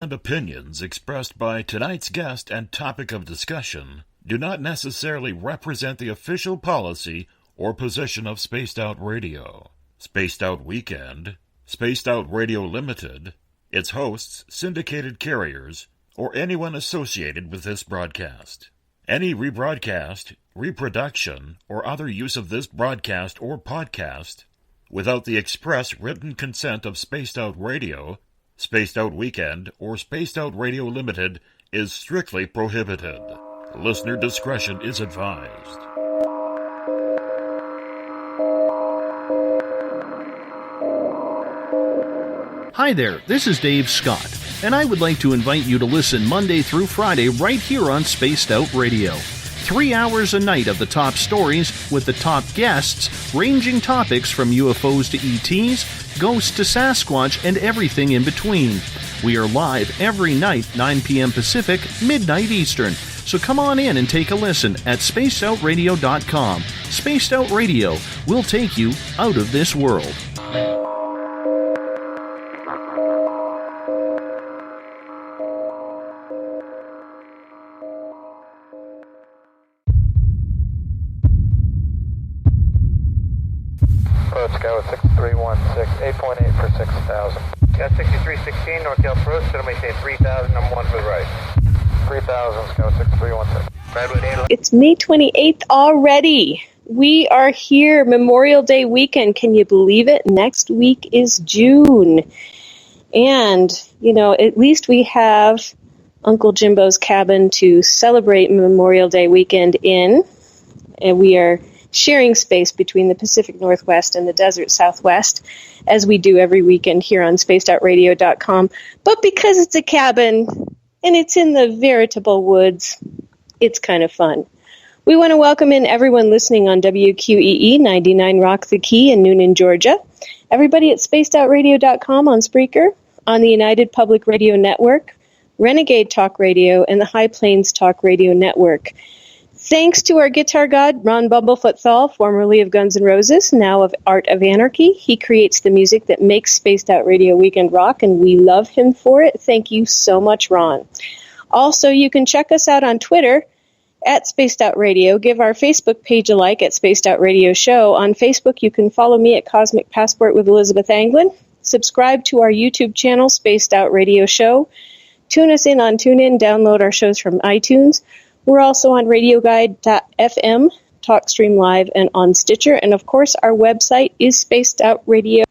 and opinions expressed by tonight's guest and topic of discussion do not necessarily represent the official policy or position of Spaced Out Radio, Spaced Out Weekend, Spaced Out Radio Limited, its hosts, syndicated carriers, or anyone associated with this broadcast. Any rebroadcast, reproduction, or other use of this broadcast or podcast without the express written consent of Spaced Out Radio, Spaced Out Weekend, or Spaced Out Radio Limited is strictly prohibited. Listener discretion is advised. Hi there, this is Dave Scott, and I would like to invite you to listen Monday through Friday right here on Spaced Out Radio. 3 hours a night of the top stories with the top guests, ranging topics from UFOs to ETs, ghosts to Sasquatch, and everything in between. We are live every night, 9 p.m. Pacific, midnight Eastern. So come on in and take a listen at spacedoutradio.com. Spaced Out Radio will take you out of this world. Scout 6316, 8.8 for 6,000. Got 6316, North Approach, so maintain 3,000, I'm 1 for the right. 3,000, Scout 6316. It's May 28th already. We are here, Memorial Day weekend. Can you believe it? Next week is June. And, you know, at least we have Uncle Jimbo's cabin to celebrate Memorial Day weekend in. And we are sharing space between the Pacific Northwest and the Desert Southwest, as we do every weekend here on spacedoutradio.com. But because it's a cabin and it's in the veritable woods, it's kind of fun. We want to welcome in everyone listening on WQEE 99 Rock the Key in Noonan, Georgia, everybody at spacedoutradio.com on Spreaker, on the United Public Radio Network, Renegade Talk Radio, and the High Plains Talk Radio Network. Thanks to our guitar god, Ron Bumblefoot Thal, formerly of Guns N' Roses, now of Art of Anarchy. He creates the music that makes Spaced Out Radio Weekend rock, and we love him for it. Thank you so much, Ron. Also, you can check us out on Twitter at Spaced Out Radio. Give our Facebook page a like at Spaced Out Radio Show. On Facebook, you can follow me at Cosmic Passport with Elizabeth Anglin. Subscribe to our YouTube channel, Spaced Out Radio Show. Tune us in on TuneIn. Download our shows from iTunes. We're also on RadioGuide.fm, TalkStream Live, and on Stitcher. And, of course, our website is Spaced Out Radio.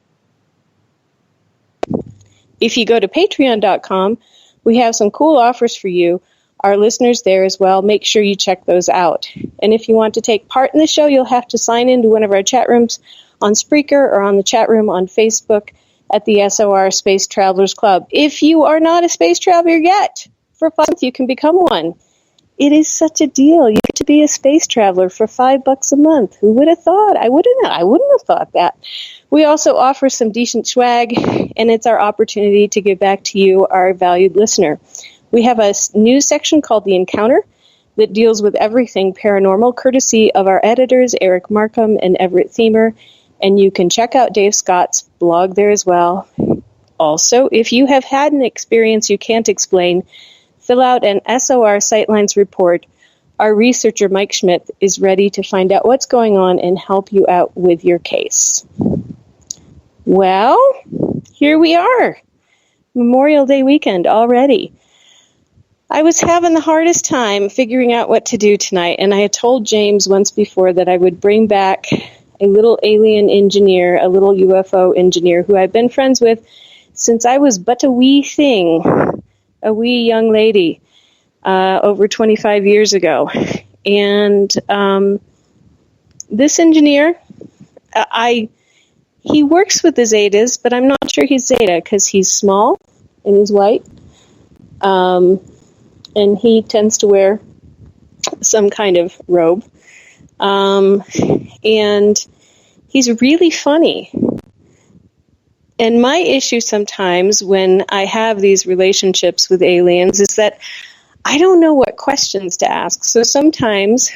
If you go to Patreon.com, we have some cool offers for you, our listeners there as well. Make sure you check those out. And if you want to take part in the show, you'll have to sign into one of our chat rooms on Spreaker or on the chat room on Facebook at the SOR Space Travelers Club. If you are not a space traveler yet, for 5 months you can become one. It is such a deal. You get to be a space traveler for $5 a month. Who would have thought? I wouldn't have thought that. We also offer some decent swag, and it's our opportunity to give back to you, our valued listener. We have a news section called The Encounter that deals with everything paranormal, courtesy of our editors, Eric Markham and Everett Thiemer, and you can check out Dave Scott's blog there as well. Also, if you have had an experience you can't explain, fill out an SOR Sightlines report. Our researcher, Mike Schmidt, is ready to find out what's going on and help you out with your case. Well, here we are. Memorial Day weekend already. I was having the hardest time figuring out what to do tonight, and I had told James once before that I would bring back a little alien engineer, a little UFO engineer who I've been friends with since I was but a wee thing. A wee young lady over 25 years ago. And this engineer, he works with the Zetas, but I'm not sure he's Zeta because he's small and he's white. And he tends to wear some kind of robe. And he's really funny. And my issue sometimes when I have these relationships with aliens is that I don't know what questions to ask. So sometimes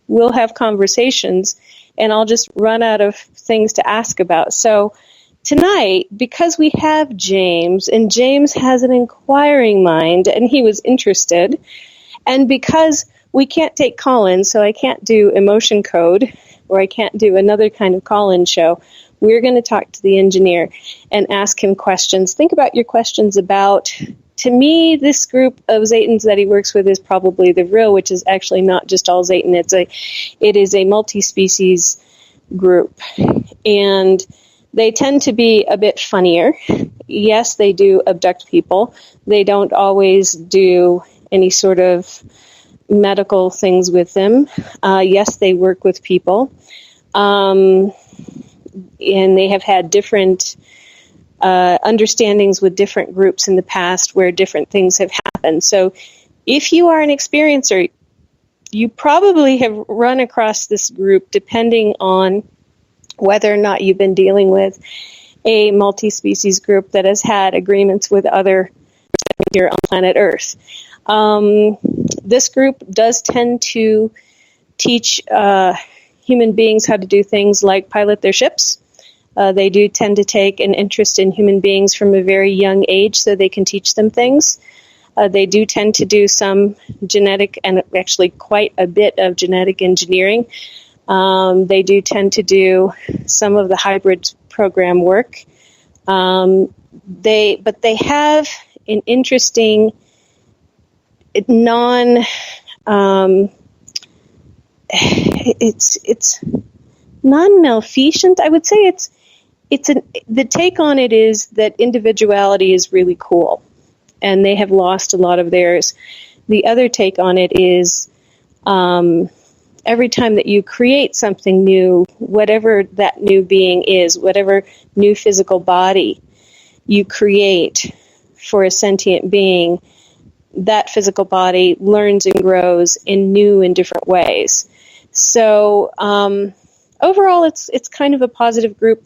we'll have conversations and I'll just run out of things to ask about. So tonight, because we have James, and James has an inquiring mind, and he was interested, and because we can't take call-ins, so I can't do emotion code, or I can't do another kind of call-in show, we're going to talk to the engineer and ask him questions. Think about your questions about, to me, this group of Zetans that he works with is probably the real, which is actually not just all Zetan. It is a multi-species group, and they tend to be a bit funnier. Yes, they do abduct people. They don't always do any sort of medical things with them. Yes, they work with people. And they have had different understandings with different groups in the past where different things have happened. So if you are an experiencer, you probably have run across this group depending on whether or not you've been dealing with a multi-species group that has had agreements with other here on planet Earth. This group does tend to teach human beings how to do things like pilot their ships. They do tend to take an interest in human beings from a very young age so they can teach them things. They do tend to do some genetic and actually quite a bit of genetic engineering. They do tend to do some of the hybrid program work. But they have an interesting it's non-malfeasant. I would say the take on it is that individuality is really cool, and they have lost a lot of theirs. The other take on it is every time that you create something new, whatever that new being is, whatever new physical body you create for a sentient being, that physical body learns and grows in new and different ways. So overall, it's kind of a positive group.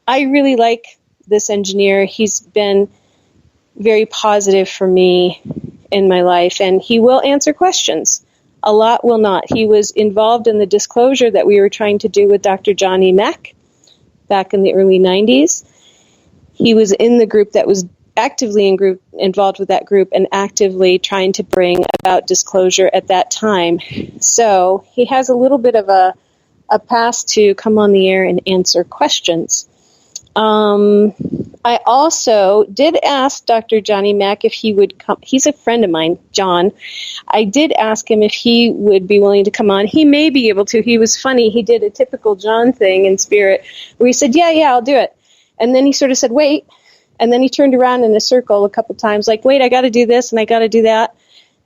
I really like this engineer. He's been very positive for me in my life, and he will answer questions. A lot will not. He was involved in the disclosure that we were trying to do with Dr. Johnny Mack back in the early 90s. He was in the group that was actively involved with that group and actively trying to bring about disclosure at that time. So he has a little bit of a pass to come on the air and answer questions. I also did ask Dr. Johnny Mack if he would come. He's a friend of mine, John. I did ask him if he would be willing to come on. He may be able to. He was funny. He did a typical John thing in spirit where he said, yeah, I'll do it. And then he sort of said, wait. And then he turned around in a circle a couple times, like, wait, I got to do this and I got to do that.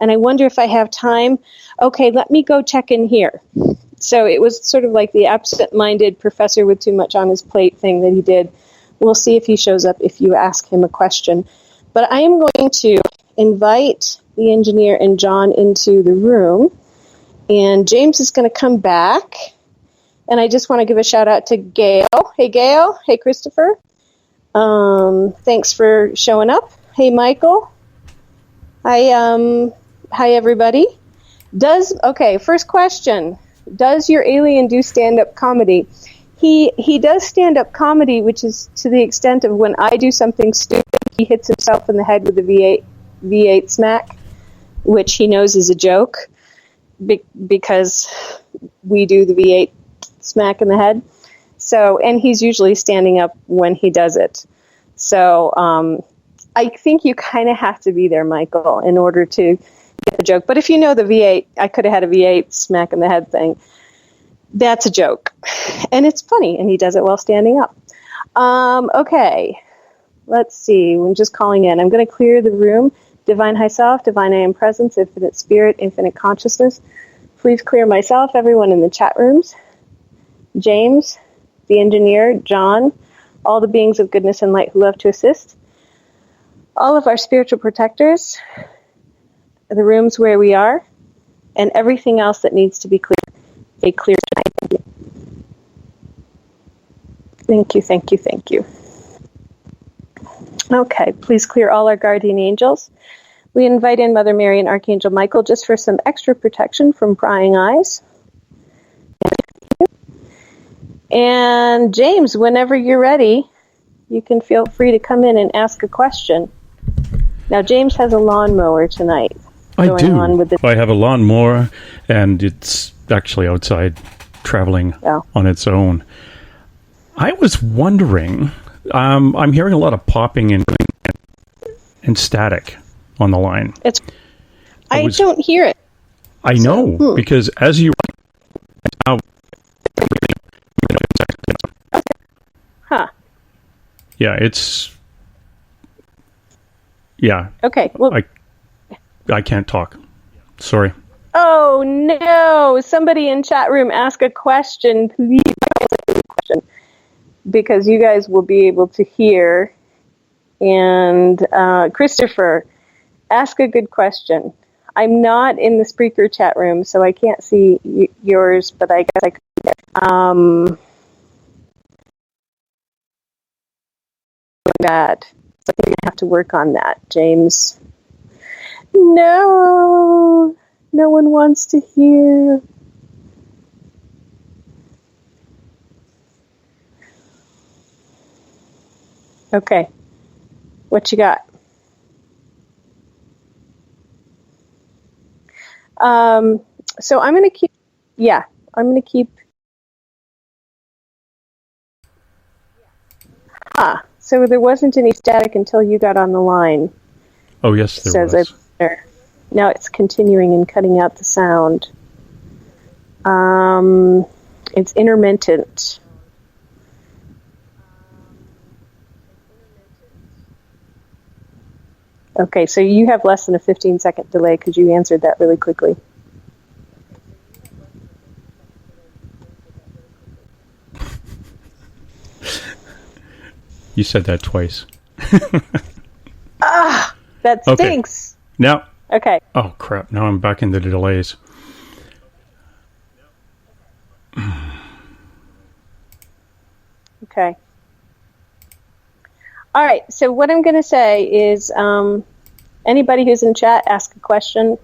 And I wonder if I have time. Okay, let me go check in here. So it was sort of like the absent-minded professor with too much on his plate thing that he did. We'll see if he shows up if you ask him a question. But I am going to invite the engineer and John into the room. And James is going to come back. And I just want to give a shout-out to Gail. Hey, Gail. Hey, Christopher. Thanks for showing up. Hey, Michael. Hi, everybody. First question. Does your alien do stand-up comedy? He does stand-up comedy, which is to the extent of when I do something stupid, he hits himself in the head with a V8 smack, which he knows is a joke, because we do the V8 smack in the head. So, and he's usually standing up when he does it. So, I think you kind of have to be there, Michael, in order to get the joke. But if you know the V8, I could have had a V8 smack in the head thing. That's a joke. And it's funny, and he does it while standing up. Okay. Let's see. I'm just calling in. I'm going to clear the room. Divine High Self, Divine I Am Presence, Infinite Spirit, Infinite Consciousness. Please clear myself, everyone in the chat rooms. James, the engineer, John, all the beings of goodness and light who love to assist. All of our spiritual protectors, the rooms where we are, and everything else that needs to be cleared. A clear tonight. Thank you, thank you, thank you. Okay, please clear all our guardian angels. We invite in Mother Mary and Archangel Michael just for some extra protection from prying eyes. And James, whenever you're ready, you can feel free to come in and ask a question. Now, James has a lawnmower tonight. I do. I have a lawnmower, and it's actually outside traveling on its own. I was wondering, I'm hearing a lot of popping and static on the line. I don't hear it. I know, because as you... Huh. Yeah, it's... Yeah. Okay, well... I can't talk. Sorry. Oh, no! Somebody in chat room ask a question, please. Because you guys will be able to hear. And Christopher, ask a good question. I'm not in the Spreaker chat room, so I can't see yours, but I guess I could. That. So I think you have to work on that, James. No one wants to hear. Okay, what you got? So I'm going to keep. Yeah, I'm going to keep. So there wasn't any static until you got on the line. Oh, yes, there was. Now it's continuing and cutting out the sound. It's intermittent. Okay, so you have less than a 15-second delay because you answered that really quickly. You said that twice. That stinks. Okay. Now. Okay. Oh, crap. Now I'm back in the delays. Okay. All right. So what I'm going to say is anybody who's in chat, ask a question.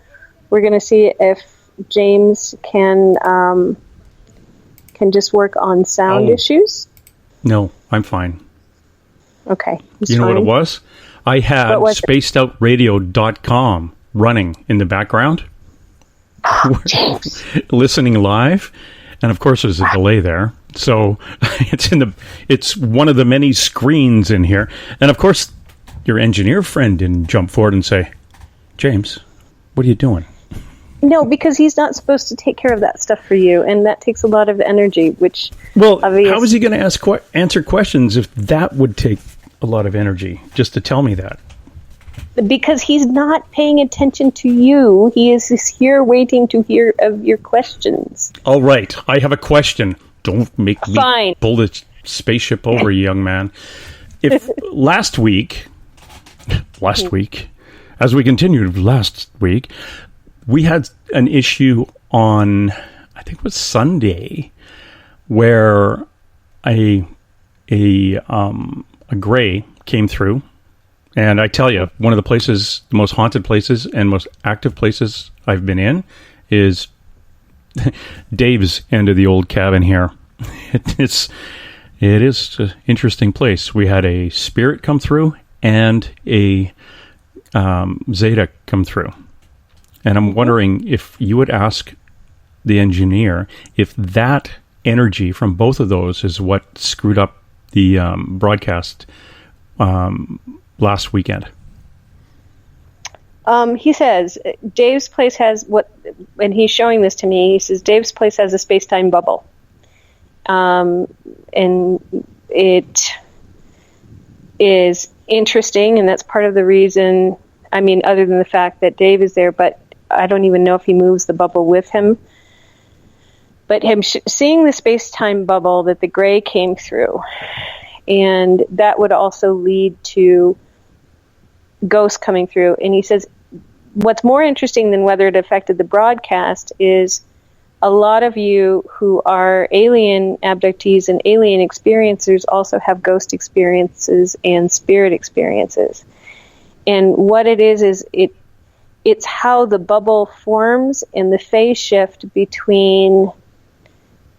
We're going to see if James can just work on sound issues. No, I'm fine. Okay. You know what it was? I had spacedoutradio.com running in the background. Listening live. And of course there's a delay there. So it's one of the many screens in here. And of course your engineer friend didn't jump forward and say, "James, what are you doing?" No, because he's not supposed to take care of that stuff for you, and that takes a lot of energy, which... Well, how is he going to answer questions if that would take a lot of energy, just to tell me that? Because he's not paying attention to you. He is here waiting to hear of your questions. All right, I have a question. Don't make me pull the spaceship over, young man. If last week, as we continued last week, we had an issue on, I think it was Sunday, where a gray came through. And I tell you, one of the most haunted places and most active places I've been in is Dave's end of the old cabin here. It is an interesting place. We had a spirit come through and a Zeta come through. And I'm wondering if you would ask the engineer if that energy from both of those is what screwed up the broadcast last weekend. He says Dave's place has and he's showing this to me. He says Dave's place has a space-time bubble, and it is interesting, and that's part of the reason. I mean, other than the fact that Dave is there, but I don't even know if he moves the bubble with him. But him seeing the space-time bubble that the gray came through, and that would also lead to ghosts coming through. And he says what's more interesting than whether it affected the broadcast is a lot of you who are alien abductees and alien experiencers also have ghost experiences and spirit experiences. And what it is it's how the bubble forms and the phase shift between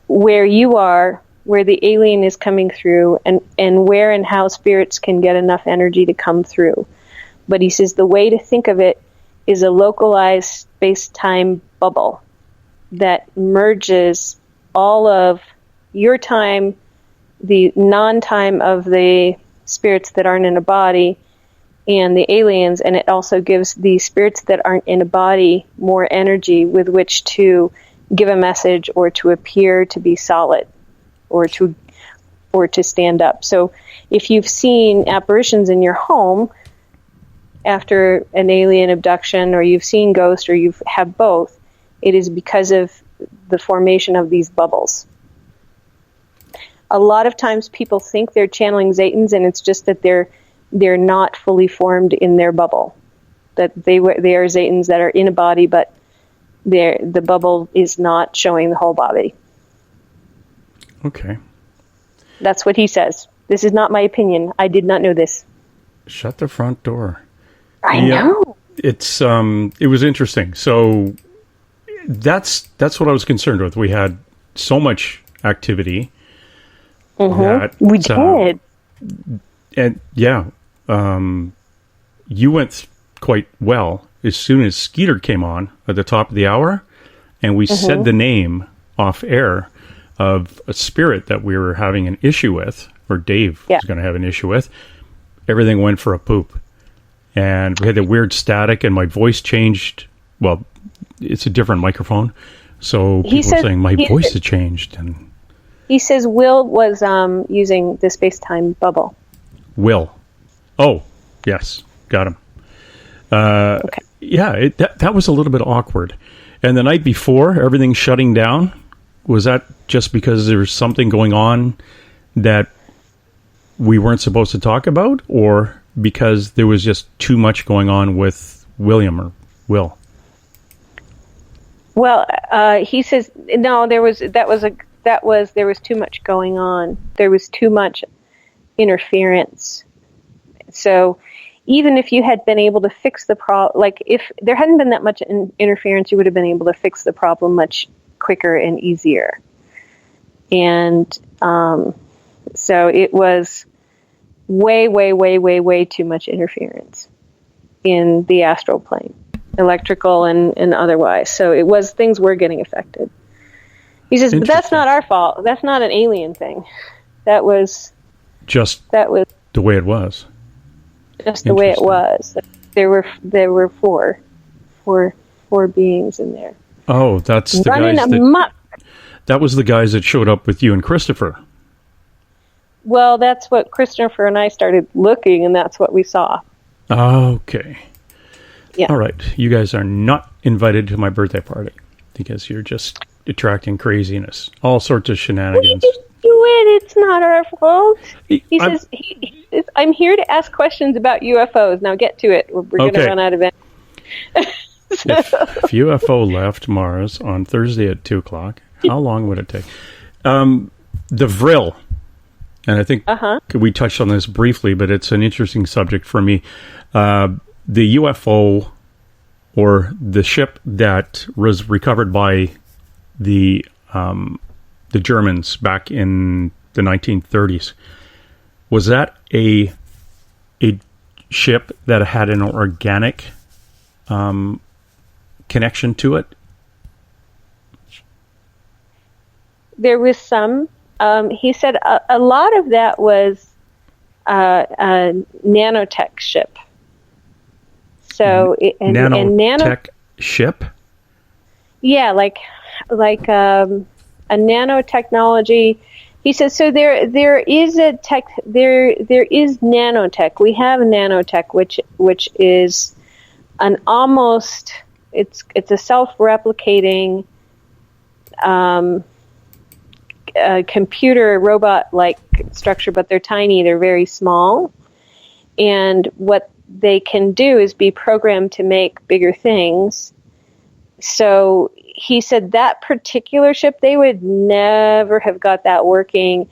where you are where the alien is coming through and where and how spirits can get enough energy to come through. But he says the way to think of it is a localized space-time bubble that merges all of your time, the non-time of the spirits that aren't in a body, and the aliens, and it also gives the spirits that aren't in a body more energy with which to give a message or to appear to be solid or to stand up. So if you've seen apparitions in your home after an alien abduction, or you've seen ghosts, or you have both, it is because of the formation of these bubbles. A lot of times people think they're channeling Zetans, and it's just that they're not fully formed in their bubble. That they are Zetans that are in a body, but the bubble is not showing the whole body. Okay. That's what he says. This is not my opinion. I did not know this. Shut the front door. I know. It's it was interesting. So that's what I was concerned with. We had so much activity. Mm-hmm. We did. And yeah, you went quite well as soon as Skeeter came on at the top of the hour, and we said the name off air of a spirit that we were having an issue with, or Dave was going to have an issue with. Everything went for a poop. And we had the weird static, and my voice changed. Well, it's a different microphone. So people were saying my voice had changed. And he says Will was using the space-time bubble. Will. Oh, yes. Got him. Okay. Yeah, that was a little bit awkward. And the night before, everything shutting down, was that just because there was something going on that we weren't supposed to talk about, or because there was just too much going on with William or Will? Well, he says no. There was too much going on. There was too much interference. So even if you had been able to fix the problem, like if there hadn't been that much interference, you would have been able to fix the problem much quicker and easier. And so it was way too much interference in the astral plane, electrical and otherwise. So it was, things were getting affected. He says, but that's not our fault. That's not an alien thing. That was the way it was. Just the way it was. There were four beings in there. Oh, that's the guys that was the guys that showed up with you and Christopher. Well, that's what Christopher and I started looking, and that's what we saw. Okay. Yeah. All right. You guys are not invited to my birthday party because you're just attracting craziness, all sorts of shenanigans. We didn't do it. It's not our fault. He says, I'm here to ask questions about UFOs. Now get to it. We're going to run out of it. If UFO left Mars on Thursday at 2 o'clock, how long would it take? The Vril, and I think we touched on this briefly, but it's an interesting subject for me. The UFO, or the ship that was recovered by the Germans back in the 1930s, was that a ship that had an organic connection to it? There was some. He said a lot of that was a nanotech ship. So nanotech ship? Yeah, like a nanotechnology. He says so. There is nanotech. We have nanotech, which is an almost it's a self-replicating computer robot-like structure, but they're tiny. They're very small, and what they can do is be programmed to make bigger things. So he said that particular ship, they would never have got that working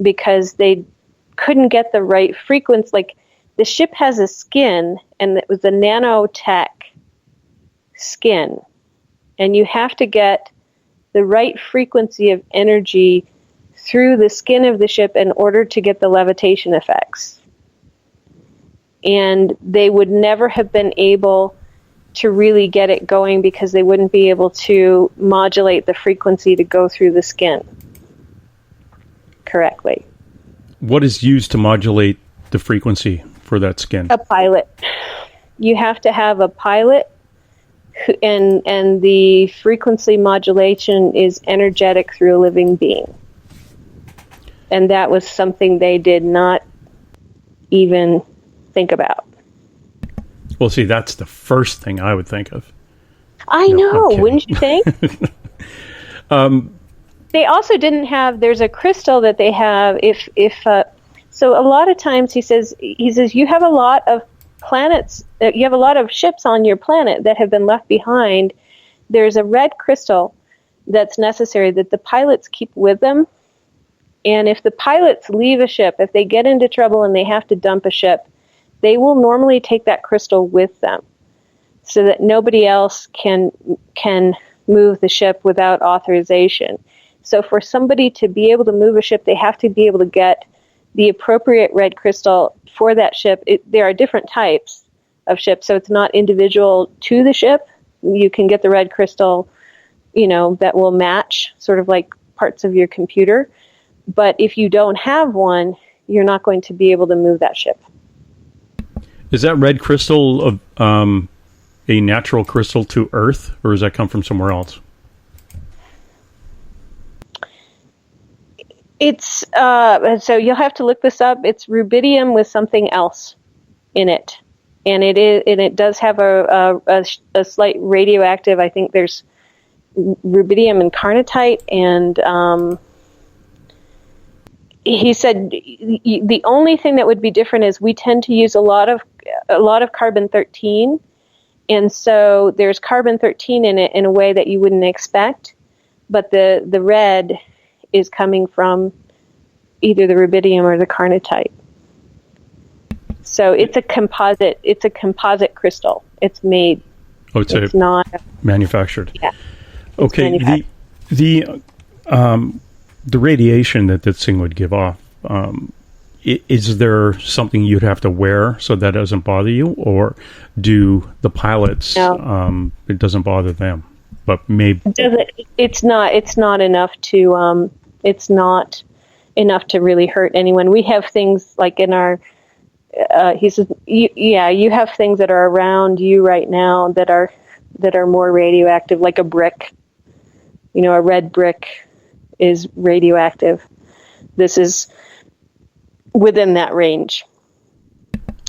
because they couldn't get the right frequency. Like, the ship has a skin, and it was a nanotech skin, and you have to get the right frequency of energy through the skin of the ship in order to get the levitation effects. And they would never have been able to really get it going because they wouldn't be able to modulate the frequency to go through the skin correctly. What is used to modulate the frequency for that skin? A pilot. You have to have a pilot, and the frequency modulation is energetic through a living being. And that was something they did not even think about. Well, see, that's the first thing I would think of. I know, wouldn't you think? They also didn't have, there's a crystal that they have, so a lot of times he says, you have a lot of planets, you have a lot of ships on your planet that have been left behind. There's a red crystal that's necessary that the pilots keep with them. And if the pilots leave a ship, if they get into trouble and they have to dump a ship, they will normally take that crystal with them so that nobody else can move the ship without authorization. So for somebody to be able to move a ship, they have to be able to get the appropriate red crystal for that ship. There are different types of ships, so it's not individual to the ship. You can get the red crystal, that will match sort of like parts of your computer. But if you don't have one, you're not going to be able to move that ship. Is that red crystal a natural crystal to Earth, or does that come from somewhere else? It's so you'll have to look this up. It's rubidium with something else in it, and it does have a slight radioactive. I think there's rubidium and carnotite, and he said the only thing that would be different is we tend to use a lot of carbon-13, and so there's carbon-13 in it in a way that you wouldn't expect, but the red is coming from either the rubidium or the carnotite. So it's a composite crystal. It's made. Oh, it's not manufactured. Yeah. Okay. The radiation that this thing would give off, is there something you'd have to wear so that doesn't bother you, or do the pilots? No. It doesn't bother them, but maybe it's not enough to. It's not enough to really hurt anyone. We have things like in our. He says, you have things that are around you right now that are more radioactive, like a brick. A red brick is radioactive. This is within that range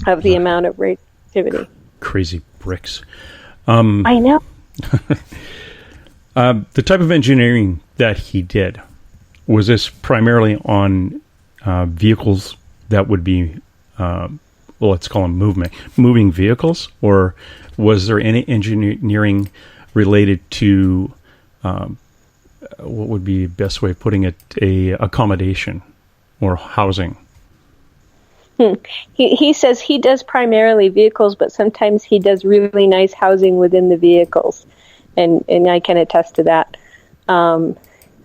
of the amount of radioactivity. Crazy bricks. I know. The type of engineering that he did, was this primarily on vehicles that would be, let's call them moving vehicles, or was there any engineering related to, what would be the best way of putting it, a accommodation or housing? He says he does primarily vehicles, but sometimes he does really nice housing within the vehicles, and I can attest to that.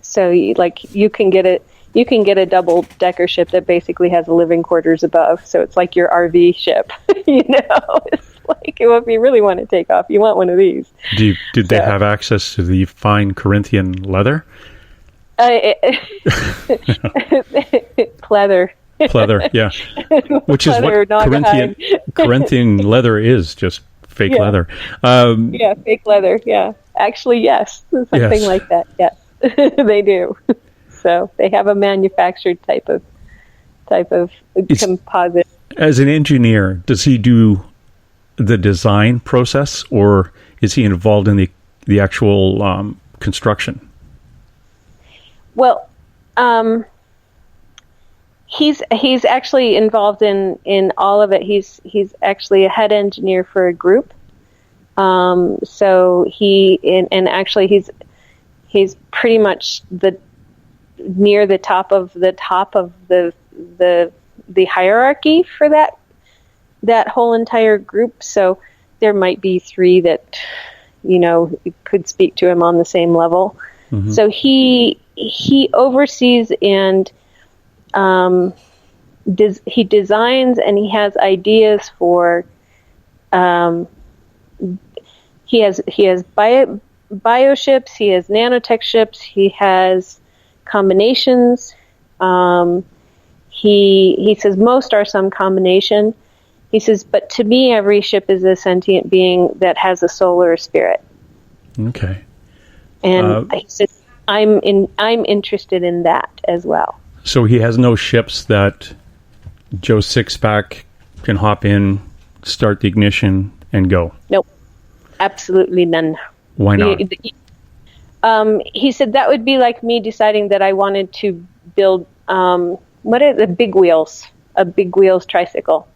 So you can get a double-decker ship that basically has a living quarters above, so it's like your RV ship. It's like if you really want to take off, you want one of these. Did they have access to the fine Corinthian leather? Pleather. Pleather, yeah. Which is pleather, what Corinthian leather is, just fake leather. Fake leather, yeah. Actually, yes. Something like that, yes. They do. So they have a manufactured type of composite. As an engineer, does he do the design process, or is he involved in the actual construction? Well, he's actually involved in all of it. He's actually a head engineer for a group. So he's pretty much near the top of the hierarchy for that whole entire group. So there might be three that could speak to him on the same level. Mm-hmm. So he he oversees and he designs, and he has ideas for. He has bioships. He has nanotech ships. He has combinations. He says most are some combination. He says, but to me, every ship is a sentient being that has a soul or a spirit. Okay. And he says, I'm interested in that as well. So he has no ships that Joe Sixpack can hop in, start the ignition, and go? Nope. Absolutely none. Why not? He said that would be like me deciding that I wanted to build what are the big wheels? A big wheels tricycle.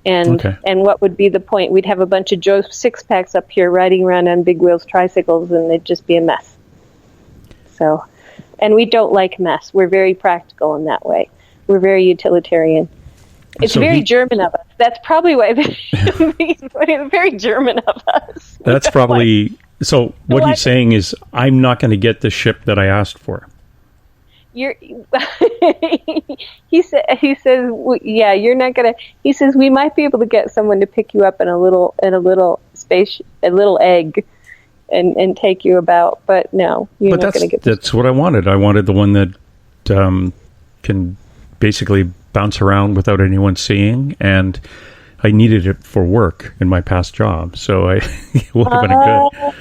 And what would be the point? We'd have a bunch of Joe Sixpacks up here riding around on big wheels tricycles, and it'd just be a mess. So, and we don't like mess. We're very practical in that way. We're very utilitarian. It's very German of us. That's probably why it's very German of us. That's probably... So what he's saying is, I'm not going to get the ship that I asked for. He says, yeah, you're not gonna. He says we might be able to get someone to pick you up in a little egg, and take you about. But no, you're not going to get. That's what I wanted. I wanted the one that can basically bounce around without anyone seeing, and I needed it for work in my past job, so it would have been a good.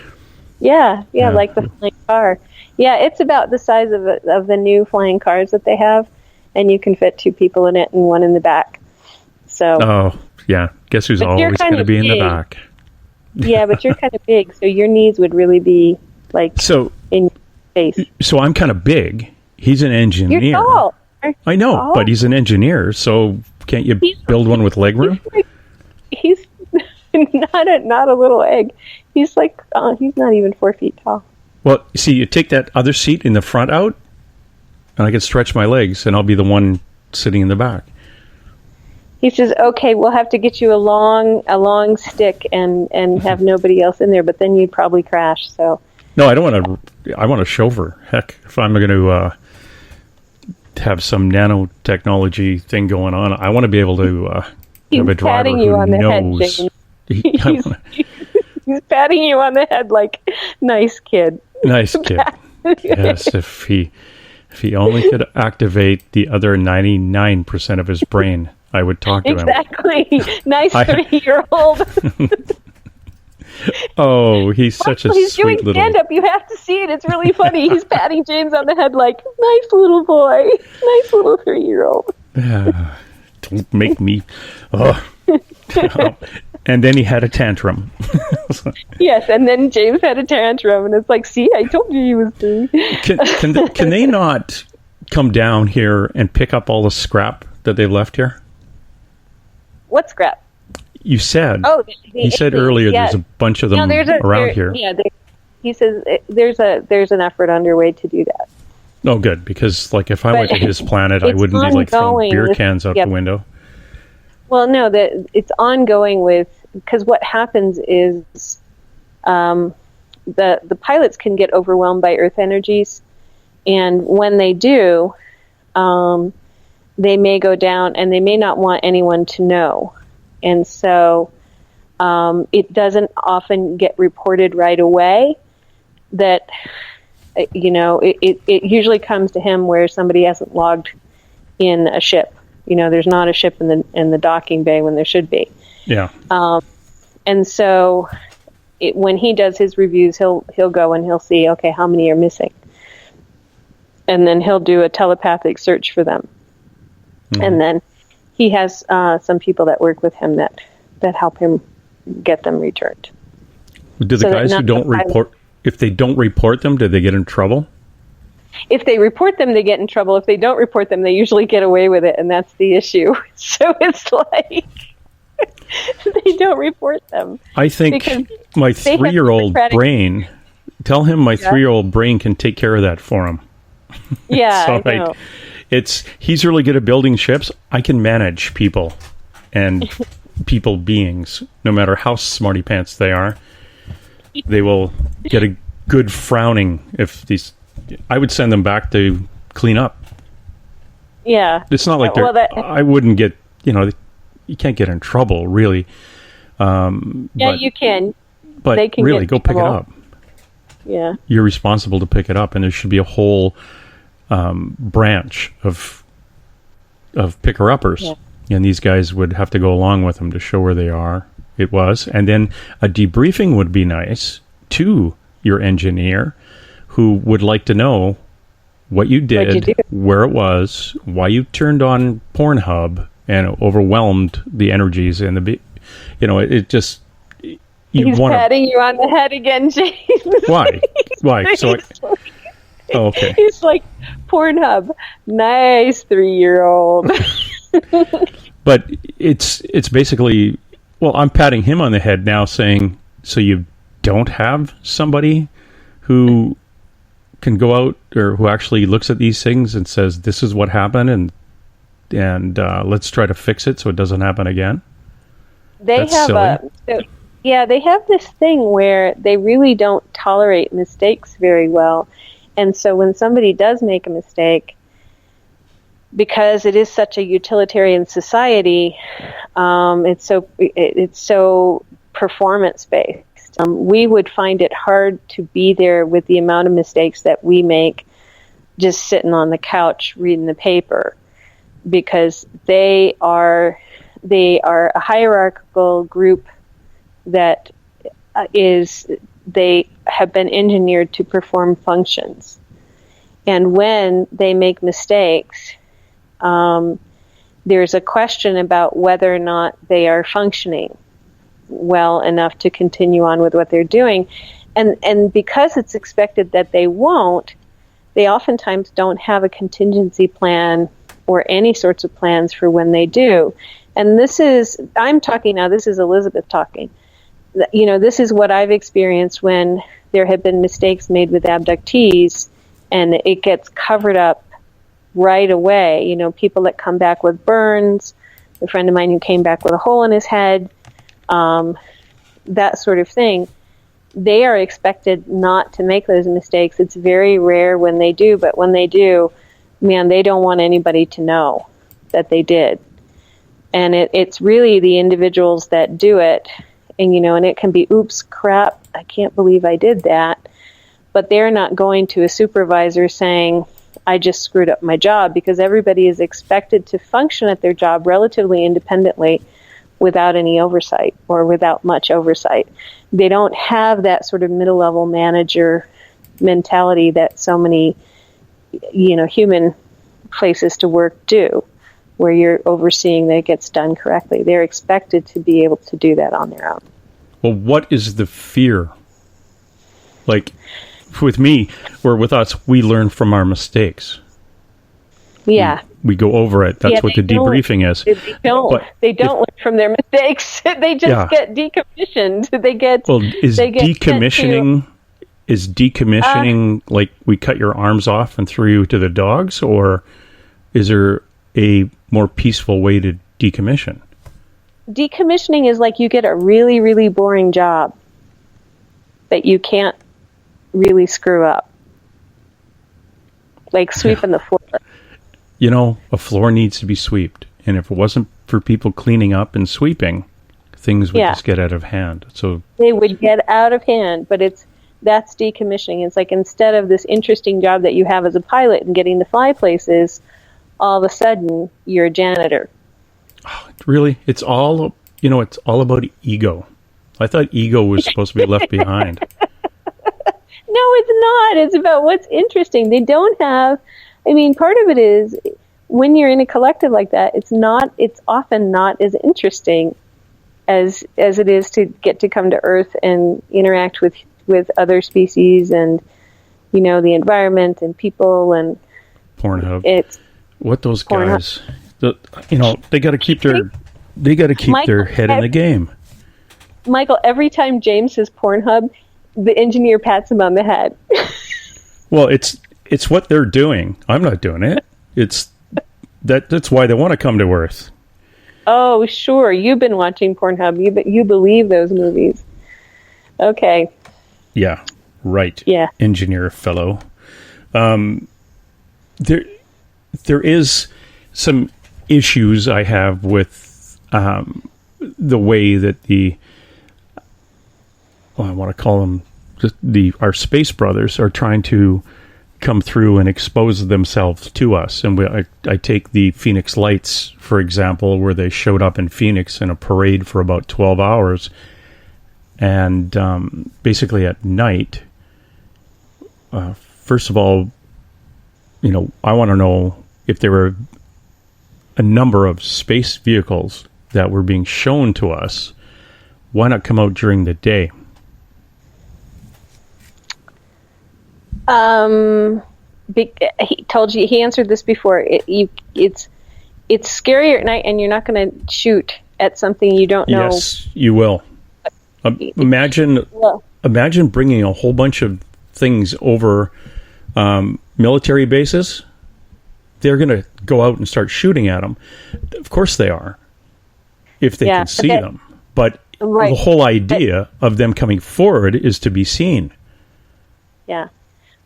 Yeah, like the flying car. Yeah, it's about the size of the new flying cars that they have, and you can fit 2 people in it and 1 in the back. So. Oh yeah, guess who's always going to be in the back? Yeah, but you're kind of big, so your knees would really be in your face. So I'm kind of big. He's an engineer. You're tall. I know, but he's an engineer, so can't you build one with legroom? He's not a little egg. He's he's not even 4 feet tall. Well, see, you take that other seat in the front out, and I can stretch my legs, and I'll be the one sitting in the back. He says, "Okay, we'll have to get you a long stick and have nobody else in there, but then you'd probably crash." So. No, I don't want to. I want a chauffeur. Heck, if I'm going to have some nanotechnology thing going on, I want to be able to have a driver who knows. He's patting you on the head like, nice kid. Nice kid. Yes, if he only could activate the other 99% of his brain, I would talk to him. Exactly. Nice 3-year-old. Oh, he's such a he's sweet doing little... stand-up. You have to see it. It's really funny. He's patting James on the head like, nice little boy. Nice little 3-year-old. Don't make me... Oh. And then he had a tantrum. Yes, and then James had a tantrum, and it's like, see, I told you he was 3. Can they not come down here and pick up all the scrap that they left here? What scrap? You said. Oh, you said earlier there's a bunch of them around here. Yeah, he says there's an effort underway to do that. Oh, good, because if I went to his planet, I wouldn't be throwing beer cans out the window. Well, no, that it's ongoing because what happens is the pilots can get overwhelmed by Earth energies, and when they do, they may go down and they may not want anyone to know, and so it doesn't often get reported right away. That it usually comes to him where somebody hasn't logged in a ship. There's not a ship in the docking bay when there should be. Yeah. And so when he does his reviews, he'll go and he'll see, okay, how many are missing, and then he'll do a telepathic search for them. Mm-hmm. And then he has some people that work with him that help him get them returned. Do the guys who don't report, if they don't report them, do they get in trouble? If they report them, they get in trouble. If they don't report them, they usually get away with it, and that's the issue. So it's like they don't report them. I think my 3-year-old brain, tell him my 3-year-old brain can take care of that for him. Yeah, so I know. He's really good at building ships. I can manage people and people beings, no matter how smarty pants they are. They will get a good frowning if these I would send them back to clean up. Yeah. It's not like I wouldn't get, you can't get in trouble, really. You can. But they can really, go pick it up. Yeah. You're responsible to pick it up, and there should be a whole branch of picker-uppers. Yeah. And these guys would have to go along with them to show where they are. It was. And then a debriefing would be nice to your engineer, who would like to know what you did, where it was, why you turned on Pornhub and overwhelmed the energies and it just... He's patting you on the head again, James. Why? So okay. He's like, Pornhub, nice 3-year-old. But it's basically, well, I'm patting him on the head now, saying, so you don't have somebody who can go out or who actually looks at these things and says, this is what happened, and let's try to fix it so it doesn't happen again? That's silly. They have this thing where they really don't tolerate mistakes very well. And so when somebody does make a mistake, because it is such a utilitarian society, it's so performance-based. We would find it hard to be there with the amount of mistakes that we make just sitting on the couch reading the paper, because they are a hierarchical group that they have been engineered to perform functions. And when they make mistakes, there's a question about whether or not they are functioning well enough to continue on with what they're doing. And because it's expected that they won't, they oftentimes don't have a contingency plan or any sorts of plans for when they do. And I'm talking now, this is Elizabeth talking. This is what I've experienced when there have been mistakes made with abductees, and it gets covered up right away. People that come back with burns, a friend of mine who came back with a hole in his head, that sort of thing. They are expected not to make those mistakes. It's very rare when they do, but when they do, man, they don't want anybody to know that they did. And it's really the individuals that do it, and it can be, oops, crap, I can't believe I did that. But they're not going to a supervisor saying, I just screwed up my job, because everybody is expected to function at their job relatively independently without any oversight or without much oversight. They don't have that sort of middle-level manager mentality that so many, human places to work do, where you're overseeing that it gets done correctly. They're expected to be able to do that on their own. Well, what is the fear? Like, with me, or with us, we learn from our mistakes. Yeah. We go over it. That's what the debriefing is. They don't learn from their mistakes. They just get decommissioned. Is decommissioning like we cut your arms off and threw you to the dogs, or is there a more peaceful way to decommission? Decommissioning is like you get a really, really boring job that you can't really screw up. Like sweeping the floor. A floor needs to be swept. And if it wasn't for people cleaning up and sweeping, things would just get out of hand. So they would get out of hand, but that's decommissioning. It's like, instead of this interesting job that you have as a pilot and getting to fly places, all of a sudden you're a janitor. Really? It's all about ego. I thought ego was supposed to be left behind. No, it's not. It's about what's interesting. They don't have, part of it is when you're in a collective like that, it's often not as interesting as it is to get to come to Earth and interact with other species and, the environment and people and Pornhub. What those guys, they got to keep their head in the game. Michael, every time James says Pornhub, the engineer pats him on the head. Well, it's what they're doing. I'm not doing it. That's why they want to come to Earth. Oh, sure. You've been watching Pornhub. You believe those movies. Okay. Yeah. Right. Yeah. Engineer fellow. There is some issues I have with the way that I want to call them our space brothers are trying to come through and expose themselves to us. And I take the Phoenix Lights, for example, where they showed up in Phoenix in a parade for about 12 hours. And basically at night, first of all, I want to know if there were a number of space vehicles that were being shown to us. Why not come out during the day? He answered this before. It's scarier at night, and you're not going to shoot at something you don't know. Yes, you will. Imagine bringing a whole bunch of things over military bases. They're going to go out and start shooting at them. Of course they are, if they can see them. But the whole idea of them coming forward is to be seen. Yeah.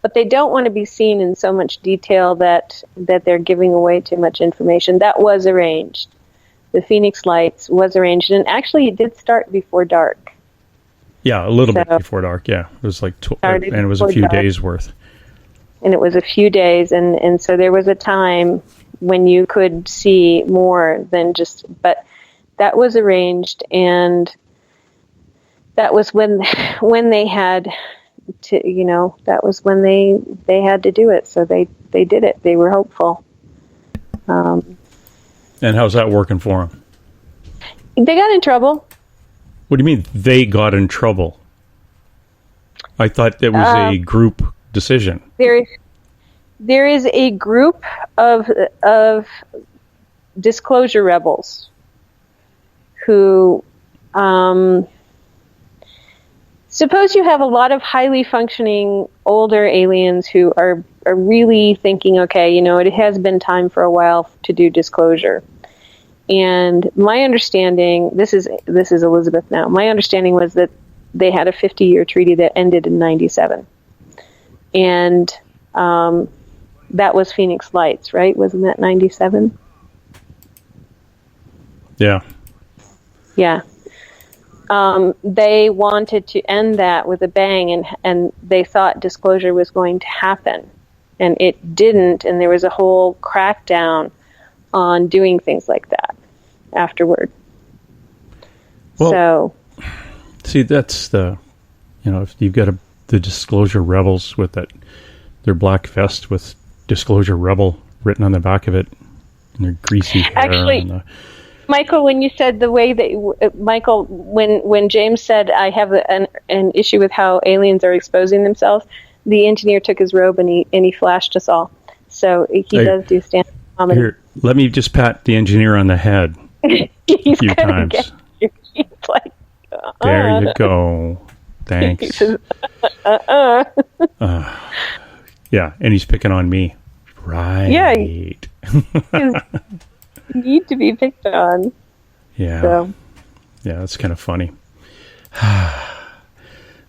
But they don't want to be seen in so much detail that they're giving away too much information. That was arranged. The Phoenix Lights was arranged. And actually, it did start before dark. Yeah, a little bit before dark, yeah. It was like, and it was a few days worth. And it was a few days, and so there was a time when you could see more than just, but that was arranged, and that was when they had to, that was when they had to do it, so they did it. They were hopeful. And how's that working for them? They got in trouble. What do you mean they got in trouble? I thought that was a group decision. There is a group of disclosure rebels who suppose you have a lot of highly functioning older aliens who are really thinking, okay, it has been time for a while to do disclosure. And my understanding, this is Elizabeth now, my understanding was that they had a 50-year treaty that ended in 97. And that was Phoenix Lights, right? Wasn't that 97? Yeah. Yeah. They wanted to end that with a bang, and they thought disclosure was going to happen. And it didn't, and there was a whole crackdown on doing things like that afterward. Well, see, that's if you've got the disclosure rebels with their black vest with disclosure rebel written on the back of it, and their greasy hair. Actually, Michael, when you said the way that when James said I have an issue with how aliens are exposing themselves, the engineer took his robe and he flashed us all. So he does do stand-up comedy. Here, let me just pat the engineer on the head a few times. He's like, there you go. Thanks. Yeah, and he's picking on me. Right. Yeah. You need to be picked on. Yeah. So. Yeah, that's kind of funny.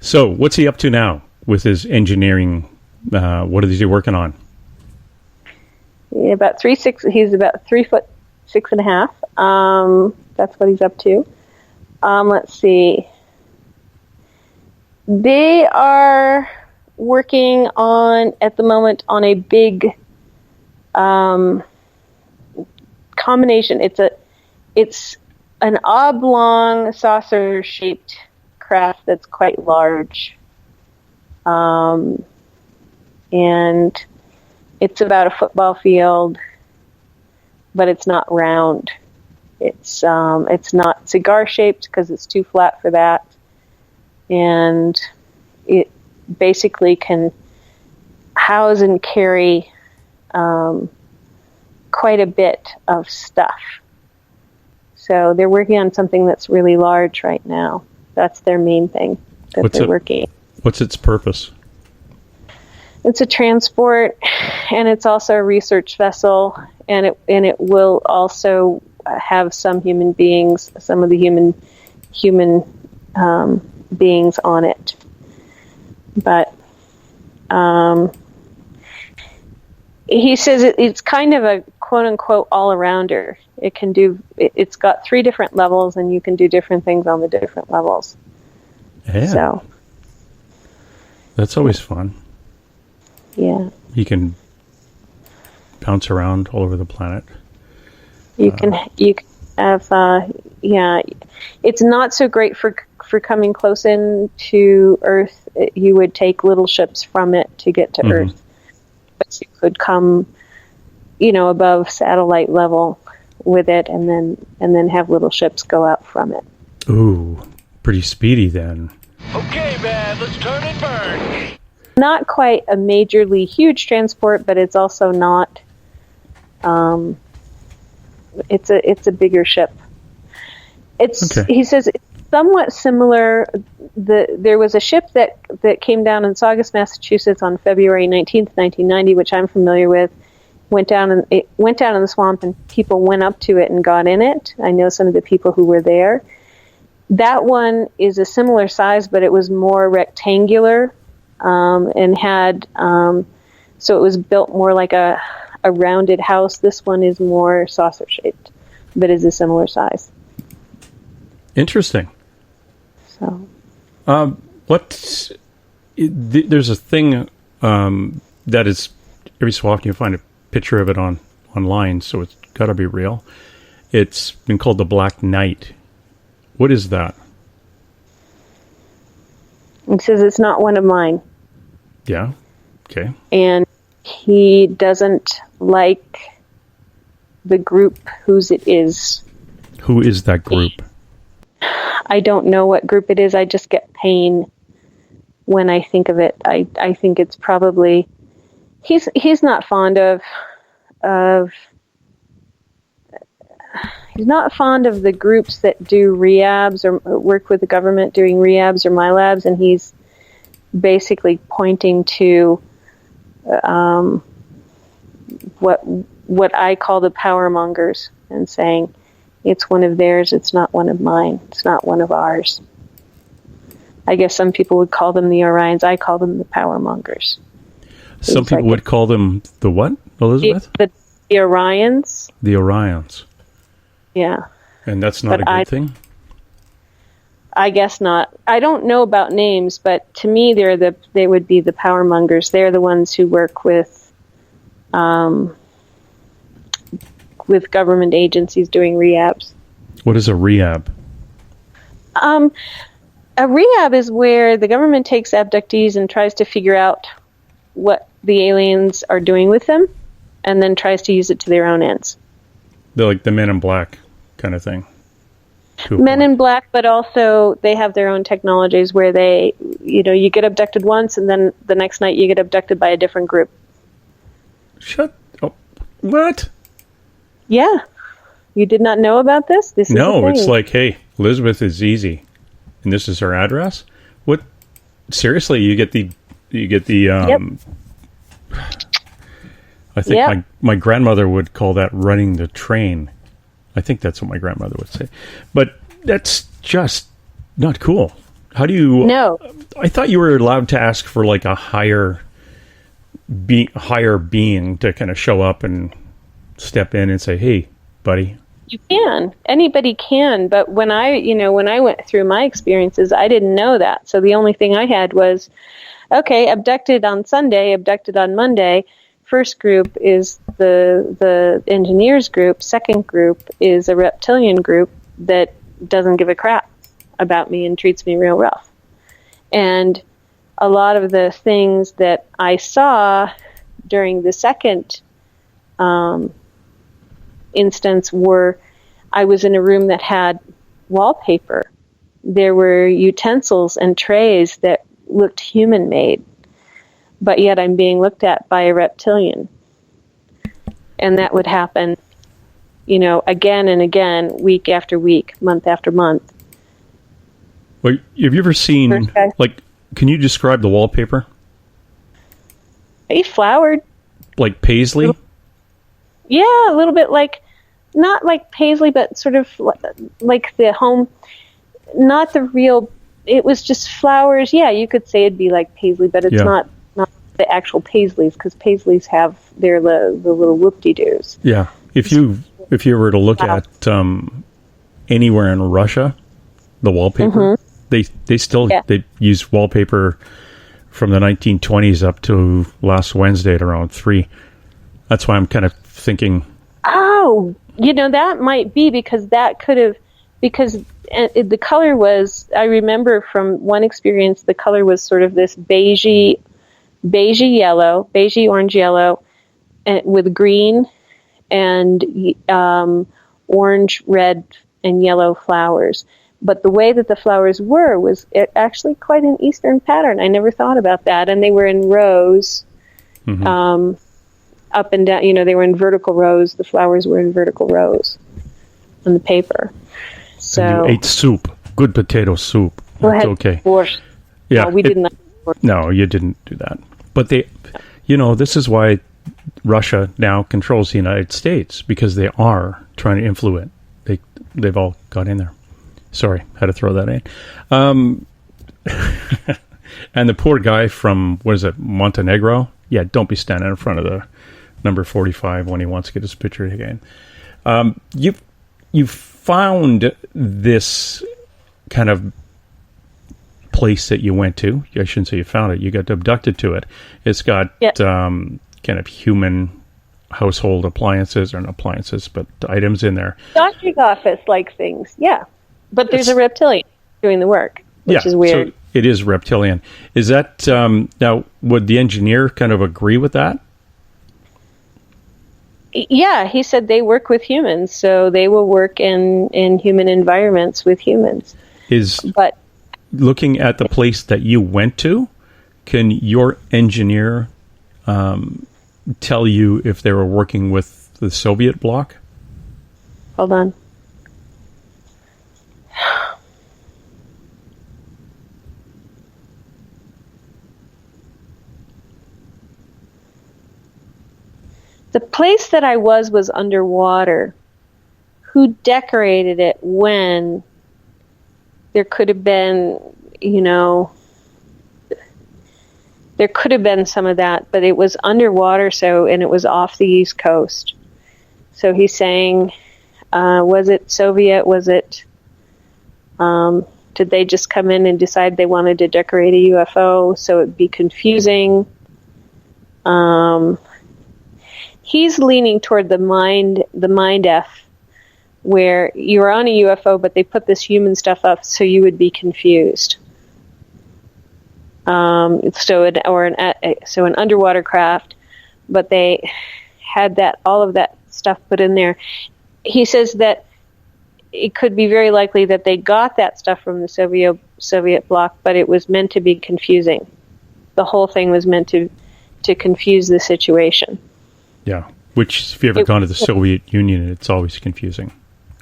So, what's he up to now with his engineering? What is he working on? Yeah, about 3'6". He's about 3'6.5". That's what he's up to. Let's see. They are working at the moment on a big combination. It's an oblong saucer-shaped craft that's quite large, and it's about a football field, but it's not round. It's not cigar-shaped because it's too flat for that, and it basically can house and carry quite a bit of stuff. So they're working on something that's really large right now. That's their main thing that they're working. What's its purpose? It's a transport, and it's also a research vessel, and it will also have some human beings, some of the human beings on it. But he says it's kind of a quote-unquote all-arounder. It's got 3 different levels, and you can do different things on the different levels. Yeah. So that's always fun. Yeah. You can bounce around all over the planet. You can have it's not so great for coming close in to Earth. You would take little ships from it to get to Earth, but you could come, above satellite level with it, and then have little ships go out from it. Ooh, pretty speedy then. Okay, man, let's turn and burn. Not quite a majorly huge transport, but it's also not. It's a bigger ship. He says it's somewhat similar. There was a ship that came down in Saugus, Massachusetts on February 19th, 1990, which I'm familiar with. Went down in the swamp, and people went up to it and got in it. I know some of the people who were there. That one is a similar size, but it was more rectangular, and had so it was built more like a rounded house. This one is more saucer shaped, but is a similar size. Interesting. So, there's a thing that is every so often you find a picture of it online, so it's got to be real. It's been called the Black Knight. What is that? It says it's not one of mine. Yeah. Okay. And he doesn't like the group whose it is. Who is that group? I don't know what group it is. I just get pain when I think of it. I think it's probably he's not fond of he's not fond of the groups that do rehabs or work with the government doing rehabs or MyLabs, and he's basically pointing to what I call the power mongers and saying it's one of theirs, it's not one of mine, it's not one of ours. I guess some people would call them the Orions. I call them the power mongers. Some people would call them the what, Elizabeth? The Orions. The Orions. Yeah. And that's not a good thing? I guess not. I don't know about names, but to me, they would be the power mongers. They're the ones who work with government agencies doing rehabs. What is a rehab? A rehab is where the government takes abductees and tries to figure out what the aliens are doing with them, and then tries to use it to their own ends. They're like the Men in Black kind of thing. Men in Black, but also they have their own technologies where they, you get abducted once, and then the next night you get abducted by a different group. What? Yeah. You did not know about this? This is no, it's like, hey, Elizabeth is easy, and this is her address. What? Seriously, you get the. Yep. I think my grandmother would call that running the train. I think that's what my grandmother would say. But that's just not cool. How do you... No. I thought you were allowed to ask for like a higher being to kind of show up and step in and say, hey, buddy. You can. Anybody can. But when I went through my experiences, I didn't know that. So the only thing I had was, okay, abducted on Sunday, abducted on Monday. First group is the engineers group. Second group is a reptilian group that doesn't give a crap about me and treats me real rough. And a lot of the things that I saw during the second instance were, I was in a room that had wallpaper. There were utensils and trays that looked human-made, but yet I'm being looked at by a reptilian. And that would happen, again and again, week after week, month after month. Well, have you ever seen, can you describe the wallpaper? It's flowered. Like paisley? Yeah, a little bit not like paisley, but sort of like the home, not the real, it was just flowers. Yeah, you could say it'd be like paisley, but it's not the actual paisleys, because paisleys have the little whoop-de-doos. Yeah. If you were to look at anywhere in Russia, the wallpaper, they still they use wallpaper from the 1920s up to last Wednesday at around 3. That's why I'm kind of thinking. Oh, that might be because the color was, I remember from one experience, the color was sort of this beigey orange yellow, with green and orange, red, and yellow flowers. But the way that the flowers was actually quite an Eastern pattern. I never thought about that. And they were in rows, up and down. They were in vertical rows. The flowers were in vertical rows on the paper. So and you ate soup, good potato soup. That's okay. Borscht. Yeah, no, we didn't. No, you didn't do that. But this is why Russia now controls the United States, because they are trying to influence. They've all got in there. Sorry, had to throw that in. And the poor guy from, Montenegro? Yeah, don't be standing in front of the number 45 when he wants to get his picture again. You've found this kind of place that you went to. I shouldn't say you found it. You got abducted to it. It's got kind of human household appliances, or not appliances, but items in there. Doctor's office like things, yeah. But there's a reptilian doing the work, which is weird. So it is reptilian. Is that, now, would the engineer kind of agree with that? Yeah, he said they work with humans, so they will work in human environments with humans. But looking at the place that you went to, can your engineer tell you if they were working with the Soviet bloc? Hold on. The place that I was underwater. Who decorated it when? There could have been, there could have been some of that, but it was underwater, and it was off the East Coast. So he's saying, was it Soviet? Was it, did they just come in and decide they wanted to decorate a UFO so it'd be confusing? He's leaning toward the mind F, where you're on a UFO, but they put this human stuff up so you would be confused. So an underwater craft, but they had all of that stuff put in there. He says that it could be very likely that they got that stuff from the Soviet bloc, but it was meant to be confusing. The whole thing was meant to confuse the situation. Yeah, which if you've ever gone to the Soviet Union, it's always confusing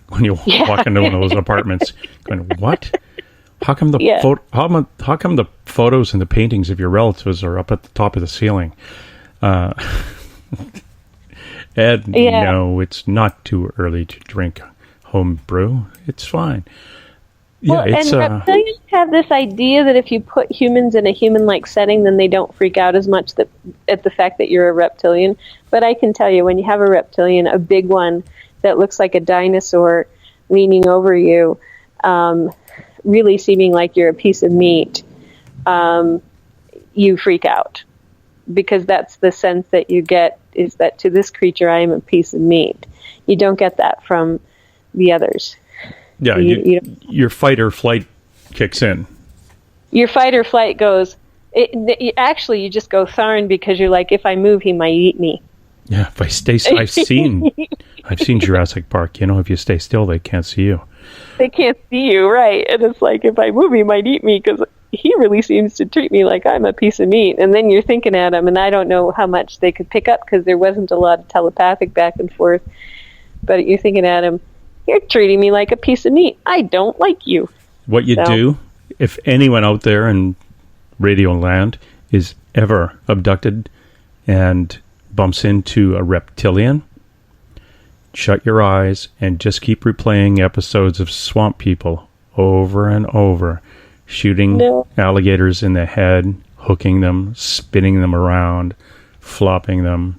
when you walk into one of those apartments, going, "What? How come how come the photos and the paintings of your relatives are up at the top of the ceiling?" Ed, no, it's not too early to drink home brew. It's fine. Yeah, and reptilians have this idea that if you put humans in a human-like setting, then they don't freak out as much at the fact that you're a reptilian. But I can tell you, when you have a reptilian, a big one that looks like a dinosaur leaning over you, really seeming like you're a piece of meat, you freak out. Because that's the sense that you get, is that to this creature, I am a piece of meat. You don't get that from the others. Yeah, your fight or flight kicks in. Your fight or flight goes. Actually, you just go Tharn, because you're like, if I move, he might eat me. Yeah, if I stay, I've seen Jurassic Park. If you stay still, they can't see you. They can't see you, right? And it's like, if I move, he might eat me, because he really seems to treat me like I'm a piece of meat. And then you're thinking at him, and I don't know how much they could pick up, because there wasn't a lot of telepathic back and forth. But you're thinking at him, you're treating me like a piece of meat. I don't like you. What you do, if anyone out there in Radio Land is ever abducted and bumps into a reptilian, shut your eyes and just keep replaying episodes of Swamp People over and over, shooting alligators in the head, hooking them, spinning them around, flopping them.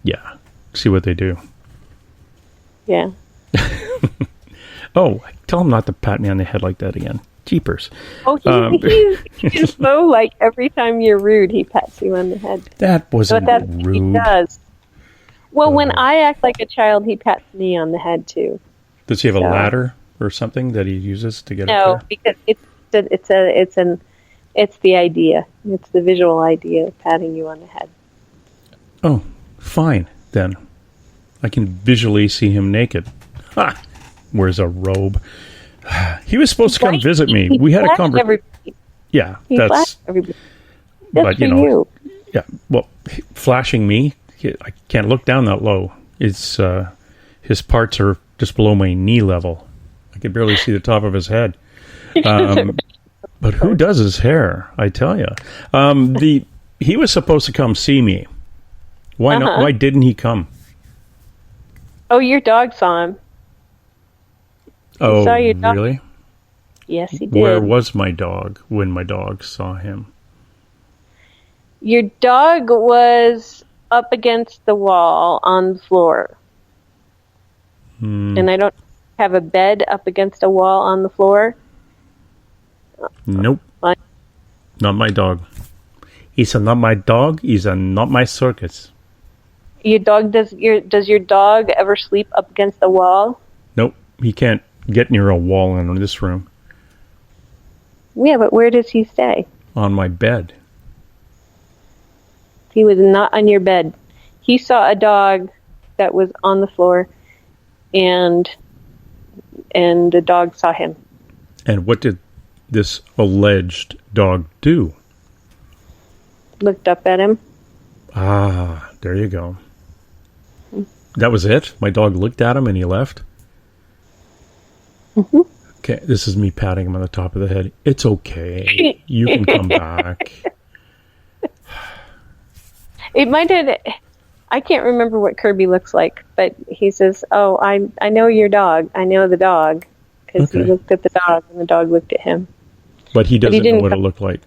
Yeah, see what they do. Yeah. Oh, tell him not to pat me on the head like that again. Jeepers. Oh, he's so like every time you're rude, he pats you on the head. That wasn't rude. He does. Well, when I act like a child, he pats me on the head too. Does he have a ladder or something that he uses to get up No, there? because it's the idea. It's the visual idea of patting you on the head. Oh, fine then. I can visually see him naked. Ha! Wears a robe. He was supposed to come visit me. We had a conversation. Yeah, that's. Everybody. But you. Yeah. Well, flashing me. I can't look down that low. It's his parts are just below my knee level. I can barely see the top of his head. But who does his hair? I tell you. He was supposed to come see me. Why not? Why didn't he come? Oh, your dog saw him. Oh, saw your dog. Really? Yes, he did. Where was my dog when my dog saw him? Your dog was up against the wall on the floor. And I don't have a bed up against a wall on the floor. Nope. Not my dog. He's not my dog. He's not my circus. Your dog does your dog ever sleep up against the wall? Nope. He can't get near a wall in this room. Yeah, but where does he stay? On my bed. He was not on your bed. He saw a dog that was on the floor, and the dog saw him. And what did this alleged dog do? Looked up at him. Ah, there you go. That was it? My dog looked at him and he left? Mm-hmm. Okay, this is me patting him on the top of the head. It's okay. You can come back. It might have... I can't remember what Kirby looks like, but he says, "Oh, I know your dog. I know the dog," because he looked at the dog and the dog looked at him. But he doesn't know what it looked like.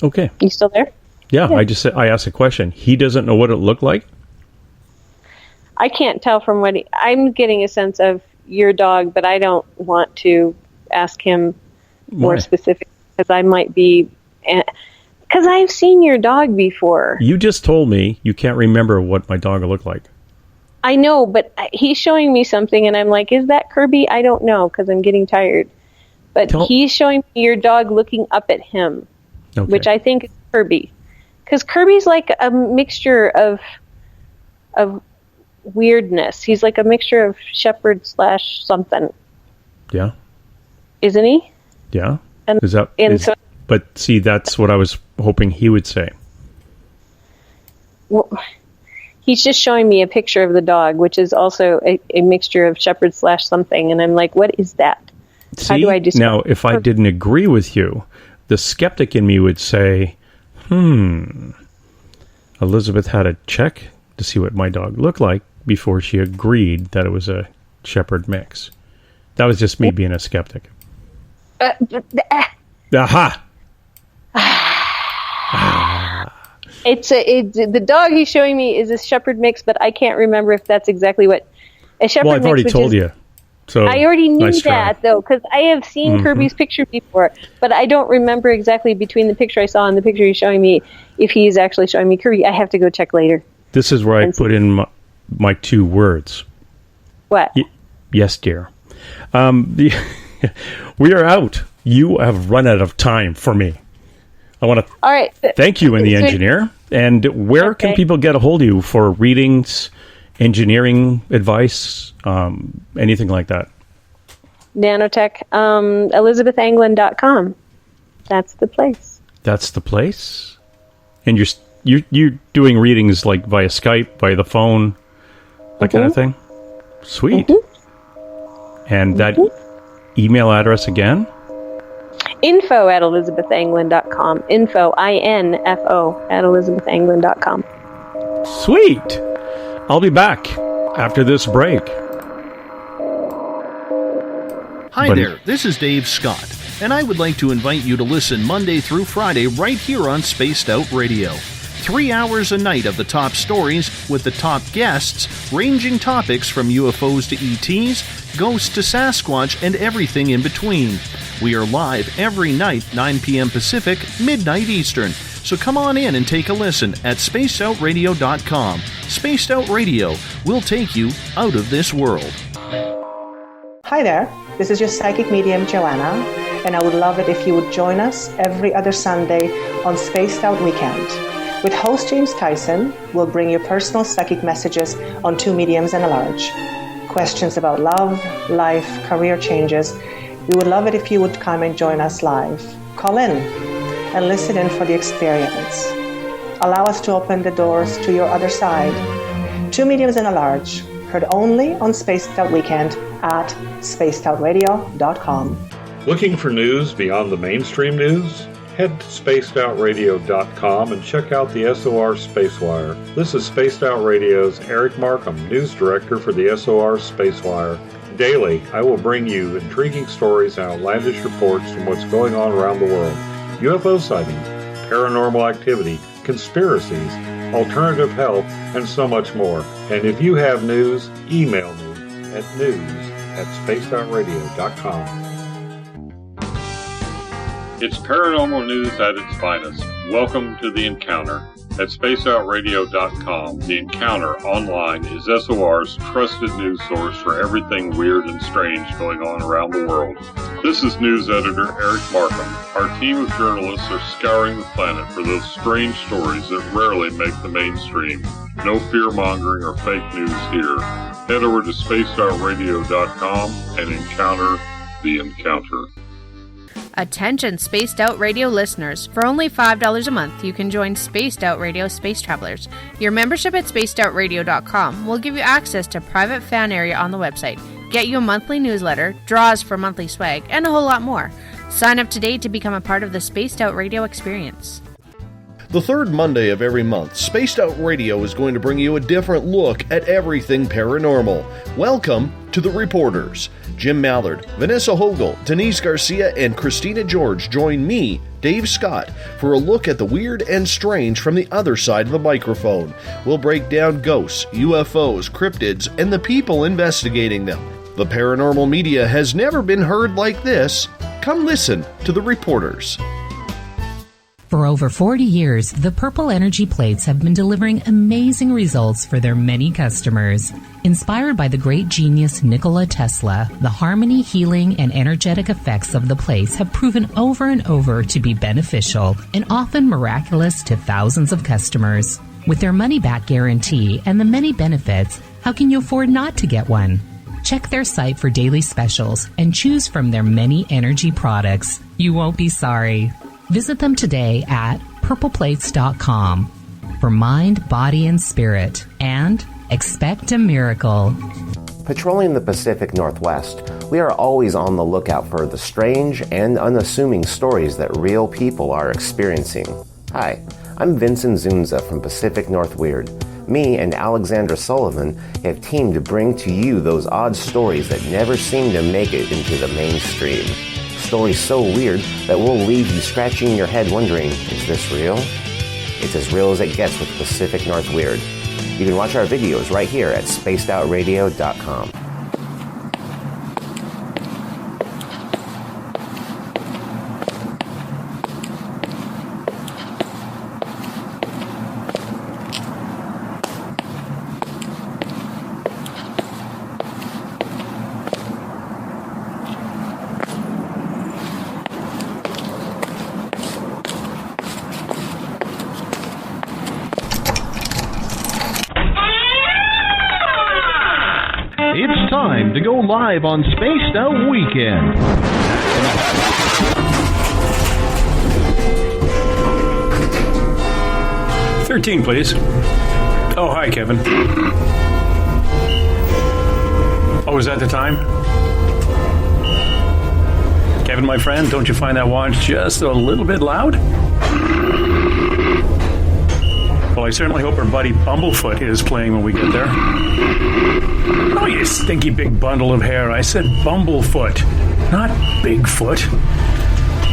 Okay. You still there? Yeah, I asked a question. He doesn't know what it looked like? I can't tell from what I'm getting a sense of your dog, but I don't want to ask him more specific because I might be... Because I've seen your dog before. You just told me you can't remember what my dog looked like. I know, but he's showing me something, and I'm like, is that Kirby? I don't know, because I'm getting tired. But he's showing me your dog looking up at him, which I think is Kirby. Because Kirby's like a mixture of weirdness. He's like a mixture of shepherd / something. Yeah. Isn't he? Yeah. So, but see, that's what I was hoping he would say. Well, he's just showing me a picture of the dog, which is also a mixture of shepherd / something. And I'm like, what is that? See, how do I describe now, if I didn't agree with you, the skeptic in me would say, Elizabeth had to check to see what my dog looked like before she agreed that it was a shepherd mix. That was just me being a skeptic. Aha! The dog he's showing me is a shepherd mix, but I can't remember if that's exactly what a shepherd mix. Well, I've already told you. So I already knew that, though, because I have seen Kirby's picture before, but I don't remember exactly between the picture I saw and the picture he's showing me if he's actually showing me Kirby. I have to go check later. This is where I put in my 2 words. What? Yes, dear. We are out. You have run out of time for me. I want to thank you and the engineer. And where can people get a hold of you for readings, engineering advice, anything like that? Nanotech, ElizabethAnglin.com. That's the place. That's the place? And you're doing readings like via Skype, via the phone, that kind of thing? Sweet. And that email address again? info@ElizabethAnglin.com. Info, INFO, @ElizabethAnglin.com. Sweet. I'll be back after this break. Hi there, this is Dave Scott, and I would like to invite you to listen Monday through Friday right here on Spaced Out Radio. 3 hours a night of the top stories with the top guests, ranging topics from UFOs to ETs, ghosts to Sasquatch, and everything in between. We are live every night, 9 p.m. Pacific, midnight Eastern. So come on in and take a listen at spacedoutradio.com. Spaced Out Radio will take you out of this world. Hi there, this is your psychic medium Joanna, and I would love it if you would join us every other Sunday on Spaced Out Weekend. With host James Tyson, we'll bring you personal psychic messages on two mediums and a large. Questions about love, life, career changes. We would love it if you would come and join us live. Call in and listen in for the experience. Allow us to open the doors to your other side. Two mediums and a large, heard only on Spaced Out Weekend at spacedoutradio.com. Looking for news beyond the mainstream news? Head to spacedoutradio.com and check out the SOR Spacewire. This is Spaced Out Radio's Eric Markham, News Director for the SOR Spacewire. Daily, I will bring you intriguing stories and outlandish reports from what's going on around the world. UFO sightings, paranormal activity, conspiracies, alternative health, and so much more. And if you have news, email me at news@spacedoutradio.com. It's paranormal news at its finest. Welcome to The Encounter. At spacedoutradio.com, The Encounter online is SOR's trusted news source for everything weird and strange going on around the world. This is news editor Eric Markham. Our team of journalists are scouring the planet for those strange stories that rarely make the mainstream. No fear-mongering or fake news here. Head over to spacedoutradio.com and encounter The Encounter. Attention Spaced Out Radio listeners, for only $5 a month you can join Spaced Out Radio Space Travelers. Your membership at spacedoutradio.com will give you access to private fan area on the website, get you a monthly newsletter, draws for monthly swag, and a whole lot more. Sign up today to become a part of the Spaced Out Radio experience. The third Monday of every month, Spaced Out Radio is going to bring you a different look at everything paranormal. Welcome to The Reporters. Jim Mallard, Vanessa Hogel, Denise Garcia, and Christina George join me, Dave Scott, for a look at the weird and strange from the other side of the microphone. We'll break down ghosts, UFOs, cryptids, and the people investigating them. The paranormal media has never been heard like this. Come listen to The Reporters. For over 40 years, the Purple Energy Plates have been delivering amazing results for their many customers. Inspired by the great genius Nikola Tesla, the harmony, healing, and energetic effects of the plates have proven over and over to be beneficial and often miraculous to thousands of customers. With their money-back guarantee and the many benefits, how can you afford not to get one? Check their site for daily specials and choose from their many energy products. You won't be sorry. Visit them today at purpleplates.com for mind, body, and spirit, and expect a miracle. Patrolling the Pacific Northwest, we are always on the lookout for the strange and unassuming stories that real people are experiencing. Hi, I'm Vincent Zunza from Pacific North Weird. Me and Alexandra Sullivan have teamed to bring to you those odd stories that never seem to make it into the mainstream. Stories so weird that will leave you scratching your head wondering, is this real? It's as real as it gets with Pacific North Weird. You can watch our videos right here at spacedoutradio.com. It's time to go live on Spaced Out Weekend. 13, please. Oh, hi, Kevin. Oh, is that the time? Kevin, my friend, don't you find that watch just a little bit loud? Well, I certainly hope our buddy Bumblefoot is playing when we get there. Oh, you stinky big bundle of hair. I said Bumblefoot, not Bigfoot.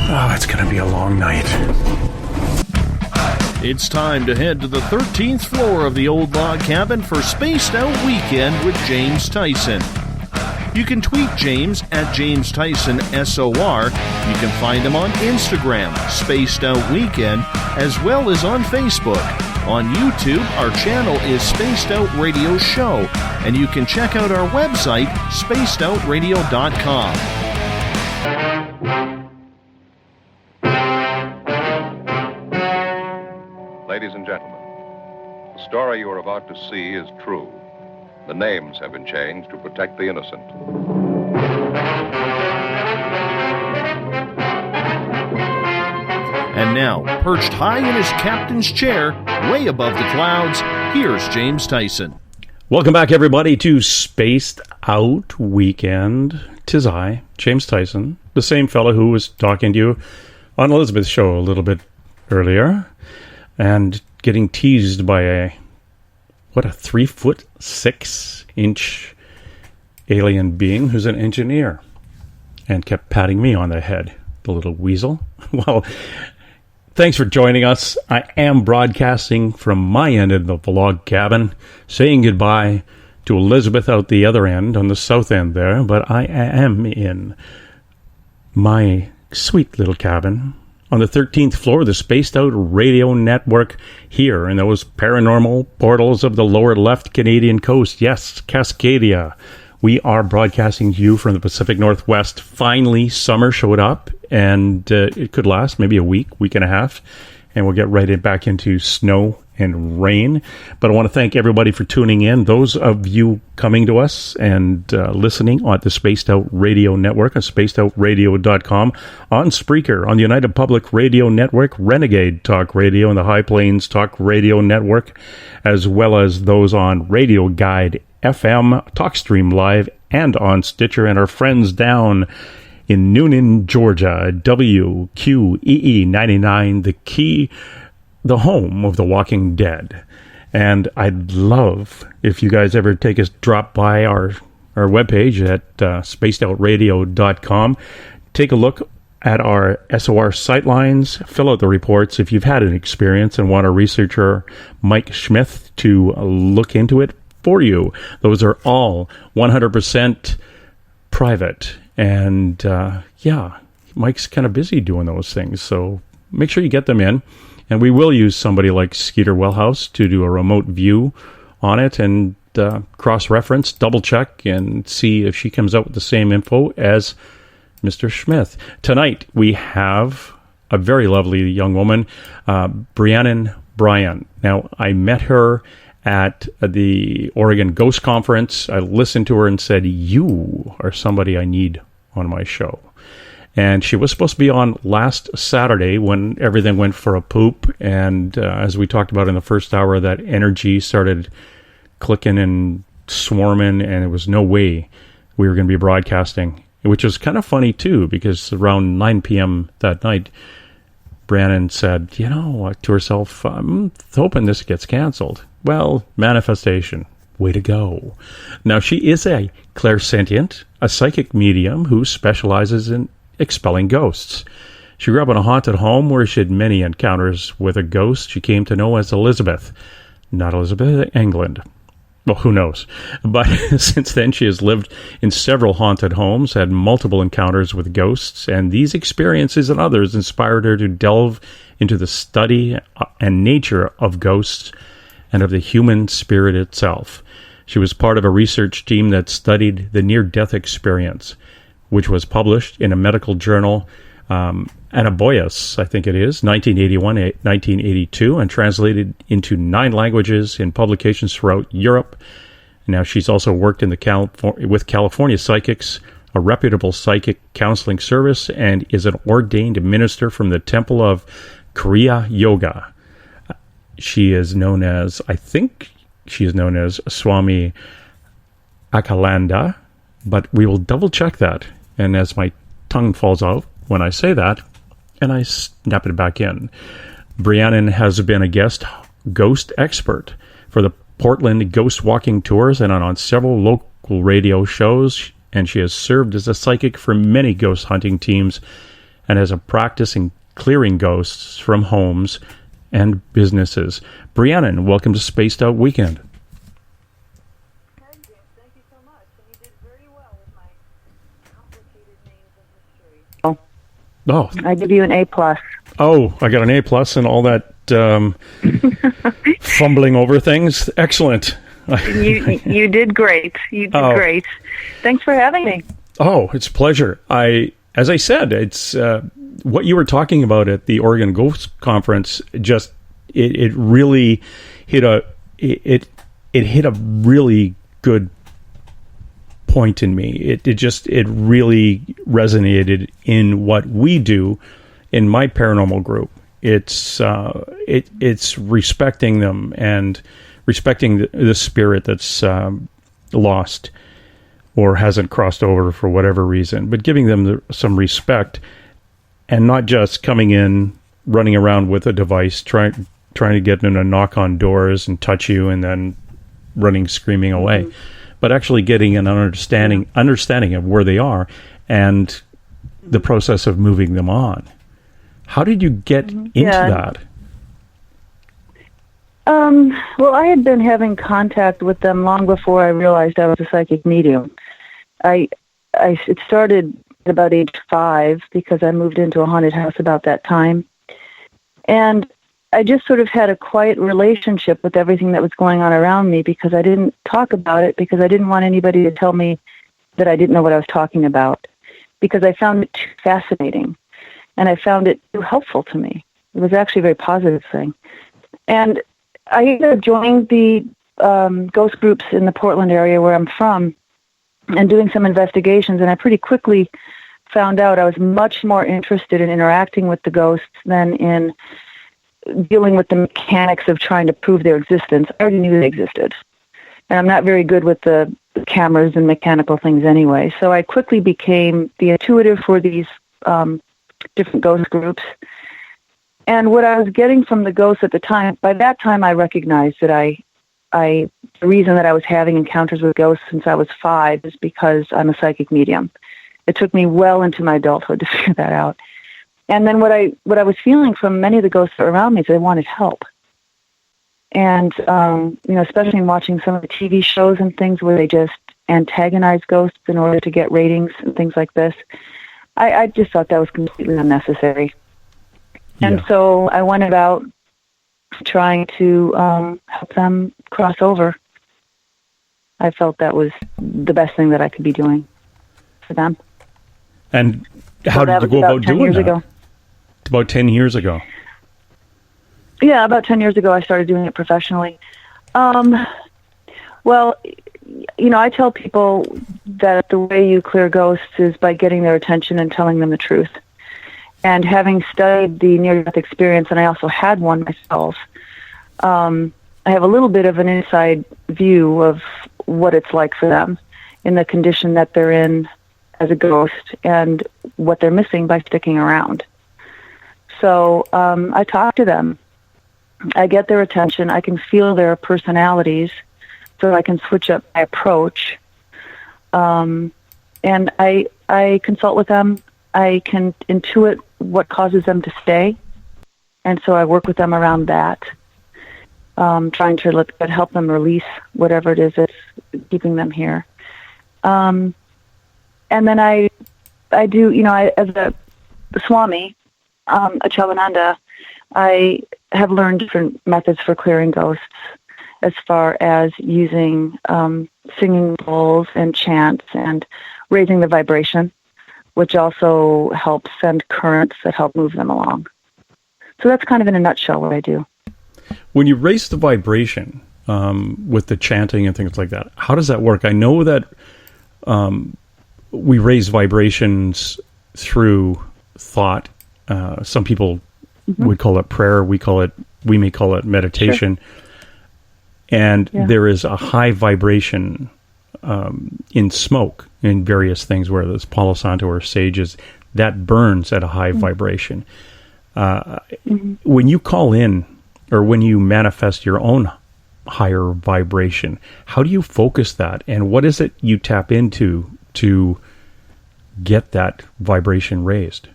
Oh, it's going to be a long night. It's time to head to the 13th floor of the old log cabin for Spaced Out Weekend with James Tyson. You can tweet James at James Tyson SOR. You can find him on Instagram, Spaced Out Weekend, as well as on Facebook. On YouTube, our channel is Spaced Out Radio Show, and you can check out our website, spacedoutradio.com. Ladies and gentlemen, the story you are about to see is true. The names have been changed to protect the innocent. And now, perched high in his captain's chair, way above the clouds, here's James Tyson. Welcome back, everybody, to Spaced Out Weekend. 'Tis I, James Tyson, the same fellow who was talking to you on Elizabeth's show a little bit earlier, and getting teased by a 3'6" alien being who's an engineer, and kept patting me on the head, the little weasel. Well, thanks for joining us. I am broadcasting from my end of the log cabin, saying goodbye to Elizabeth out the other end, on the south end there, but I am in my sweet little cabin on the 13th floor of the Spaced Out Radio Network here in those paranormal portals of the lower left Canadian coast. Yes, Cascadia. We are broadcasting to you from the Pacific Northwest. Finally, summer showed up, and it could last maybe a week and a half, and we'll get right back into snow and rain. But I want to thank everybody for tuning in. Those of you coming to us and listening on the Spaced Out Radio Network, on spacedoutradio.com, on Spreaker, on the United Public Radio Network, Renegade Talk Radio, and the High Plains Talk Radio Network, as well as those on Radio Guide FM, TalkStream Live, and on Stitcher, and our friends down in Noonan, Georgia, WQEE 99, The Key, the home of The Walking Dead. And I'd love if you guys ever drop by our webpage at spacedoutradio.com. Take a look at our SOR sightlines, fill out the reports if you've had an experience and want a researcher, Mike Schmidt, to look into it for you. Those are all 100% private. And Mike's kind of busy doing those things, so make sure you get them in. And we will use somebody like Skeeter Wellhouse to do a remote view on it and cross-reference, double-check, and see if she comes out with the same info as Mr. Schmidt. Tonight, we have a very lovely young woman, Breannan S Bryan. Now, I met her at the Oregon Ghost Conference. I listened to her and said, you are somebody I need on my show. And she was supposed to be on last Saturday when everything went for a poop. And as we talked about in the first hour, that energy started clicking and swarming, and there was no way we were going to be broadcasting, which was kind of funny, too, because around 9 p.m. that night, Breannan said, to herself, I'm hoping this gets canceled. Well, manifestation. Way to go. Now, she is a clairsentient, a psychic medium who specializes in expelling ghosts. She grew up in a haunted home where she had many encounters with a ghost she came to know as Elizabeth. Not Elizabeth, Anglin. Well, who knows? But since then, she has lived in several haunted homes, had multiple encounters with ghosts, and these experiences and others inspired her to delve into the study and nature of ghosts and of the human spirit itself. She was part of a research team that studied the near-death experience, which was published in a medical journal, Anaboyas, I think it is, 1981-1982, and translated into 9 languages in publications throughout Europe. Now, she's also worked in with California Psychics, a reputable psychic counseling service, and is an ordained minister from the Temple of Kriya Yoga. She is known as, Swami Akalanda, but we will double-check that. And as my tongue falls out when I say that, and I snap it back in, Breannan has been a guest ghost expert for the Portland Ghost Walking Tours and on several local radio shows, and she has served as a psychic for many ghost hunting teams and as a practice in clearing ghosts from homes and businesses. Breannan, welcome to Spaced Out Weekend. Thank you so much. And you did very well with my complicated names of mystery. Oh. I give you an A+. Oh, I got an A+ and all that fumbling over things. Excellent. You did great. You did great. Thanks for having me. Oh, it's a pleasure. As I said, it's what you were talking about at the Oregon Ghost Conference. Just it really hit a really good point in me. It really resonated in what we do in my paranormal group. It's respecting them and respecting the spirit that's lost or hasn't crossed over for whatever reason, but giving them some respect and not just coming in, running around with a device, trying to get them to knock on doors and touch you and then running screaming away, but actually getting an understanding of where they are and the process of moving them on. How did you get into that? Well, I had been having contact with them long before I realized I was a psychic medium. It started at about age 5 because I moved into a haunted house about that time. And I just sort of had a quiet relationship with everything that was going on around me because I didn't talk about it because I didn't want anybody to tell me that I didn't know what I was talking about because I found it too fascinating and I found it too helpful to me. It was actually a very positive thing. And I ended up joining the ghost groups in the Portland area where I'm from and doing some investigations, and I pretty quickly found out I was much more interested in interacting with the ghosts than in dealing with the mechanics of trying to prove their existence. I already knew they existed. And I'm not very good with the cameras and mechanical things anyway. So I quickly became the intuitive for these different ghost groups. And what I was getting from the ghosts at the time, by that time I recognized that the reason that I was having encounters with ghosts since I was 5 is because I'm a psychic medium. It took me well into my adulthood to figure that out. And then what I was feeling from many of the ghosts around me is they wanted help. And, especially in watching some of the TV shows and things where they just antagonize ghosts in order to get ratings and things like this, I just thought that was completely unnecessary. Yeah. And so I went about trying to help them cross over. I felt that was the best thing that I could be doing for them. And how did you go about doing that? Ago. About 10 years ago. Yeah, about 10 years ago I started doing it professionally. Well, I tell people that the way you clear ghosts is by getting their attention and telling them the truth. And having studied the near-death experience, and I also had one myself, I have a little bit of an inside view of what it's like for them in the condition that they're in as a ghost and what they're missing by sticking around. So I talk to them. I get their attention. I can feel their personalities, so I can switch up my approach. And I consult with them. I can intuit what causes them to stay, and so I work with them around that, trying to help them release whatever it is that's keeping them here. And then I do, as a Swami, a Chalananda, I have learned different methods for clearing ghosts as far as using singing bowls and chants and raising the vibration, which also helps send currents that help move them along. So that's kind of in a nutshell what I do. When you raise the vibration with the chanting and things like that, how does that work? I know that we raise vibrations through thought. Some people would call it prayer. We may call it meditation. Sure. And there is a high vibration in smoke in various things, whether it's Palo Santo or sages, that burns at a high vibration. When you call in or when you manifest your own higher vibration, how do you focus that? And what is it you tap into to get that vibration raised?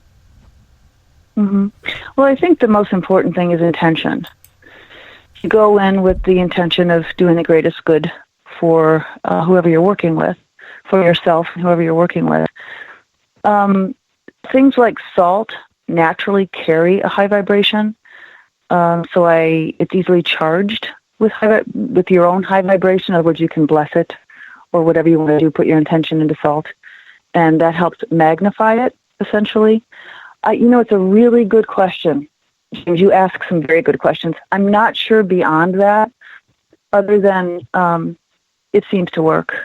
Mm-hmm. Well, I think the most important thing is intention. You go in with the intention of doing the greatest good for whoever you're working with, for yourself and whoever you're working with. Things like salt naturally carry a high vibration, so it's easily charged with your own high vibration. In other words, you can bless it or whatever you want to do, put your intention into salt, and that helps magnify it, essentially. It's a really good question. James, you ask some very good questions. I'm not sure beyond that, other than it seems to work.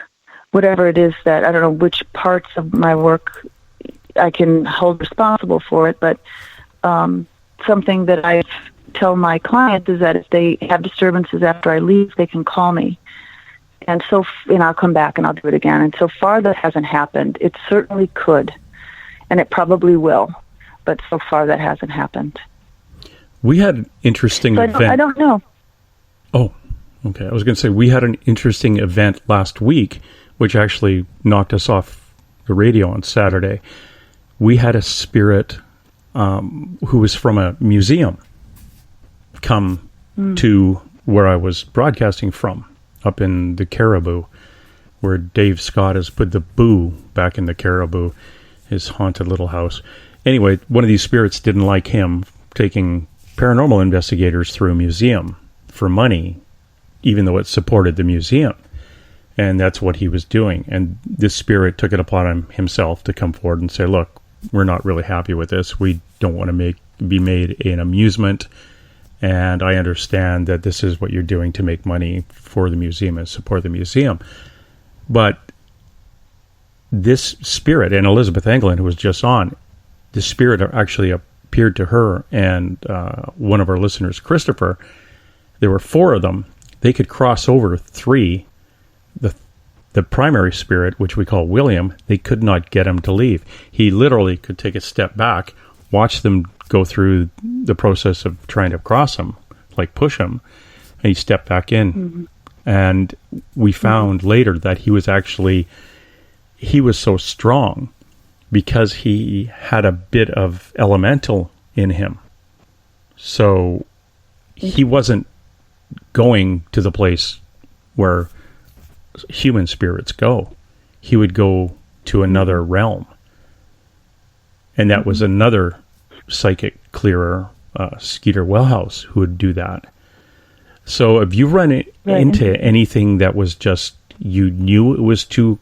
Whatever it is that, I don't know which parts of my work I can hold responsible for it, but something that I tell my clients is that if they have disturbances after I leave, they can call me. And I'll come back and I'll do it again. And so far that hasn't happened. It certainly could, and it probably will, but so far that hasn't happened. We had an interesting event. I don't know. Oh, okay. I was going to say, we had an interesting event last week, which actually knocked us off the radio on Saturday. We had a spirit who was from a museum come to where I was broadcasting from, up in the Caribou, where Dave Scott has put the boo back in the Caribou, his haunted little house. Anyway, one of these spirits didn't like him taking paranormal investigators through a museum for money, even though it supported the museum. And that's what he was doing. And this spirit took it upon himself to come forward and say, look, we're not really happy with this. We don't want to be made an amusement. And I understand that this is what you're doing to make money for the museum and support the museum. But this spirit, and Elizabeth Anglin, who was just on, the spirit actually appeared to her and one of our listeners, Christopher. There were 4 of them. They could cross over 3. The primary spirit, which we call William, they could not get him to leave. He literally could take a step back, watch them go through the process of trying to cross him, like push him, and he stepped back in. Mm-hmm. And we found later that he was so strong because he had a bit of elemental in him. So he wasn't going to the place where human spirits go. He would go to another realm. And that was another psychic clearer, Skeeter Wellhouse, who would do that. So have you run into anything that was just, you knew it was too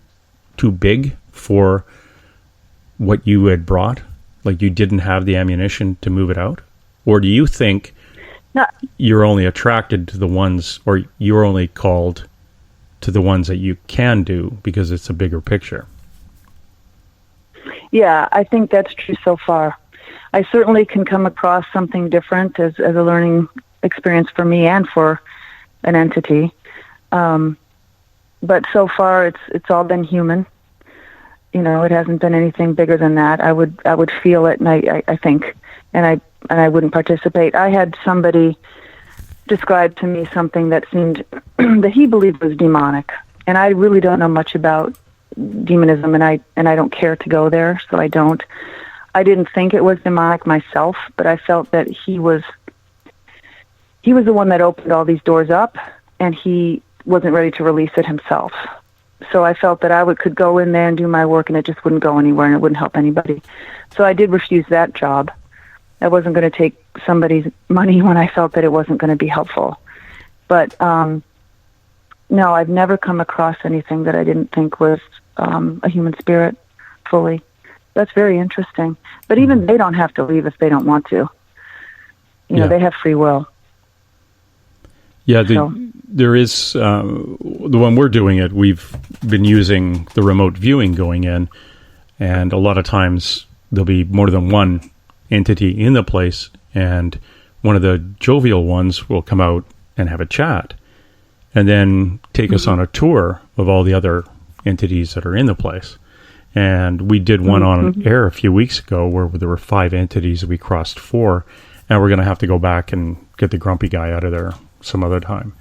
big for what you had brought? Like you didn't have the ammunition to move it out? Or do you think you're only attracted to the ones, or you're only called to the ones that you can do because it's a bigger picture? Yeah, I think that's true so far. I certainly can come across something different as a learning experience for me and for an entity. But so far it's all been human. It hasn't been anything bigger than that. I would feel it, and I think, and I wouldn't participate. I had somebody describe to me something that seemed that he believed was demonic, and I really don't know much about demonism, and I don't care to go there, so I don't. I didn't think it was demonic myself, but I felt that he was the one that opened all these doors up, and he wasn't ready to release it himself. So I felt that I could go in there and do my work, and it just wouldn't go anywhere, and it wouldn't help anybody. So I did refuse that job. I wasn't going to take somebody's money when I felt that it wasn't going to be helpful. But no, I've never come across anything that I didn't think was a human spirit fully. That's very interesting. But even they don't have to leave if they don't want to. They have free will. Yeah, there is, the one we're doing it, we've been using the remote viewing going in, and a lot of times there'll be more than one entity in the place, and one of the jovial ones will come out and have a chat, and then take us on a tour of all the other entities that are in the place. And we did one on air a few weeks ago where there were 5 entities. We crossed 4, and we're going to have to go back and get the grumpy guy out of there some other time.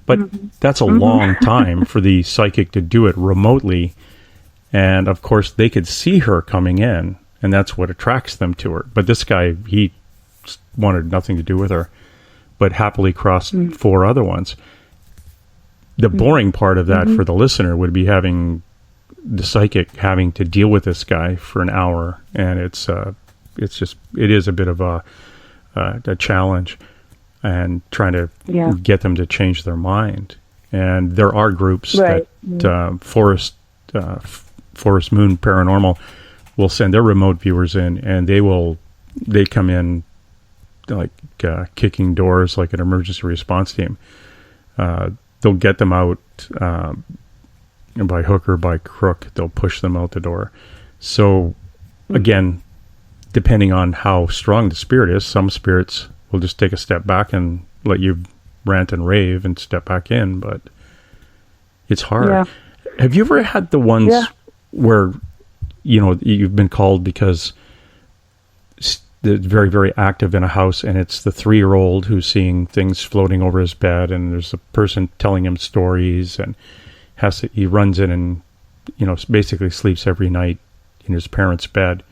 But that's a long time for the psychic to do it remotely. And, of course, they could see her coming in, and that's what attracts them to her. But this guy, he wanted nothing to do with her, but happily crossed 4 other ones. The boring part of that for the listener would be having the psychic having to deal with this guy for an hour, and it is a bit of a challenge, and trying to get them to change their mind. And there are groups that Forest Moon Paranormal will send their remote viewers in, and they come in like kicking doors like an emergency response team. They'll get them out by hook or by crook. They'll push them out the door. So again, depending on how strong the spirit is, some spirits will just take a step back and let you rant and rave and step back in, but it's hard. Yeah. Have you ever had the ones where, you've been called because they're very, very active in a house, and it's the 3-year-old who's seeing things floating over his bed, and there's a person telling him stories, and he runs in and, basically sleeps every night in his parents' bed,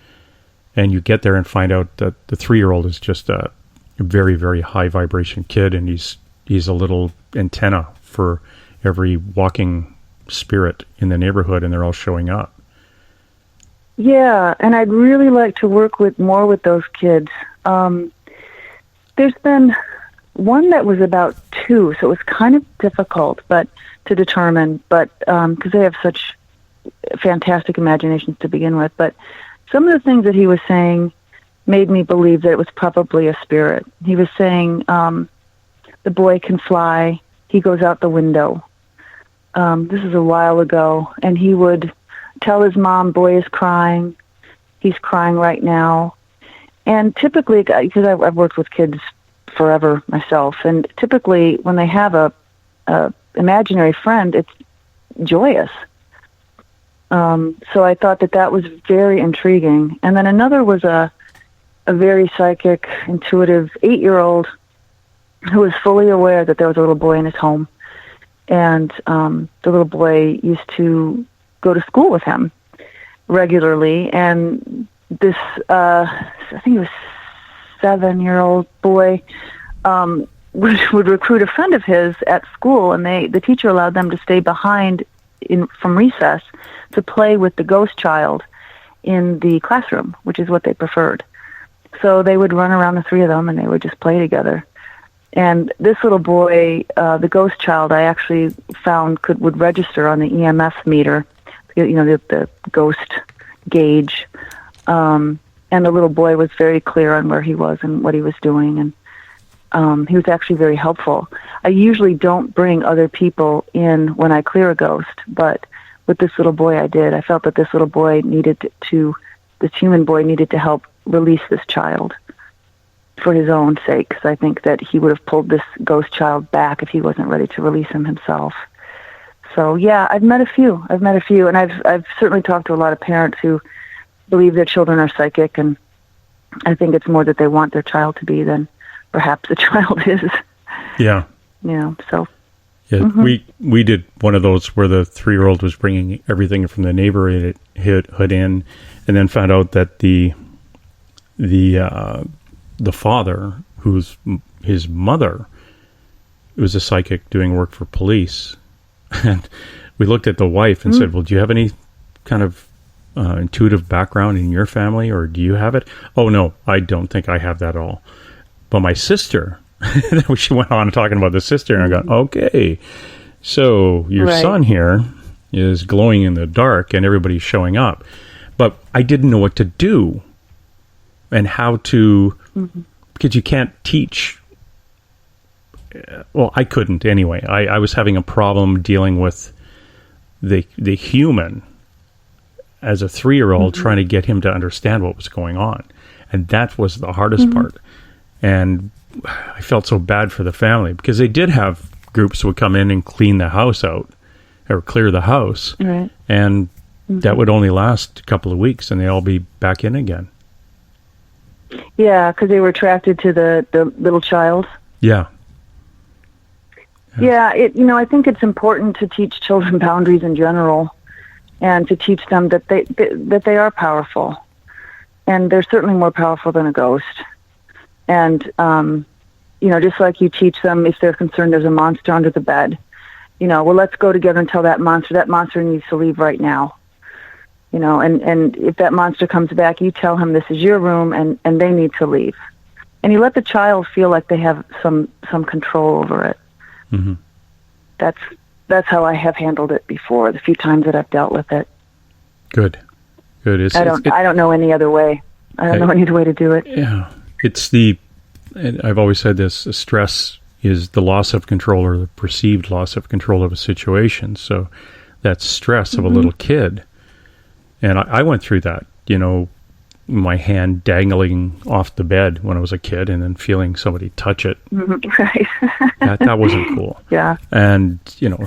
and you get there and find out that the 3-year-old is just a very, very high vibration kid, and he's a little antenna for every walking spirit in the neighborhood, and they're all showing up. Yeah, and I'd really like to work more with those kids. There's been one that was about 2, so it was kind of difficult to determine, but because they have such fantastic imaginations to begin with. But some of the things that he was saying made me believe that it was probably a spirit. He was saying the boy can fly. He goes out the window. This is a while ago, and he would tell his mom, boy is crying. He's crying right now. And typically, because I've worked with kids forever myself, and typically when they have a imaginary friend, it's joyous. So I thought that was very intriguing. And then another was a very psychic, intuitive 8-year-old who was fully aware that there was a little boy in his home. And the little boy used to go to school with him regularly. And this, I think it was 7-year-old boy, would recruit a friend of his at school, and the teacher allowed them to stay behind from recess to play with the ghost child in the classroom, which is what they preferred. So they would run around, the 3 of them, and they would just play together. And this little boy, the ghost child, I actually found would register on the EMF meter, the ghost gauge. And the little boy was very clear on where he was and what he was doing, and he was actually very helpful. I usually don't bring other people in when I clear a ghost, but with this little boy I did. I felt that this human boy needed to help release this child for his own sake, because I think that he would have pulled this ghost child back if he wasn't ready to release him himself. So yeah, I've met a few, and I've certainly talked to a lot of parents who believe their children are psychic, and I think it's more that they want their child to be than perhaps the child is. Yeah. So. Yeah, we did one of those where the 3-year-old was bringing everything from the neighborhood in, and then found out that the father, who's his mother, was a psychic doing work for police. And we looked at the wife and said, well, do you have any kind of intuitive background in your family, or do you have it? Oh, no, I don't think I have that at all. But my sister, she went on talking about the sister, and I got, okay, so your son here is glowing in the dark and everybody's showing up. But I didn't know what to do and how to, because you can't teach. Well, I couldn't anyway. I was having a problem dealing with the human as a 3-year-old, trying to get him to understand what was going on. And that was the hardest part. And I felt so bad for the family, because they did have groups who would come in and clean the house out or clear the house. Right. And that would only last a couple of weeks, and they'd all be back in again. Yeah, because they were attracted to the little child. Yeah. Yeah, I think it's important to teach children boundaries in general, and to teach them that they are powerful, and they're certainly more powerful than a ghost. And just like you teach them, if they're concerned there's a monster under the bed, well, let's go together and tell that monster needs to leave right now. And if that monster comes back, you tell him this is your room and they need to leave. And you let the child feel like they have some control over it. Mm-hmm. That's how I have handled it before, the few times that I've dealt with it. Good. I don't know any other way. I don't know any other way to do it. Yeah. And I've always said this, stress is the loss of control or the perceived loss of control of a situation. So that's stress of a little kid. And I went through that, my hand dangling off the bed when I was a kid and then feeling somebody touch it. Right. that wasn't cool. Yeah. And,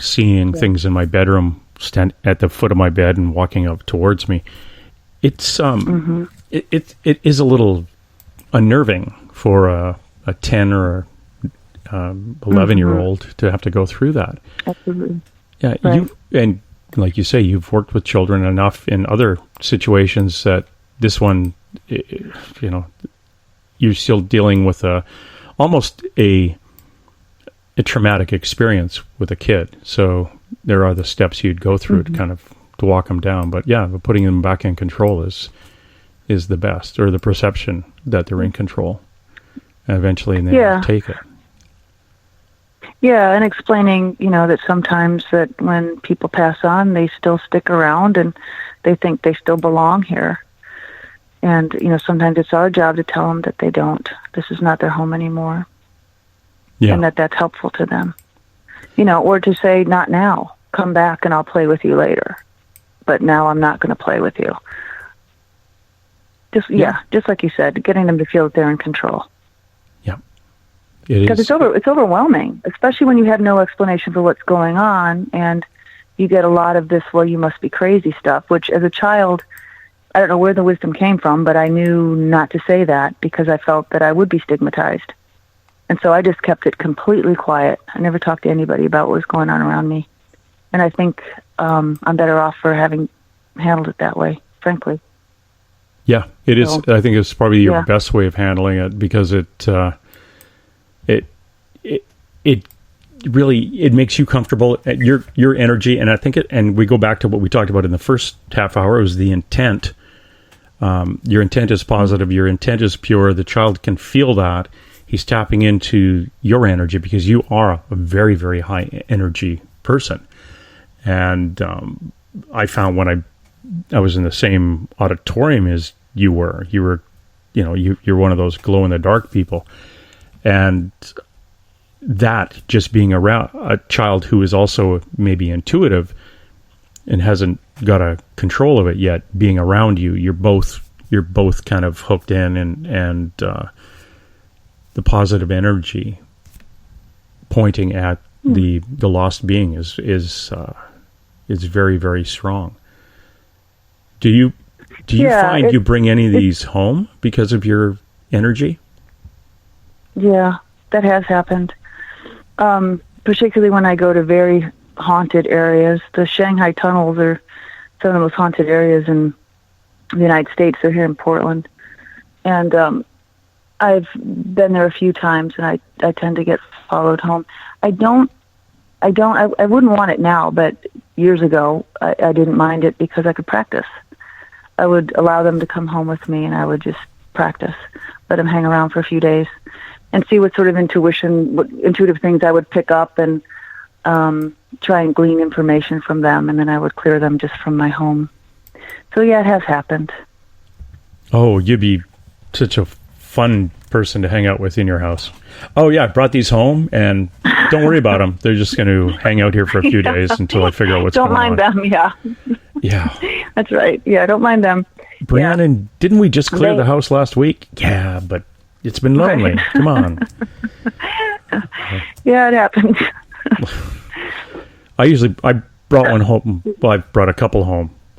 seeing things in my bedroom stand at the foot of my bed and walking up towards me. It's, it is a little unnerving for a 10 or 11-year-old to have to go through that. Absolutely. Yeah. Right. And like you say, you've worked with children enough in other situations that this one, you're still dealing with almost a traumatic experience with a kid. So there are the steps you'd go through to walk them down. But yeah, putting them back in control is the best, or the perception that they're in control. And eventually they'll take it. Yeah, and explaining, that sometimes that when people pass on, they still stick around and they think they still belong here. And, sometimes it's our job to tell them that they don't. This is not their home anymore. Yeah. And that's helpful to them. Or to say, not now. Come back and I'll play with you later. But now I'm not going to play with you. Just like you said, getting them to feel that they're in control. Because it's overwhelming, especially when you have no explanation for what's going on, and you get a lot of this, well, you must be crazy stuff, which as a child, I don't know where the wisdom came from, but I knew not to say that because I felt that I would be stigmatized. And so I just kept it completely quiet. I never talked to anybody about what was going on around me. And I think I'm better off for having handled it that way, frankly. Yeah, it is. I think it's probably your best way of handling it, because it really makes you comfortable at your energy. And I think and we go back to what we talked about in the first half hour, was the intent. Your intent is positive. Your intent is pure. The child can feel that. He's tapping into your energy because you are a very, very high energy person. And I found when I was in the same auditorium as you were you're one of those glow in the dark people. And that, just being around a child who is also maybe intuitive and hasn't got a control of it yet, being around you, you're both kind of hooked in, and the positive energy pointing at the lost being is very, very strong. Do you find you bring any of these home because of your energy? Yeah, that has happened. Particularly when I go to very haunted areas. The Shanghai tunnels are some of the most haunted areas in the United States. They're here in Portland. And I've been there a few times, and I tend to get followed home. I wouldn't want it now, but years ago, I didn't mind it because I could practice. I would allow them to come home with me, and I would just practice, let them hang around for a few days, and see what sort of intuitive things I would pick up, and try and glean information from them, and then I would clear them just from my home. So yeah, it has happened. Oh, you'd be such a fun person to hang out with in your house. Oh yeah, I brought these home, and don't worry about them. They're just going to hang out here for a few days until I figure out what's going on. Don't mind them, yeah. Yeah. That's right. Yeah, don't mind them. Breannan, didn't we just clear the house last week? Yeah, but it's been lonely. Right. Come on. Yeah, it happens. I brought one home. Well, I brought a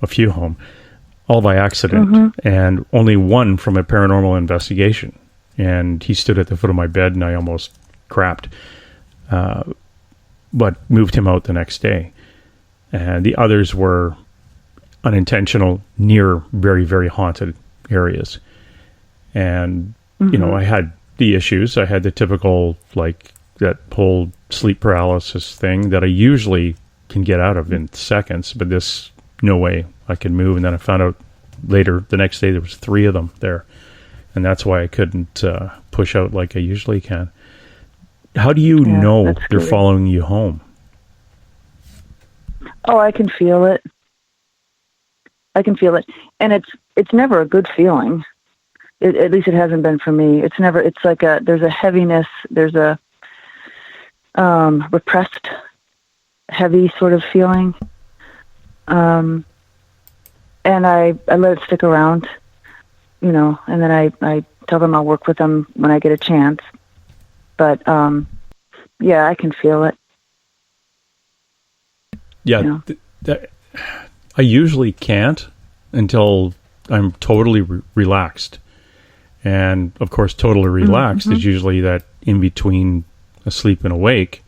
few home, all by accident, and only one from a paranormal investigation. And he stood at the foot of my bed, and I almost crapped, but moved him out the next day. And the others were unintentional near very, very haunted areas. And, I had the issues. I had the typical, like, that whole sleep paralysis thing that I usually can get out of in seconds, but this, no way I could move. And then I found out later, the next day, there was 3 of them there. And that's why I couldn't push out like I usually can. How do you know they're following you home? Oh, I can feel it. And it's never a good feeling. At least it hasn't been for me. It's like there's a heaviness, there's a repressed, heavy sort of feeling. And I let it stick around, and then I tell them I'll work with them when I get a chance. But, I can feel it. Yeah, I usually can't until I'm totally relaxed. And, of course, totally relaxed is usually that in between asleep and awake,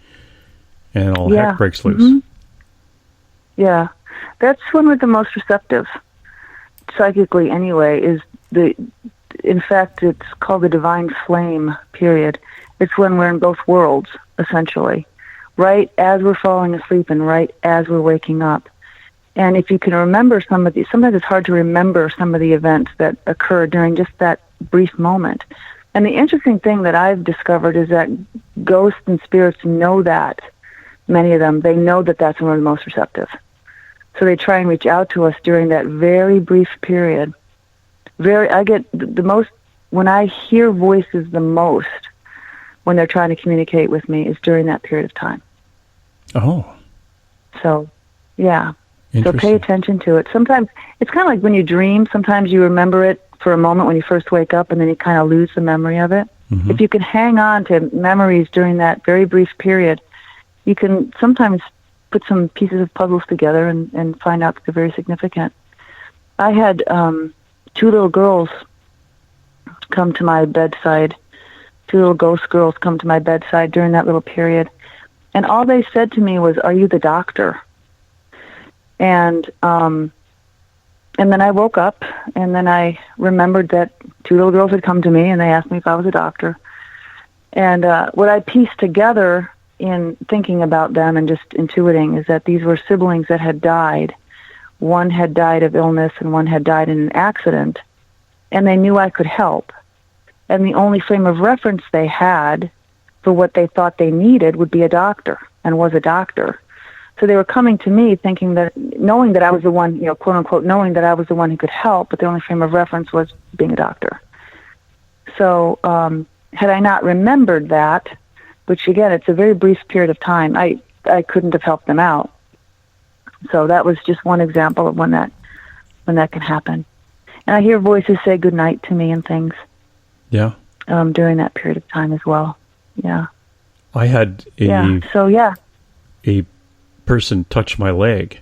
and all heck breaks loose. Yeah, that's when we're the most receptive, psychically anyway, in fact, it's called the divine flame period. It's when we're in both worlds, essentially, right as we're falling asleep and right as we're waking up. And if you can remember sometimes it's hard to remember some of the events that occur during just that brief moment. And the interesting thing that I've discovered is that ghosts and spirits know that, many of them, they know that that's when we're the most receptive. So they try and reach out to us during that very brief period. I get the most, when I hear voices the most, when they're trying to communicate with me, is during that period of time. Oh. So, yeah. So pay attention to it. Sometimes, it's kind of like when you dream, sometimes you remember it for a moment when you first wake up, and then you kind of lose the memory of it. If you can hang on to memories during that very brief period, you can sometimes put some pieces of puzzles together and find out that they're very significant. I had 2 little girls come to my bedside, 2 little ghost girls come to my bedside during that little period. And all they said to me was, "Are you the doctor?" And then I woke up, and then I remembered that 2 little girls had come to me, and they asked me if I was a doctor. And what I pieced together in thinking about them and just intuiting is that these were siblings that had died. One had died of illness, and one had died in an accident, and they knew I could help. And the only frame of reference they had for what they thought they needed would be a doctor, and was a doctor. So they were coming to me knowing that I was the one, quote unquote, knowing that I was the one who could help, but the only frame of reference was being a doctor. So had I not remembered that, which again, it's a very brief period of time, I couldn't have helped them out. So that was just one example of when that can happen. And I hear voices say good night to me and things. Yeah. During that period of time as well. Yeah. I had a person touch my leg.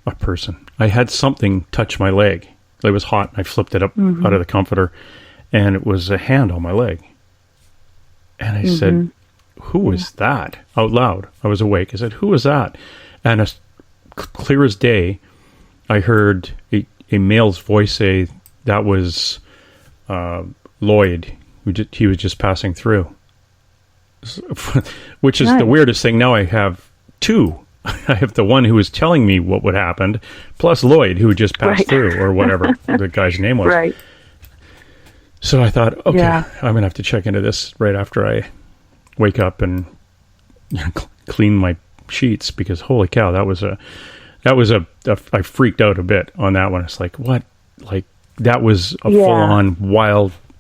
I had something touch my leg. It was hot, and I flipped it up out of the comforter, and it was a hand on my leg. And I said, "Who was that?" Out loud. I was awake. I said, "Who was that?" And as clear as day, I heard a male's voice say, "That was Lloyd. He was just passing through." Which is the weirdest thing. Now I have 2. I have the one who was telling me what would happen, plus Lloyd, who just passed through, or whatever the guy's name was. Right. So I thought, okay, I'm going to have to check into this right after I wake up and clean my sheets, because holy cow, I freaked out a bit on that one. It's like, what? Like, that was a full-on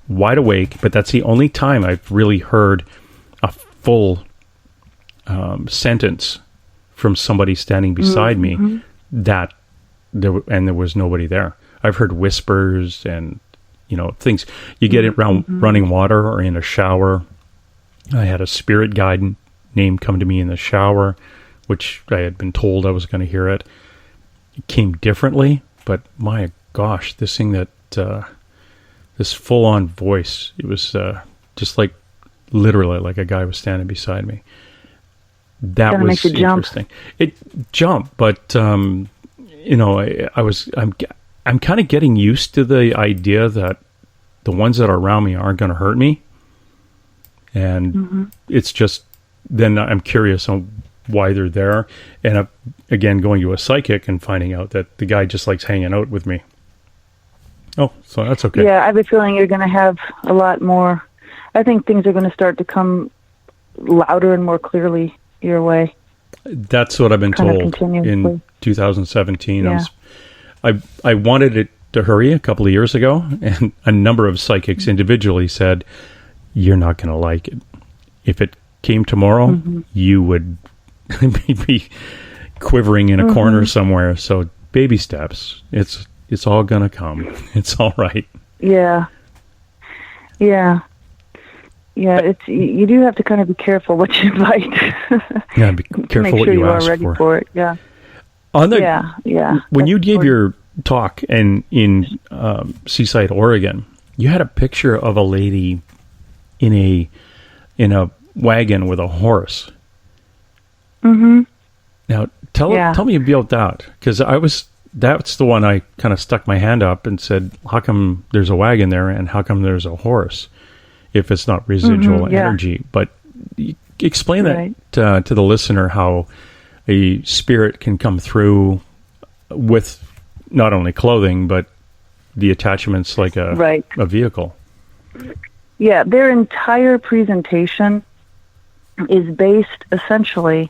wide awake, but that's the only time I've really heard a full sentence from somebody standing beside me there was nobody there. I've heard whispers and things you get around running water or in a shower. I had a spirit guide name come to me in the shower, which I had been told I was going to hear it. It came differently, but my gosh, this thing that this full-on voice, it was just like literally like a guy was standing beside me. That Kinda was makes you jump. interesting. It jumped, but I'm kind of getting used to the idea that the ones that are around me aren't going to hurt me, and it's just then I'm curious on why they're there, and again going to a psychic and finding out that the guy just likes hanging out with me. Oh, so that's okay. Yeah, I have a feeling you're going to have a lot more. I think things are going to start to come louder and more clearly your way. That's what I've been told in 2017. Yeah. I wanted it to hurry a couple of years ago, and a number of psychics individually said, "You're not going to like it. If it came tomorrow, you would be quivering in a corner somewhere." So baby steps. It's all going to come. It's all right. Yeah. It's you do have to kind of be careful what you invite. Yeah, be careful Make what sure you are ask ready for. it. Yeah. Yeah. When you gave your talk in Seaside, Oregon, you had a picture of a lady in a wagon with a horse. Now tell me about that, because that's the one I kind of stuck my hand up and said, how come there's a wagon there and how come there's a horse if it's not residual energy? But explain that to the listener, how a spirit can come through with not only clothing, but the attachments like a vehicle. Yeah, their entire presentation is based essentially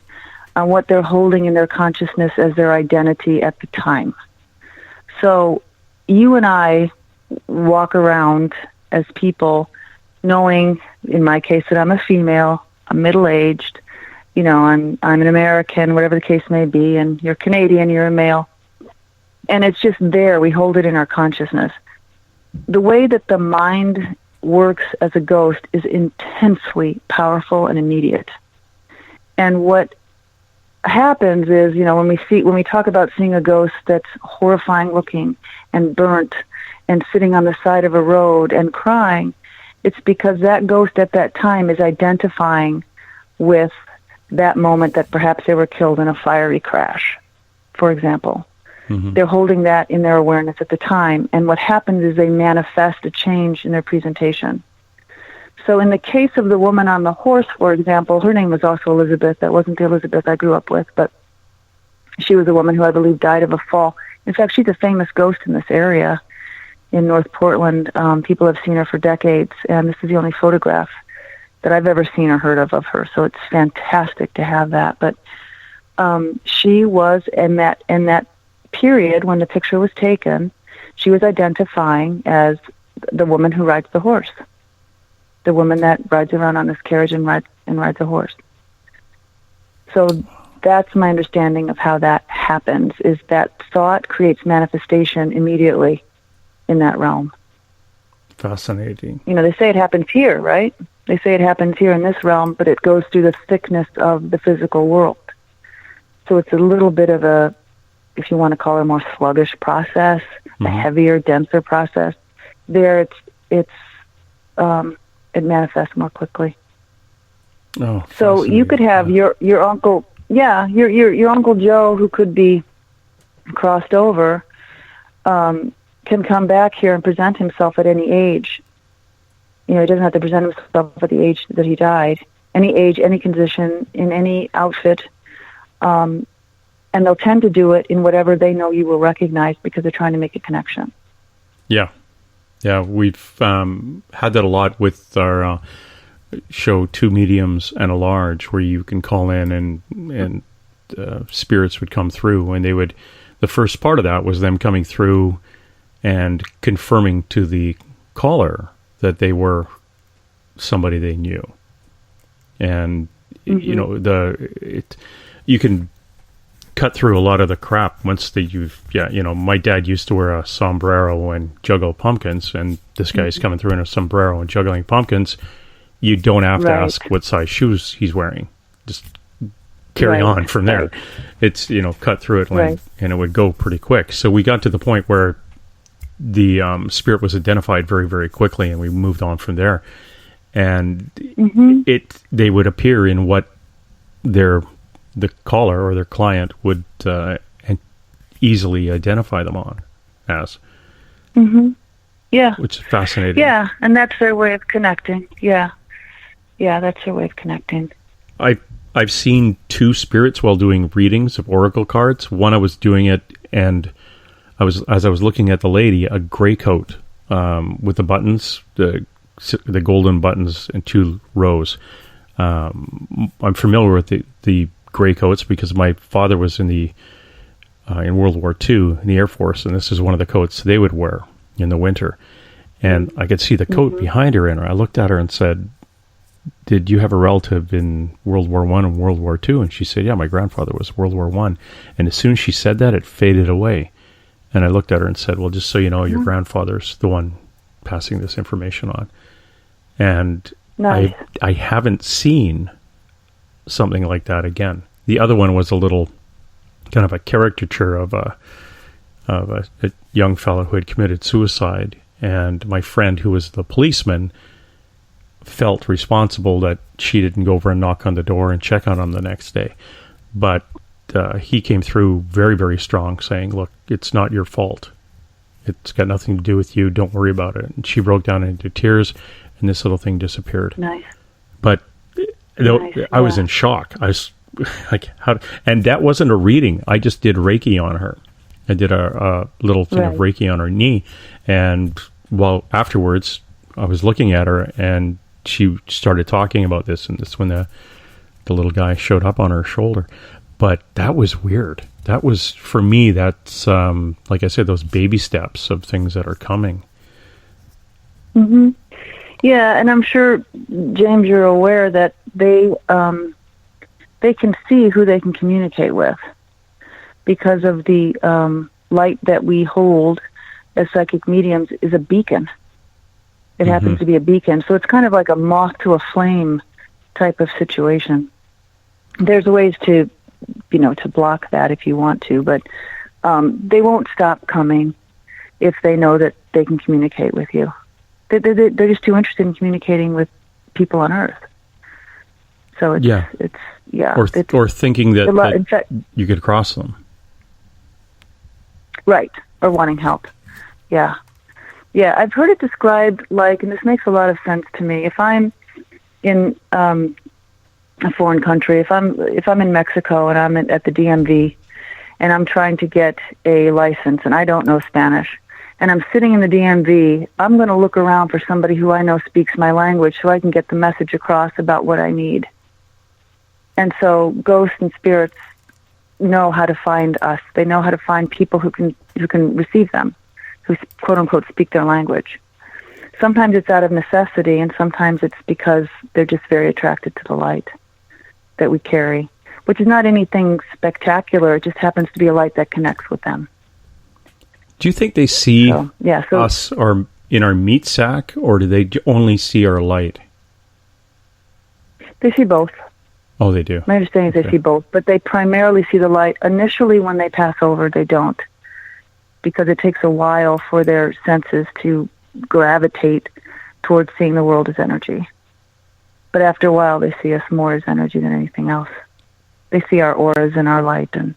on what they're holding in their consciousness as their identity at the time. So you and I walk around as people knowing, in my case, that I'm a female, I'm middle-aged, I'm an American, whatever the case may be, and you're Canadian, you're a male. And it's just there. We hold it in our consciousness. The way that the mind works as a ghost is intensely powerful and immediate. And what happens is, when we talk about seeing a ghost that's horrifying looking and burnt and sitting on the side of a road and crying, it's because that ghost at that time is identifying with that moment that perhaps they were killed in a fiery crash, for example. They're holding that in their awareness at the time, and what happens is they manifest a change in their presentation. So in the case of the woman on the horse, for example, her name was also Elizabeth. That wasn't the Elizabeth I grew up with, but she was a woman who I believe died of a fall. In fact, she's a famous ghost in this area in North Portland. People have seen her for decades, and this is the only photograph that I've ever seen or heard of her. So it's fantastic to have that. But she was in that period when the picture was taken, she was identifying as the woman who rides the horse, the woman that rides around on this carriage and rides a horse. So that's my understanding of how that happens, is that thought creates manifestation immediately in that realm. Fascinating. They say it happens here, right? They say it happens here in this realm, but it goes through the thickness of the physical world. So it's a little bit of a, if you want to call it a more sluggish process, a heavier, denser process. There, it manifests more quickly. Oh, so you could have your uncle, your Uncle Joe, who could be crossed over, can come back here and present himself at any age. He doesn't have to present himself at the age that he died. Any age, any condition, in any outfit. And they'll tend to do it in whatever they know you will recognize because they're trying to make a connection. Yeah, we've had that a lot with our show, Two Mediums and a Large, where you can call in and spirits would come through, and they would. The first part of that was them coming through and confirming to the caller that they were somebody they knew, and you can cut through a lot of the crap once my dad used to wear a sombrero and juggle pumpkins, and this guy's coming through in a sombrero and juggling pumpkins. You don't have to ask what size shoes he's wearing. Just carry on from there. It's, cut through it and it would go pretty quick. So we got to the point where the spirit was identified very, very quickly, and we moved on from there. and they would appear in what the caller or their client would easily identify them on as. Yeah. Which is fascinating. Yeah, and that's their way of connecting. Yeah, that's their way of connecting. I've seen two spirits while doing readings of oracle cards. One, I was doing it, and as I was looking at the lady, a gray coat with the buttons, the golden buttons in 2 rows. I'm familiar with the gray coats because my father was in World War II in the Air Force, and this is one of the coats they would wear in the winter. And I could see the coat behind her, and I looked at her and said, "Did you have a relative in World War I and World War II?" And she said, "Yeah, my grandfather was World War I." And as soon as she said that, it faded away. And I looked at her and said, "Well, just so you know, your grandfather's the one passing this information on." And nice. I haven't seen something like that again. The other one was a little kind of a caricature of a young fellow who had committed suicide. And my friend, who was the policeman, felt responsible that she didn't go over and knock on the door and check on him the next day. But he came through very, very strong, saying, "Look, it's not your fault. It's got nothing to do with you. Don't worry about it." And she broke down into tears, and this little thing disappeared. Nice. But I was in shock. I was like, "How?" And that wasn't a reading. I just did Reiki on her. I did a little thing of Reiki on her knee, and afterwards, I was looking at her, and she started talking about this, and that's when the little guy showed up on her shoulder. But that was weird. That was, for me, that's, like I said, those baby steps of things that are coming. Yeah, and I'm sure, James, you're aware that they can see who they can communicate with because of the light that we hold as psychic mediums is a beacon. It happens to be a beacon. So it's kind of like a moth to a flame type of situation. There's ways to block that if you want to, but they won't stop coming if they know that they can communicate with you. They're just too interested in communicating with people on Earth. So or thinking that, in fact, you could cross them. Right, or wanting help. Yeah. Yeah, I've heard it described like, and this makes a lot of sense to me, if I'm in a foreign country, if I'm in Mexico and I'm at the DMV and I'm trying to get a license and I don't know Spanish and I'm sitting in the DMV, I'm going to look around for somebody who I know speaks my language so I can get the message across about what I need. And so ghosts and spirits know how to find us. They know how to find people who can receive them, who quote unquote speak their language. Sometimes it's out of necessity, and sometimes it's because they're just very attracted to the light that we carry, which is not anything spectacular. It just happens to be a light that connects with them. Do you think they see us or in our meat sack, or do they only see our light? They see both. Oh, they do. My understanding is they see both, but they primarily see the light. Initially, when they pass over, they don't, because it takes a while for their senses to gravitate towards seeing the world as energy. But after a while, they see us more as energy than anything else. They see our auras and our light, and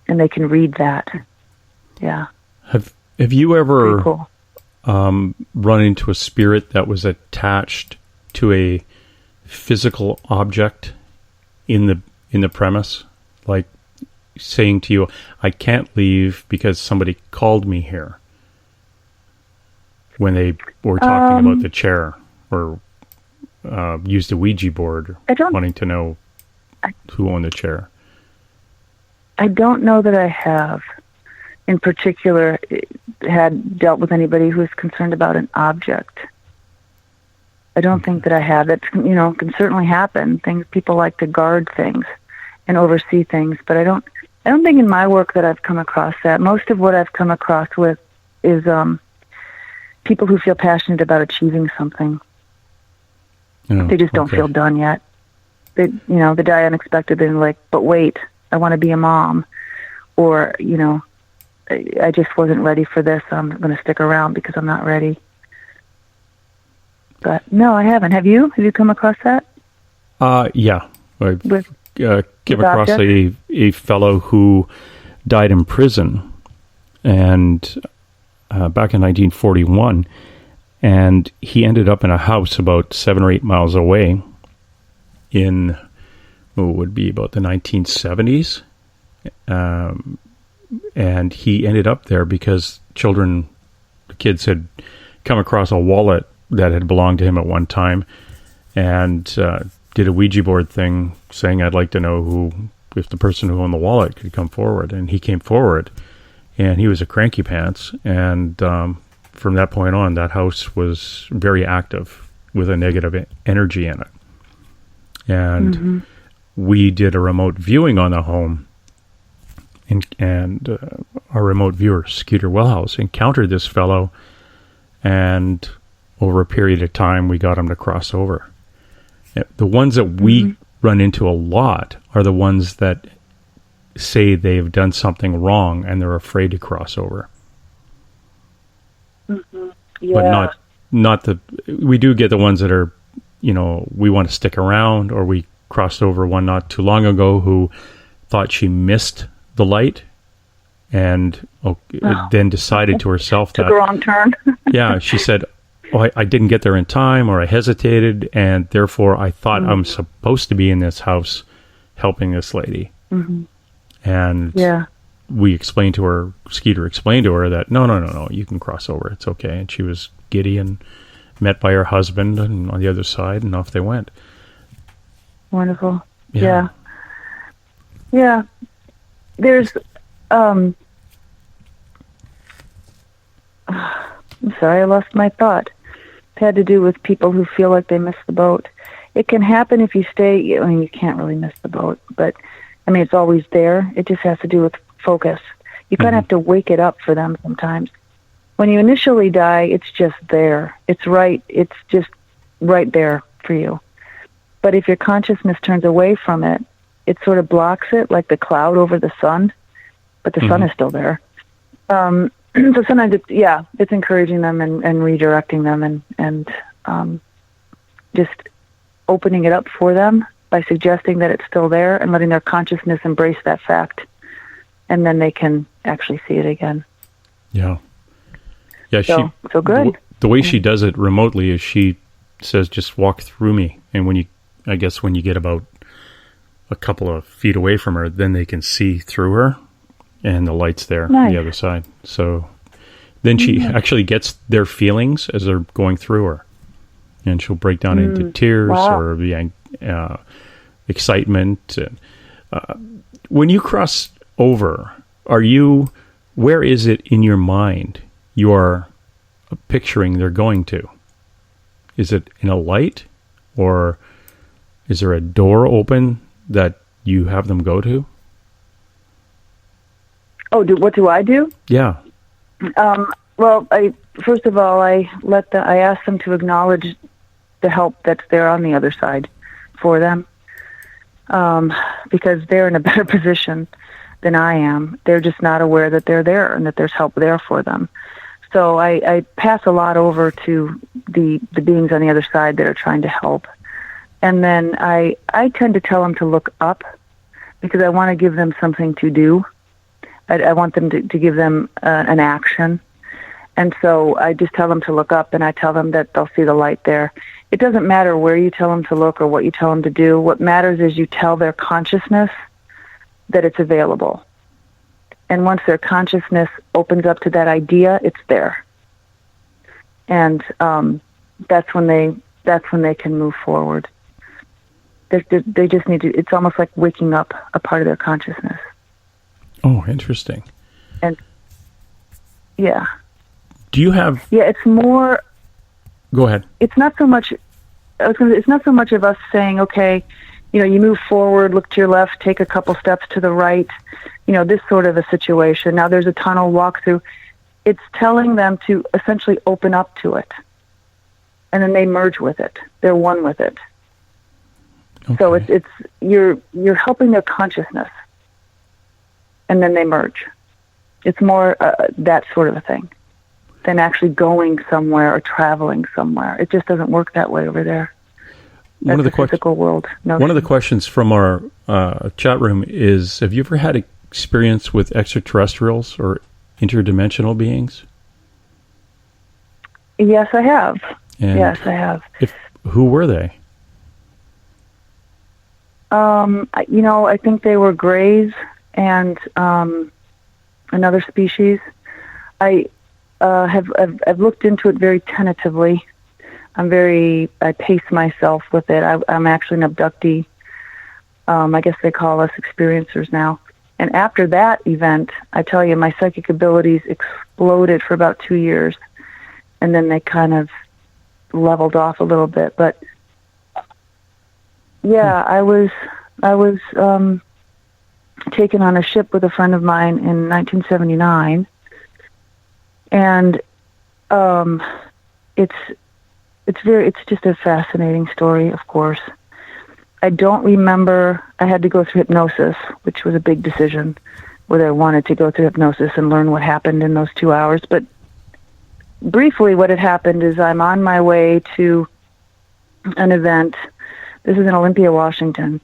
they can read that. Yeah. Have you ever cool. Run into a spirit that was attached to a physical object in the premise, like saying to you, "I can't leave because somebody called me here," when they were talking about the chair, or used a Ouija board, wanting to know who owned the chair? I don't know that I have, in particular, had dealt with anybody who was concerned about an object. I don't think that I have. It can certainly happen. People like to guard things and oversee things, but I don't think in my work that I've come across that. Most of what I've come across with is people who feel passionate about achieving something. They just don't feel done yet. They die unexpectedly and like, but wait, I want to be a mom, or I just wasn't ready for this. I'm going to stick around because I'm not ready. No, I haven't. Have you? Have you come across that? Yeah. I came across objects? a fellow who died in prison, and back in 1941, and he ended up in a house about 7 or 8 miles away in what would be about the 1970s. And he ended up there because the kids had come across a wallet that had belonged to him at one time, and did a Ouija board thing saying, I'd like to know if the person who owned the wallet could come forward. And he came forward, and he was a cranky pants. And from that point on, that house was very active with a negative energy in it. And we did a remote viewing on the home, and our remote viewer, Skeeter Wellhouse, encountered this fellow, and over a period of time, we got him to cross over. The ones that we run into a lot are the ones that say they've done something wrong and they're afraid to cross over. Yeah. But not we do get the ones that are, we want to stick around, or we crossed over one not too long ago who thought she missed the light and then decided to herself took that... a wrong turn. Yeah, she said, I didn't get there in time, or I hesitated, and therefore I thought I'm supposed to be in this house helping this lady. And we explained to her, Skeeter explained to her that, no, you can cross over, it's okay. And she was giddy and met by her husband and on the other side, and off they went. Wonderful. Yeah. There's, I'm sorry, I lost my thought. It had to do with people who feel like they missed the boat. It can happen if you stay, you can't really miss the boat, but it's always there. It just has to do with focus. You kind of have to wake it up for them sometimes. When you initially die, it's just there. It's just right there for you. But if your consciousness turns away from it, it sort of blocks it, like the cloud over the sun, but the sun is still there. So sometimes it's encouraging them and redirecting them and just opening it up for them by suggesting that it's still there and letting their consciousness embrace that fact, and then they can actually see it again. Yeah. So good. The way she does it remotely is she says, just walk through me. And when you get about a couple of feet away from her, then they can see through her, and the light's there on the other side. So then she actually gets their feelings as they're going through her, and she'll break down into tears or the excitement. When you cross over, where is it in your mind you are picturing they're going to? Is it in a light, or is there a door open that you have them go to? Oh, what do I do? Yeah. Well, first of all, I ask them to acknowledge the help that's there on the other side for them, because they're in a better position than I am. They're just not aware that they're there and that there's help there for them. So I pass a lot over to the beings on the other side that are trying to help. And then I tend to tell them to look up, because I want to give them something to do. I want them to give them an action. And so I just tell them to look up, and I tell them that they'll see the light there. It doesn't matter where you tell them to look or what you tell them to do. What matters is you tell their consciousness that it's available. And once their consciousness opens up to that idea, it's there. And that's when they can move forward. They just need to. It's almost like waking up a part of their consciousness. Oh, interesting. And yeah. Do you have? Yeah, it's more. Go ahead. It's not so much. It's not so much of us saying, okay, you move forward, look to your left, take a couple steps to the right. This sort of a situation. Now there's a tunnel, walk through. It's telling them to essentially open up to it, and then they merge with it. They're one with it. Okay. So it's you're helping their consciousness, and then they merge. It's more that sort of a thing. than actually going somewhere or traveling somewhere. It just doesn't work that way over there. One of the physical world. One of the questions from our chat room is: have you ever had experience with extraterrestrials or interdimensional beings? Yes, I have. And yes, I have. Who were they? I think they were greys and another species. I've looked into it very tentatively. I pace myself with it. I'm actually an abductee. I guess they call us experiencers now. And after that event, I tell you, my psychic abilities exploded for about 2 years. And then they kind of leveled off a little bit. But yeah, I was taken on a ship with a friend of mine in 1979. And it's just a fascinating story, of course. I don't remember, I had to go through hypnosis, which was a big decision, whether I wanted to go through hypnosis and learn what happened in those 2 hours. But briefly, what had happened is I'm on my way to an event. This is in Olympia, Washington.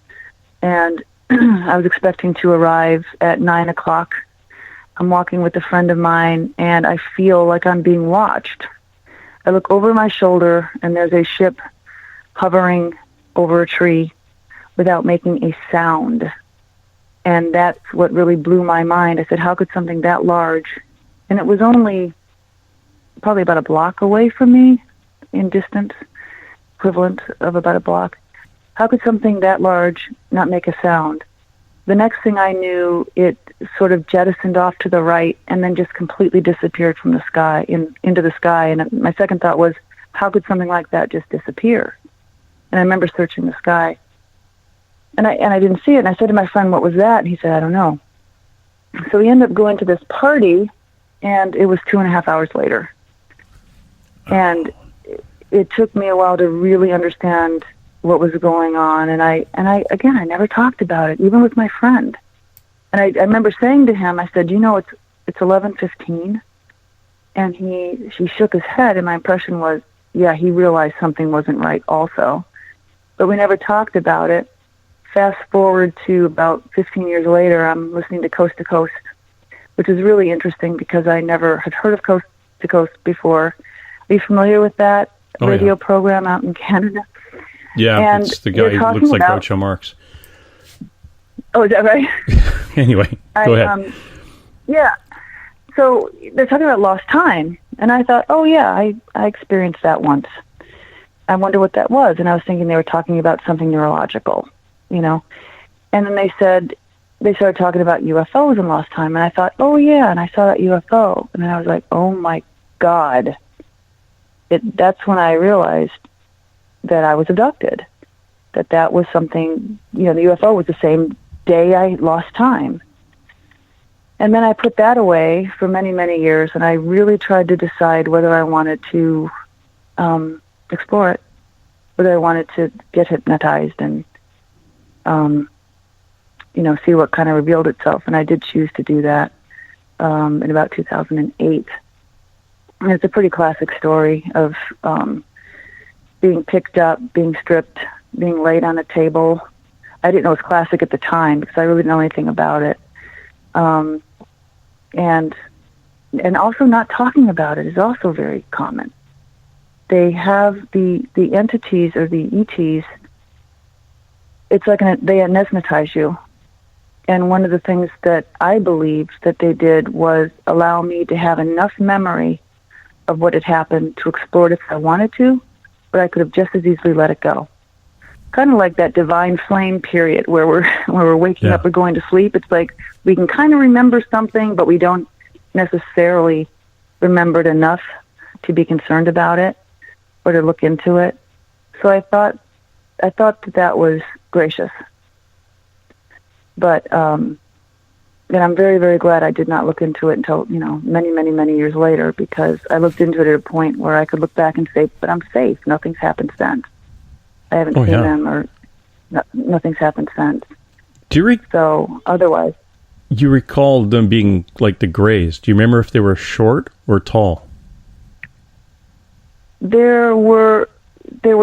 And I was expecting to arrive at 9 o'clock. I'm walking with a friend of mine, and I feel like I'm being watched. I look over my shoulder, and there's a ship hovering over a tree without making a sound. And that's what really blew my mind. I said, how could something that large, and it was only probably about a block away from me in distance, equivalent of about a block. How could something that large not make a sound? The next thing I knew, it sort of jettisoned off to the right and then just completely disappeared from the sky, into the sky. And my second thought was, how could something like that just disappear? And I remember searching the sky. And I didn't see it. And I said to my friend, what was that? And he said, I don't know. So we ended up going to this party, and it was 2.5 hours later. And it took me a while to really understand what was going on. And I never talked about it, even with my friend. And I remember saying to him, I said, it's 11:15. And he shook his head, and my impression was, yeah, he realized something wasn't right also. But we never talked about it. Fast forward to about 15 years later, I'm listening to Coast to Coast, which is really interesting because I never had heard of Coast to Coast before. Are you familiar with that radio program out in Canada? Yeah, and it's the guy who looks like Groucho Marx. Oh, is that right? Anyway, go ahead. Yeah. So they're talking about lost time. And I thought, oh, yeah, I experienced that once. I wonder what that was. And I was thinking they were talking about something neurological, And then they started talking about UFOs in lost time. And I thought, oh, yeah, and I saw that UFO. And then I was like, oh, my God. That's when I realized that I was abducted, that was something, the UFO was the same day I lost time. And then I put that away for many, many years, and I really tried to decide whether I wanted to explore it, whether I wanted to get hypnotized and, see what kind of revealed itself. And I did choose to do that in about 2008. And it's a pretty classic story of being picked up, being stripped, being laid on a table. I didn't know it was classic at the time because I really didn't know anything about it. And also not talking about it is also very common. They have the entities or the ETs, it's like they anesthetize you. And one of the things that I believed that they did was allow me to have enough memory of what had happened to explore it if I wanted to, but I could have just as easily let it go. Kind of like that divine flame period where we're waking up or going to sleep. It's like we can kind of remember something, but we don't necessarily remember it enough to be concerned about it or to look into it. So I thought that was gracious. But and I'm very, very glad I did not look into it until, many, many, many years later, because I looked into it at a point where I could look back and say, but I'm safe. Nothing's happened since. I haven't seen them or nothing's happened since. So otherwise. You recall them being like the Greys. Do you remember if they were short or tall? There were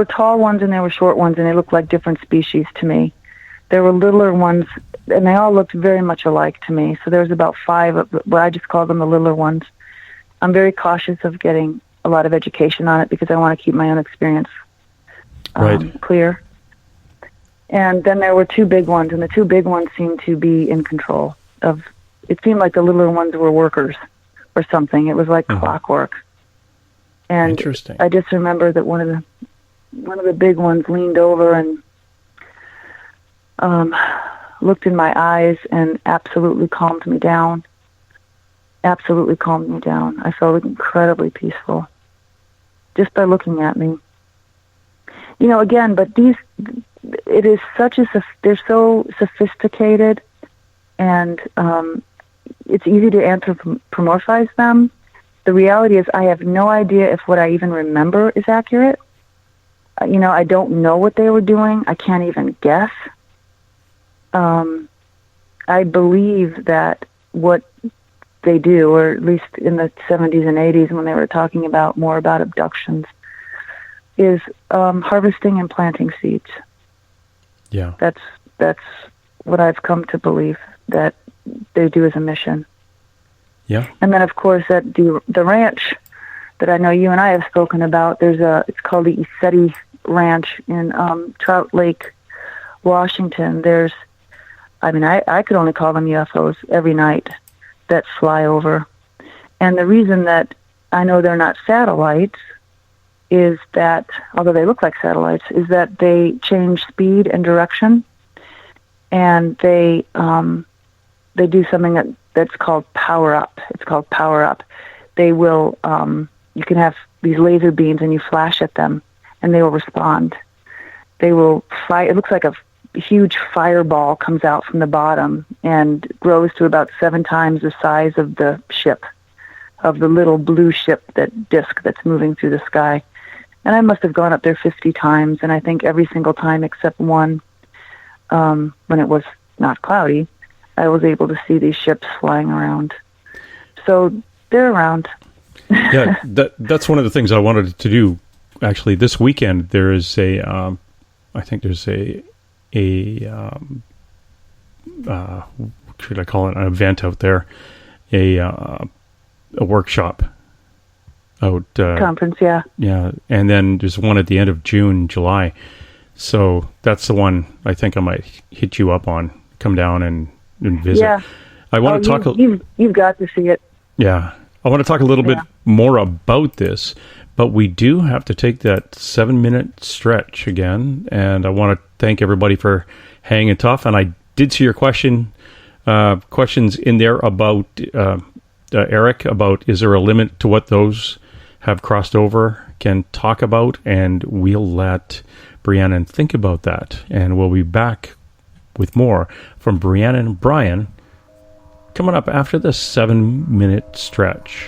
tall ones and there were short ones, and they looked like different species to me. There were littler ones, and they all looked very much alike to me. So there was about 5, but I just call them the littler ones. I'm very cautious of getting a lot of education on it because I want to keep my own experience clear. And then there were 2 big ones, and the 2 big ones seemed to be in control of. It seemed like the littler ones were workers or something. It was like clockwork. And interesting. I just remember that one of the big ones leaned over and looked in my eyes and absolutely calmed me down. Absolutely calmed me down. I felt incredibly peaceful just by looking at me. You know, again, but it is they're so sophisticated, and it's easy to anthropomorphize them. The reality is I have no idea if what I even remember is accurate. You know, I don't know what they were doing. I can't even guess. I believe that what they do, or at least in the 70s and 80s when they were talking more about abductions, is harvesting and planting seeds. Yeah. That's what I've come to believe that they do as a mission. Yeah. And then, of course, at the ranch that I know you and I have spoken about, it's called the Isetti Ranch in Trout Lake, Washington. I could only call them UFOs every night that fly over. And the reason that I know they're not satellites is that, although they look like satellites, is that they change speed and direction, and they do something that's called power up. It's called power up. They will, you can have these laser beams and you flash at them and they will respond. They will fire. It looks like a huge fireball comes out from the bottom and grows to about 7 times the size of the ship, of the little blue ship, that disk that's moving through the sky. And I must have gone up there 50 times, and I think every single time except one, when it was not cloudy, I was able to see these ships flying around. So they're around. Yeah, that's one of the things I wanted to do. Actually, this weekend there is I think there's a should I call it an event out there, a workshop out conference, yeah, and then there's one at the end of June, July. So that's the one I think I might hit you up on. Come down and visit. Yeah, I want to talk. You've got to see it. Yeah, I want to talk a little bit more about this, but we do have to take that 7-minute stretch again, and I want to thank everybody for hanging tough. And I did see your questions in there about Eric, about is there a limit to what those have crossed over can talk about, and we'll let Breannan think about that, and we'll be back with more from Breannan S Bryan coming up after the 7-minute stretch.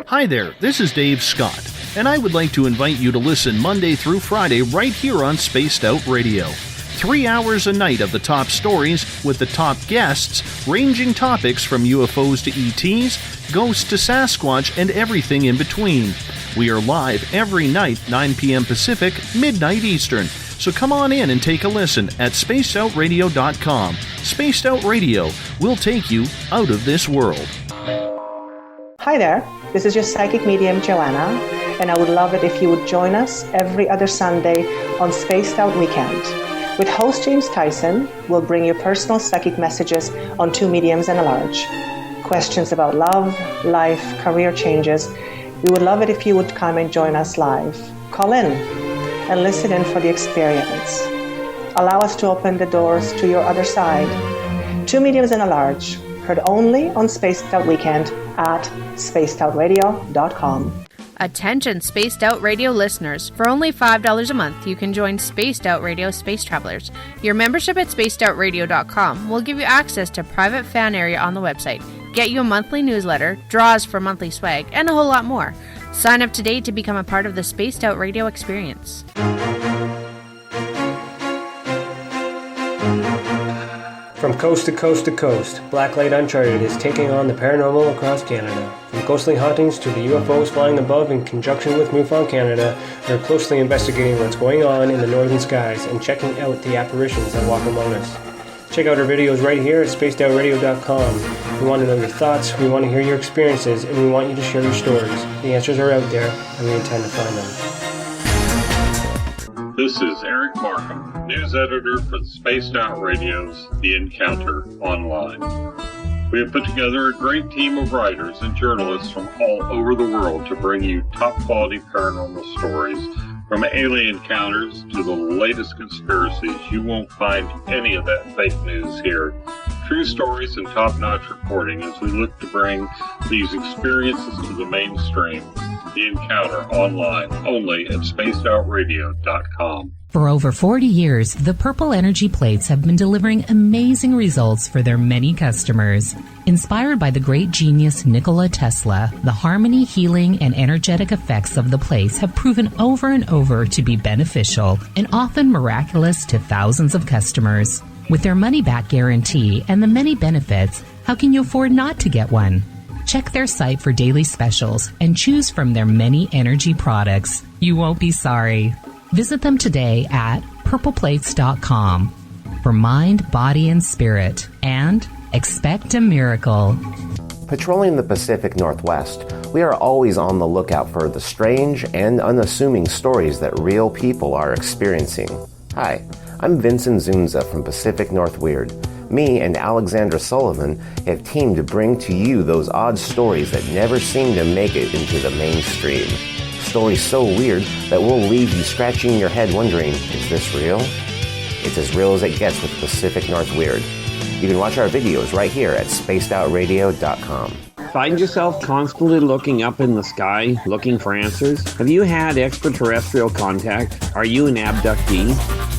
Hi there, this is Dave Scott, and I would like to invite you to listen Monday through Friday right here on Spaced Out Radio. 3 hours a night of the top stories with the top guests, ranging topics from UFOs to ETs, ghosts to Sasquatch, and everything in between. We are live every night, 9 p.m. Pacific, midnight Eastern. So come on in and take a listen at spacedoutradio.com. Spaced Out Radio will take you out of this world. Hi there, this is your psychic medium Joanna, and I would love it if you would join us every other Sunday on Spaced Out Weekend. With host James Tyson, we'll bring you personal psychic messages on 2 mediums and a large. Questions about love, life, career changes. We would love it if you would come and join us live. Call in and listen in for the experience. Allow us to open the doors to your other side. 2 mediums and a large. Heard only on Spaced Out Weekend at spacedoutradio.com. Attention Spaced Out Radio listeners. For only $5 a month, you can join Spaced Out Radio Space Travelers. Your membership at spacedoutradio.com will give you access to private fan area on the website, get you a monthly newsletter, draws for monthly swag, and a whole lot more. Sign up today to become a part of the Spaced Out Radio experience. From coast to coast to coast, Blacklight Uncharted is taking on the paranormal across Canada. From ghostly hauntings to the UFOs flying above in conjunction with MUFON Canada, we're closely investigating what's going on in the northern skies and checking out the apparitions that walk among us. Check out our videos right here at spacedoutradio.com. We want to know your thoughts, we want to hear your experiences, and we want you to share your stories. The answers are out there, and we intend to find them. This is Eric Markham, news editor for the Spaced Out Radio's The Encounter Online. We have put together a great team of writers and journalists from all over the world to bring you top-quality paranormal stories. From alien encounters to the latest conspiracies, you won't find any of that fake news here. True stories and top-notch reporting as we look to bring these experiences to the mainstream. The Encounter Online, only at spacedoutradio.com. For over 40 years, the Purple Energy Plates have been delivering amazing results for their many customers. Inspired by the great genius Nikola Tesla, the harmony, healing, and energetic effects of the plates have proven over and over to be beneficial and often miraculous to thousands of customers. With their money-back guarantee and the many benefits, how can you afford not to get one? Check their site for daily specials and choose from their many energy products. You won't be sorry. Visit them today at purpleplates.com for mind, body, and spirit, and expect a miracle. Patrolling the Pacific Northwest, we are always on the lookout for the strange and unassuming stories that real people are experiencing. Hi, I'm Vincent Zunza from Pacific North Weird. Me and Alexandra Sullivan have teamed to bring to you those odd stories that never seem to make it into the mainstream. Stories so weird that will leave you scratching your head wondering, is this real? It's as real as it gets with Pacific North Weird. You can watch our videos right here at spacedoutradio.com. Find yourself constantly looking up in the sky, looking for answers? Have you had extraterrestrial contact? Are you an abductee?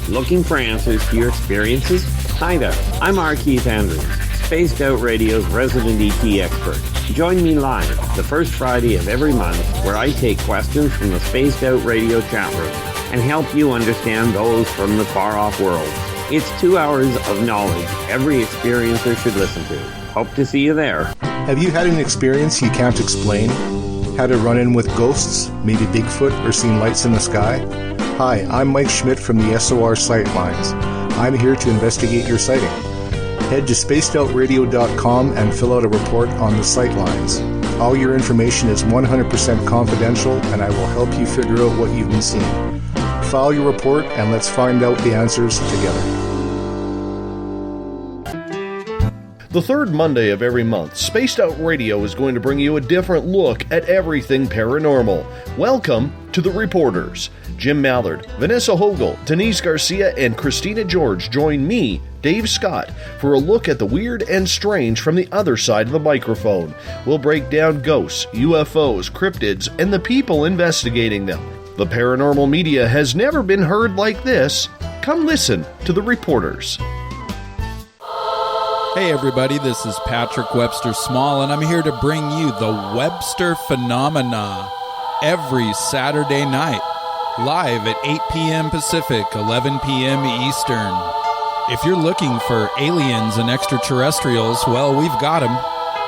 Looking for answers to your experiences? Hi there, I'm R. Keith Andrews, Spaced Out Radio's resident ET expert. Join me live the first Friday of every month where I take questions from the Spaced Out Radio chat room and help you understand those from the far-off world. It's 2 hours of knowledge every experiencer should listen to. Hope to see you there. Have you had an experience you can't explain? Had a run-in with ghosts, maybe Bigfoot, or seen lights in the sky? Hi, I'm Mike Schmidt from the SOR Sightlines. I'm here to investigate your sighting. Head to spacedoutradio.com and fill out a report on the Sightlines. All your information is 100% confidential, and I will help you figure out what you've been seeing. File your report, and let's find out the answers together. The third Monday of every month, Spaced Out Radio is going to bring you a different look at everything paranormal. Welcome to The Reporters. Jim Mallard, Vanessa Hogel, Denise Garcia, and Christina George join me, Dave Scott, for a look at the weird and strange from the other side of the microphone. We'll break down ghosts, UFOs, cryptids, and the people investigating them. The paranormal media has never been heard like this. Come listen to The Reporters. Hey everybody, this is Patrick Webster Small, and I'm here to bring you the Webster Phenomena every Saturday night, live at 8 p.m. Pacific, 11 p.m. Eastern. If you're looking for aliens and extraterrestrials, well, we've got them.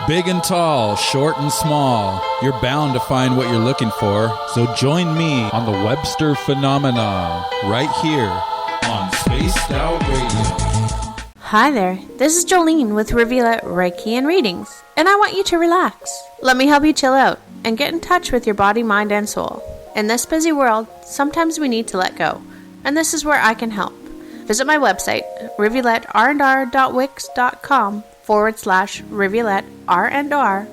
Big and tall, short and small, you're bound to find what you're looking for, so join me on the Webster Phenomena right here on Spaced Out Radio. Hi there, this is Jolene with Rivulet Reiki and Readings, and I want you to relax. Let me help you chill out and get in touch with your body, mind, and soul. In this busy world, sometimes we need to let go, and this is where I can help. Visit my website, rivuletrndr.wix.com/rivuletrndr,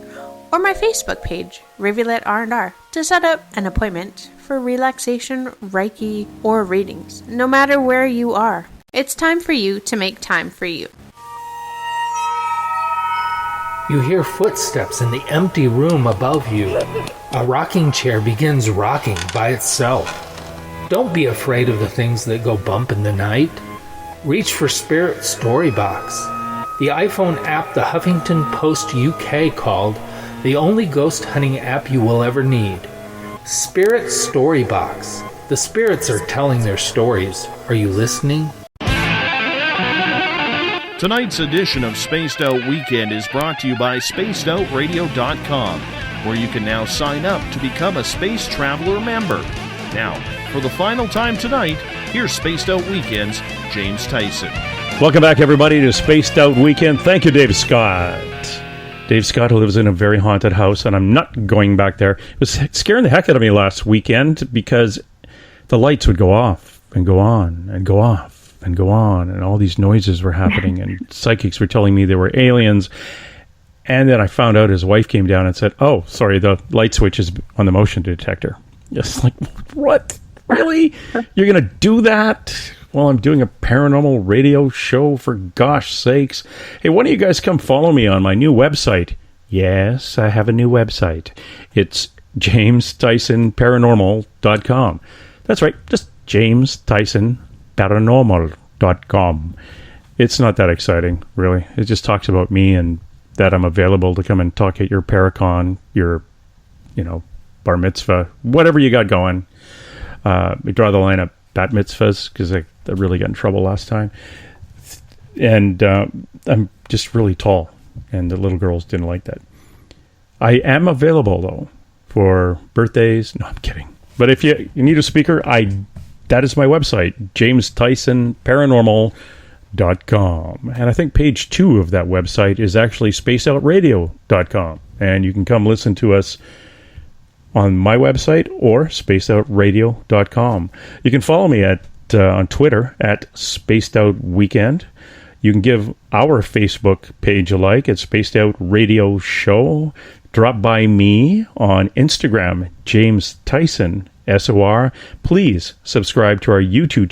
or my Facebook page, Rivulet R&R, to set up an appointment for relaxation, Reiki, or readings, no matter where you are. It's time for you to make time for you. You hear footsteps in the empty room above you. A rocking chair begins rocking by itself. Don't be afraid of the things that go bump in the night. Reach for Spirit's story box. the iPhone app the Huffington Post UK called the only ghost hunting app you will ever need. Spirit Storybox. The spirits are telling their stories. Are you listening? Tonight's edition of Spaced Out Weekend is brought to you by spacedoutradio.com, where you can now sign up to become a Space Traveler member. Now, for the final time tonight, here's Spaced Out Weekend's James Tyson. Welcome back, everybody, to Spaced Out Weekend. Thank you, Dave Scott. Dave Scott lives in a very haunted house, and I'm not going back there. It was scaring the heck out of me last weekend because the lights would go off and go on and go off and go on, and all these noises were happening, and psychics were telling me they were aliens. And then I found out his wife came down and said, "Oh, sorry, the light switch is on the motion detector." Just like, what? Really? You're going to do that while I'm doing a paranormal radio show, for gosh sakes? Hey, why don't you guys come follow me on my new website? Yes, I have a new website. It's JamesTysonParanormal.com. That's right, just JamesTysonParanormal.com. It's not that exciting, really. It just talks about me and that I'm available to come and talk at your Paracon, your, bar mitzvah, whatever you got going. We draw the line at bat mitzvahs because I really got in trouble last time. And I'm just really tall, and the little girls didn't like that. I am available, though, for birthdays. No, I'm kidding. But if you need a speaker, that is my website, JamesTysonParanormal.com. And I think page 2 of that website is actually SpaceOutRadio.com. And you can come listen to us on my website or SpaceOutRadio.com. You can follow me on Twitter at SpacedOutWeekend. You can give our Facebook page a like at Spaced Out Radio Show. Drop by me on Instagram, James Tyson, SOR. Please subscribe to our YouTube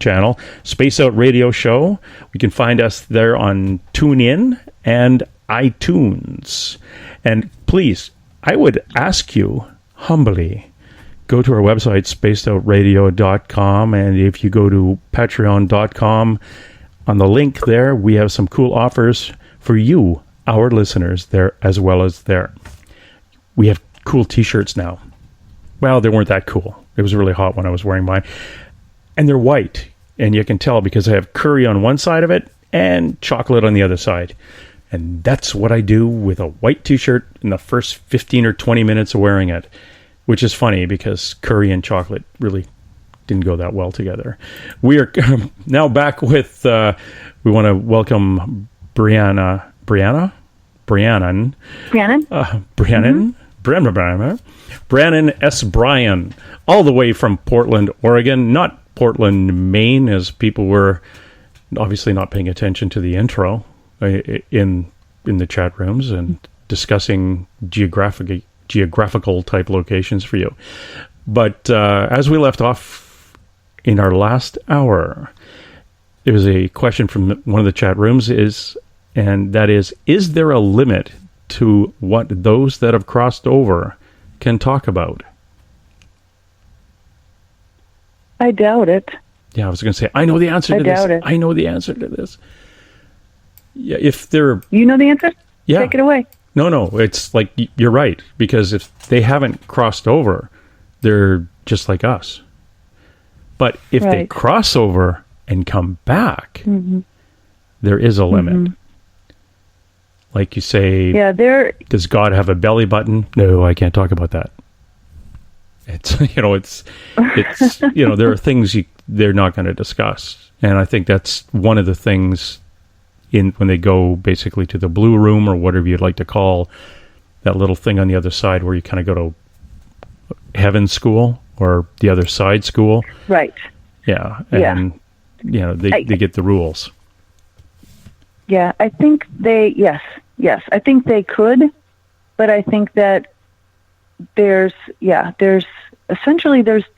channel, Space Out Radio Show. You can find us there on TuneIn and iTunes. And please, I would ask you humbly, go to our website, spacedoutradio.com, and if you go to patreon.com, on the link there, we have some cool offers for you, our listeners, there as well as there. We have cool t-shirts now. Well, they weren't that cool. It was really hot when I was wearing mine. And they're white, and you can tell because I have curry on one side of it and chocolate on the other side. And that's what I do with a white t-shirt in the first 15 or 20 minutes of wearing it, which is funny because curry and chocolate really didn't go that well together. We are now back with, we want to welcome Breannan S Bryan, all the way from Portland, Oregon, not Portland, Maine, as people were obviously not paying attention to the intro in the chat rooms and discussing geographical type locations for you. But as we left off in our last hour, there was a question from one of the chat rooms, and that is there a limit to what those that have crossed over can talk about? I doubt it. Yeah, I was going to say, I know the answer to this. I doubt it. I know the answer to this. Yeah, if they're... You know the answer? Yeah. Take it away. No, it's like, you're right, because if they haven't crossed over, they're just like us. But if they cross over and come back, there is a limit. Like you say, does God have a belly button? No, I can't talk about that. It's, there are things they're not going to discuss. And I think that's one of the things when they go basically to the blue room or whatever you'd like to call that little thing on the other side where you kind of go to heaven school or the other side school. Right. Yeah. And, they get the rules. Yeah, I think yes. I think they could, but I think that there's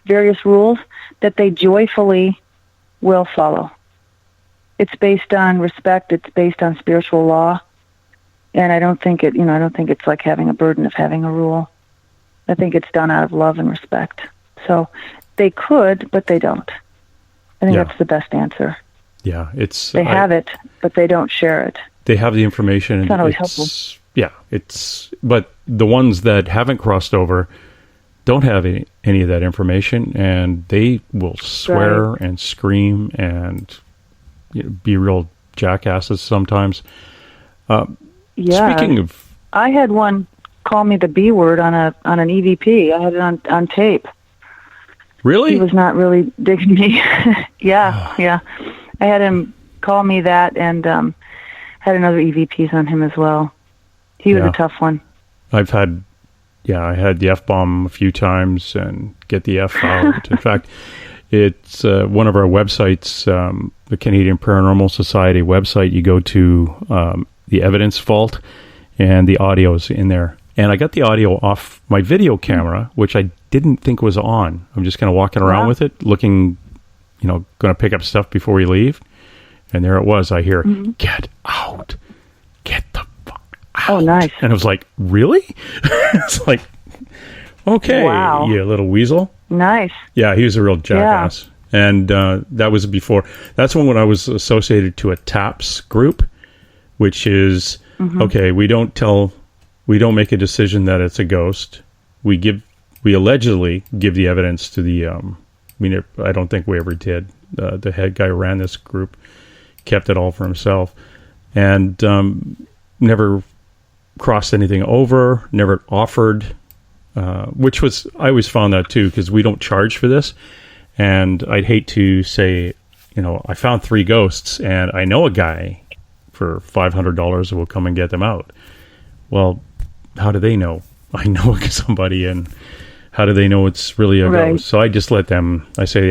various rules that they joyfully will follow. It's based on respect. It's based on spiritual law. And I don't think it's like having a burden of having a rule. I think it's done out of love and respect. So they could, but they don't. I think that's the best answer. Yeah, they have it, but they don't share it. They have the information. It's not always helpful. Yeah, but the ones that haven't crossed over don't have any of that information, and they will swear and scream and be real jackasses sometimes. Speaking of, I had one call me the B word on an EVP. I had it on tape. Really? He was not really digging me. yeah. I had him call me that, and had another EVPs on him as well. He was a tough one. I had the F-bomb a few times and get the F out. In fact, it's one of our websites, the Canadian Paranormal Society website. You go to the evidence vault, and the audio's in there. And I got the audio off my video camera, which I didn't think was on. I'm just kind of walking around with it, looking, going to pick up stuff before we leave. And there it was. I hear, "Get out. Get the fuck out." Oh, nice. And I was like, really? It's like, okay, you little weasel. Nice. Yeah, he was a real jackass. Yeah. And that was before. That's when I was associated to a TAPS group, which is, okay, we don't make a decision that it's a ghost. We allegedly give the evidence to the, I don't think we ever did. The head guy who ran this group kept it all for himself, and never crossed anything over, never offered, which was, I always found that too, because we don't charge for this. And I'd hate to say, I found 3 ghosts and I know a guy for $500 who will come and get them out. Well, how do they know? I know somebody, and how do they know it's really a ghost? So I just let them, I say,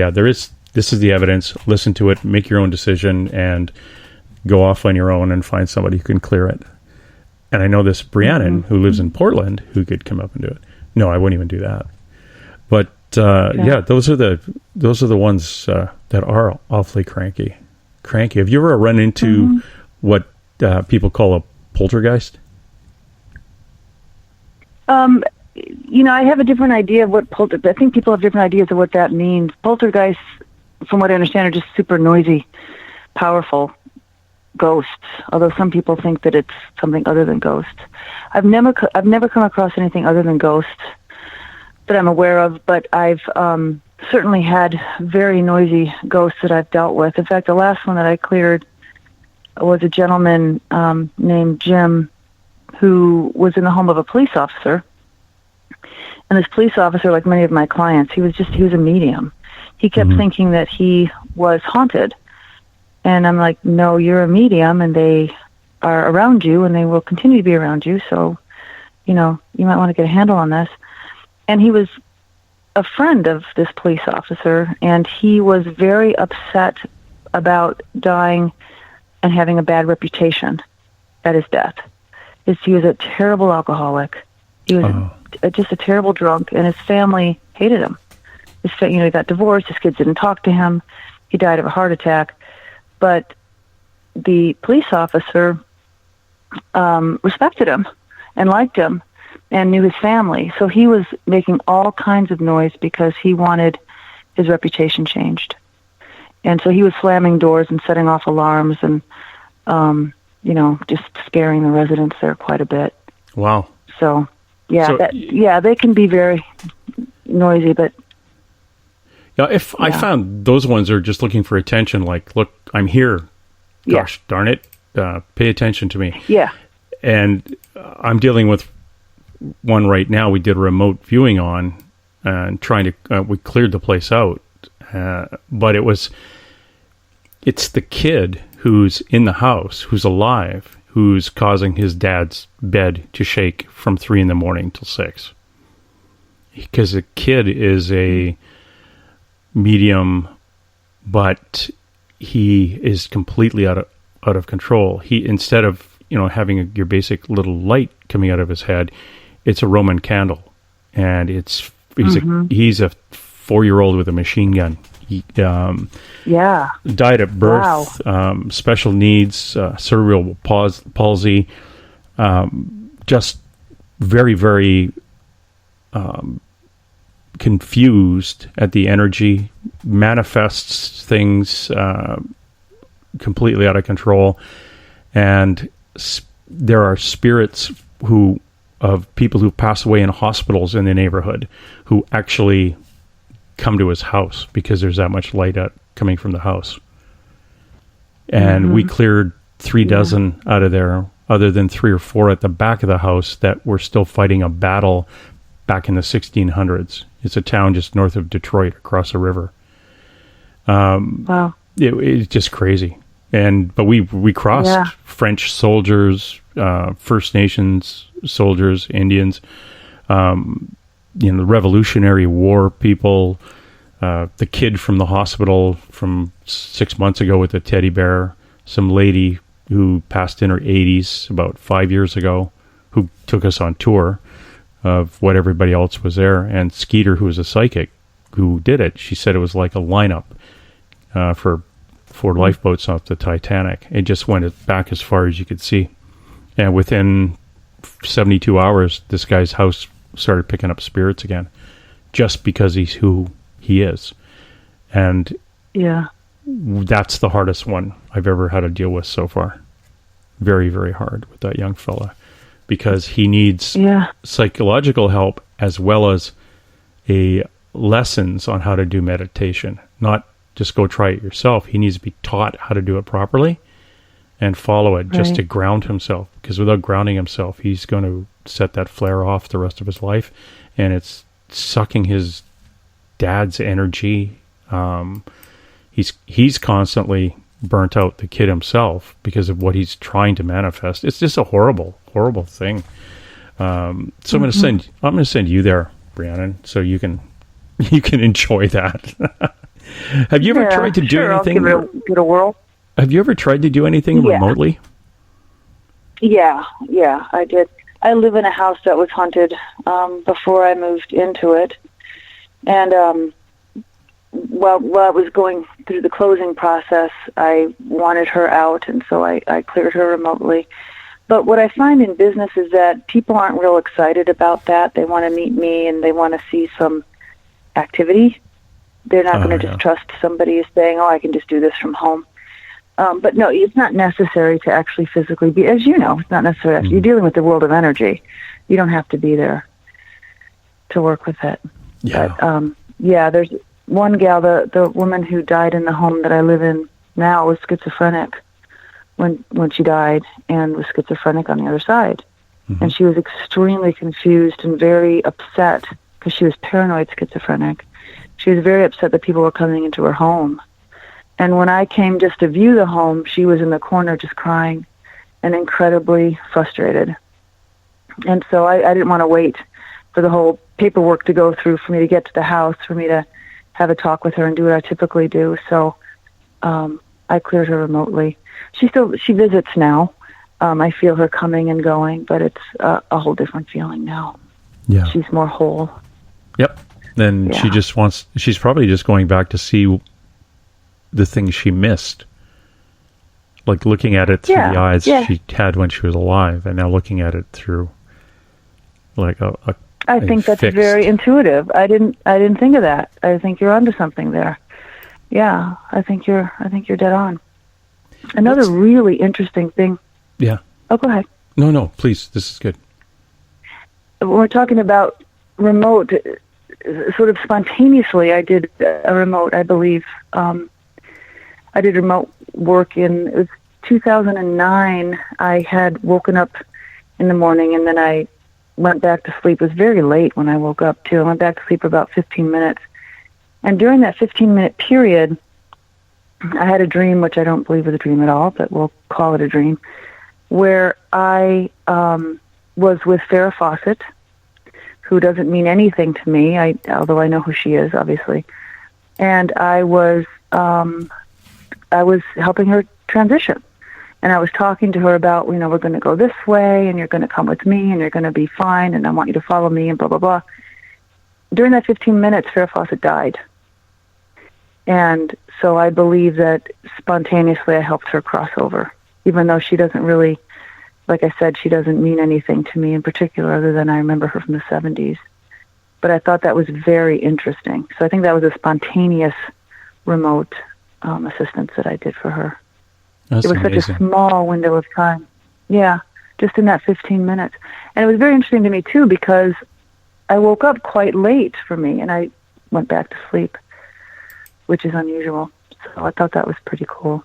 this is the evidence, listen to it, make your own decision, and go off on your own and find somebody who can clear it. And I know this Breannan, who lives in Portland, who could come up and do it. No, I wouldn't even do that. But those are the ones that are awfully cranky. Have you ever run into what people call a poltergeist? I have a different idea of what I think people have different ideas of what that means. Poltergeists, from what I understand, are just super noisy, powerful ghosts. Although some people think that it's something other than ghosts. I've never come across anything other than ghosts that I'm aware of, but I've certainly had very noisy ghosts that I've dealt with. In fact, the last one that I cleared was a gentleman named Jim, who was in the home of a police officer. And this police officer, like many of my clients, he was a medium. He kept thinking that he was haunted. And I'm like, no, you're a medium, and they are around you, and they will continue to be around you. So, you might want to get a handle on this. And he was a friend of this police officer, and he was very upset about dying and having a bad reputation at his death. He was a terrible alcoholic. He was just a terrible drunk, and his family hated him. He got divorced. His kids didn't talk to him. He died of a heart attack. But the police officer respected him and liked him and knew his family. So he was making all kinds of noise because he wanted his reputation changed. And so he was slamming doors and setting off alarms and, just scaring the residents there quite a bit. Wow. So, they can be very noisy, but... I found those ones are just looking for attention, like, look, I'm here. Gosh darn it. Pay attention to me. Yeah. And I'm dealing with one right now we did a remote viewing on and trying to, we cleared the place out. But it's the kid who's in the house, who's alive, who's causing his dad's bed to shake from 3 a.m. till 6. Because the kid is a medium, but he is completely out of control. He, instead of having your basic little light coming out of his head, it's a Roman candle, and he's a 4-year-old with a machine gun. He died at birth. Wow. Special needs, cerebral palsy. Just very, very confused at the energy. Manifests things completely out of control. And there are spirits of people who pass away in hospitals in the neighborhood who actually come to his house because there's that much light coming from the house. And we cleared 3 dozen out of there, other than 3 or 4 at the back of the house that were still fighting a battle back in the 1600s. It's a town just north of Detroit, across the river. Wow. It's just crazy. But we crossed French soldiers, First Nations soldiers, Indians, the Revolutionary War people, the kid from the hospital from 6 months ago with the teddy bear, some lady who passed in her 80s about 5 years ago, who took us on tour of what everybody else was there, and Skeeter, who was a psychic who did it. She said it was like a lineup for lifeboats off the Titanic. It just went back as far as you could see. And within 72 hours, this guy's house started picking up spirits again, just because he's who he is. And that's the hardest one I've ever had to deal with so far. Very, very hard with that young fella, because he needs psychological help as well as lessons on how to do meditation. Not just go try it yourself. He needs to be taught how to do it properly and follow it just to ground himself, because without grounding himself, he's going to set that flare off the rest of his life, and it's sucking his dad's energy. He's constantly burnt out, the kid himself, because of what he's trying to manifest. It's just a horrible, horrible thing. So I'm going to send you there, Breannan, so you can enjoy that. Have you ever tried to do anything? I'll give it a whirl. Have you ever tried to do anything remotely? Yeah, I did. I live in a house that was haunted before I moved into it. And while I was going through the closing process, I wanted her out, and so I cleared her remotely. But what I find in business is that people aren't real excited about that. They want to meet me, and they want to see some activity. They're not going to just trust somebody saying, I can just do this from home. But no, it's not necessary to actually physically be, as you know, it's not necessary. You're dealing with the world of energy. You don't have to be there to work with it. Yeah. But, there's one gal, the woman who died in the home that I live in now, was schizophrenic when she died, and was schizophrenic on the other side. And she was extremely confused and very upset, because she was paranoid schizophrenic. She was very upset that people were coming into her home. And when I came just to view the home, she was in the corner just crying and incredibly frustrated. And so I didn't want to wait for the whole paperwork to go through for me to get to the house, for me to have a talk with her and do what I typically do. So I cleared her remotely. She visits now. I feel her coming and going, but it's a whole different feeling now. Yeah. She's more whole. Yep. Then she's probably just going back to see the things she missed. Like looking at it through the eyes she had when she was alive, and now looking at it through like I think that's very intuitive. I didn't think of that. I think you're onto something there. Yeah, I think you're dead on. Another really interesting thing. Yeah. Oh, go ahead. No, please. This is good. We're talking about remote. Sort of spontaneously, I did a remote, I believe. I did remote work it was 2009. I had woken up in the morning, and then I went back to sleep. It was very late when I woke up, too. I went back to sleep for about 15 minutes. And during that 15-minute period, I had a dream, which I don't believe was a dream at all, but we'll call it a dream, where I was with Farrah Fawcett, who doesn't mean anything to me, although I know who she is, obviously. And I was helping her transition. And I was talking to her about, we're going to go this way, and you're going to come with me, and you're going to be fine, and I want you to follow me, and blah, blah, blah. During that 15 minutes, Farrah Fawcett died. And so I believe that spontaneously I helped her cross over, even though she doesn't really, like I said, she doesn't mean anything to me in particular, other than I remember her from the 70s. But I thought that was very interesting. So I think that was a spontaneous remote assistance that I did for her. That's it was amazing. Such a small window of time. Yeah, just in that 15 minutes. And it was very interesting to me, too, because I woke up quite late for me, and I went back to sleep, which is unusual. So I thought that was pretty cool.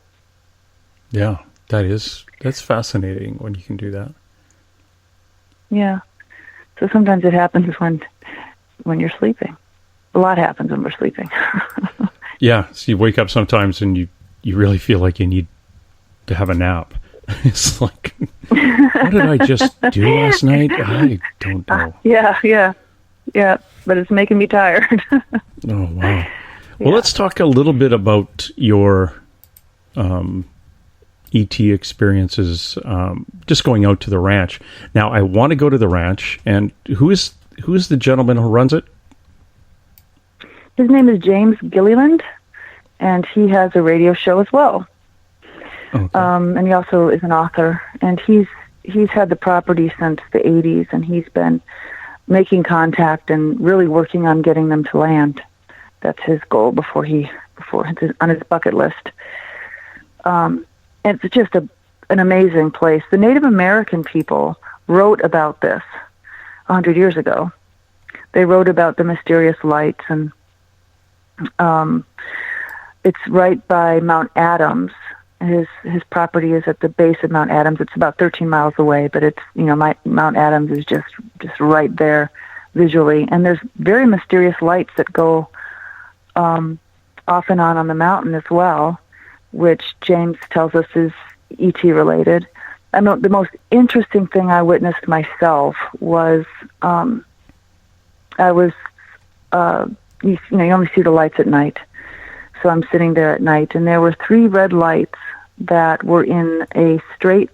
Yeah, that's fascinating when you can do that. Yeah. So sometimes it happens when you're sleeping. A lot happens when we're sleeping. Yeah, so you wake up sometimes and you really feel like you need to have a nap. It's like, what did I just do last night? I don't know. Yeah. But it's making me tired. Oh, wow. Well, let's talk a little bit about your ET experiences, just going out to the ranch. Now, I want to go to the ranch, and who is the gentleman who runs it? His name is James Gilliland, and he has a radio show as well. Okay. And he also is an author, and he's had the property since the 80s, and he's been making contact and really working on getting them to land. That's his goal before it's on his bucket list. And it's just an amazing place. The Native American people wrote about this 100 years ago. They wrote about the mysterious lights, and it's right by Mount Adams. His property is at the base of Mount Adams. It's about 13 miles away, but it's Mount Adams is just right there visually, and there's very mysterious lights that go off and on the mountain as well, which James tells us is ET related. I know the most interesting thing I witnessed myself was you only see the lights at night. So I'm sitting there at night, and there were 3 red lights that were in a straight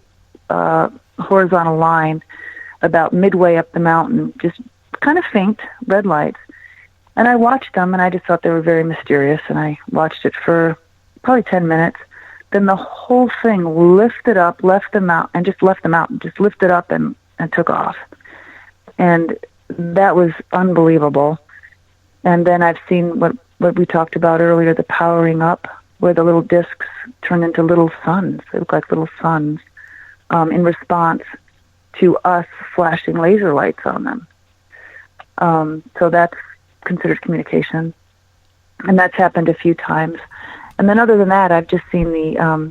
horizontal line about midway up the mountain, just kind of faint red lights. And I watched them, and I just thought they were very mysterious, and I watched it for probably 10 minutes. Then the whole thing lifted up, left the mountain, just lifted up and took off. And that was unbelievable. And then I've seen what we talked about earlier, the powering up, where the little discs turn into little suns. They look like little suns in response to us flashing laser lights on them. So that's considered communication. And that's happened a few times. And then other than that, I've just seen the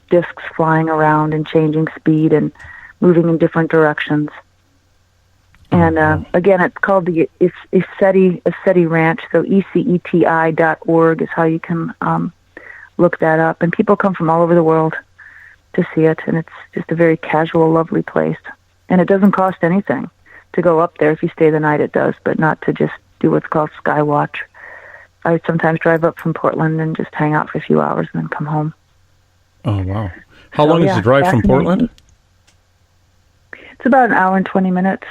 discs flying around and changing speed and moving in different directions. And again, it's called the ECETI Ranch, so ECETI.org is how you can look that up. And people come from all over the world to see it, and it's just a very casual, lovely place. And it doesn't cost anything to go up there. If you stay the night, it does, but not to just do what's called Skywatch. I sometimes drive up from Portland and just hang out for a few hours and then come home. Oh, wow. How long is the drive from Portland? It's about an hour and 20 minutes.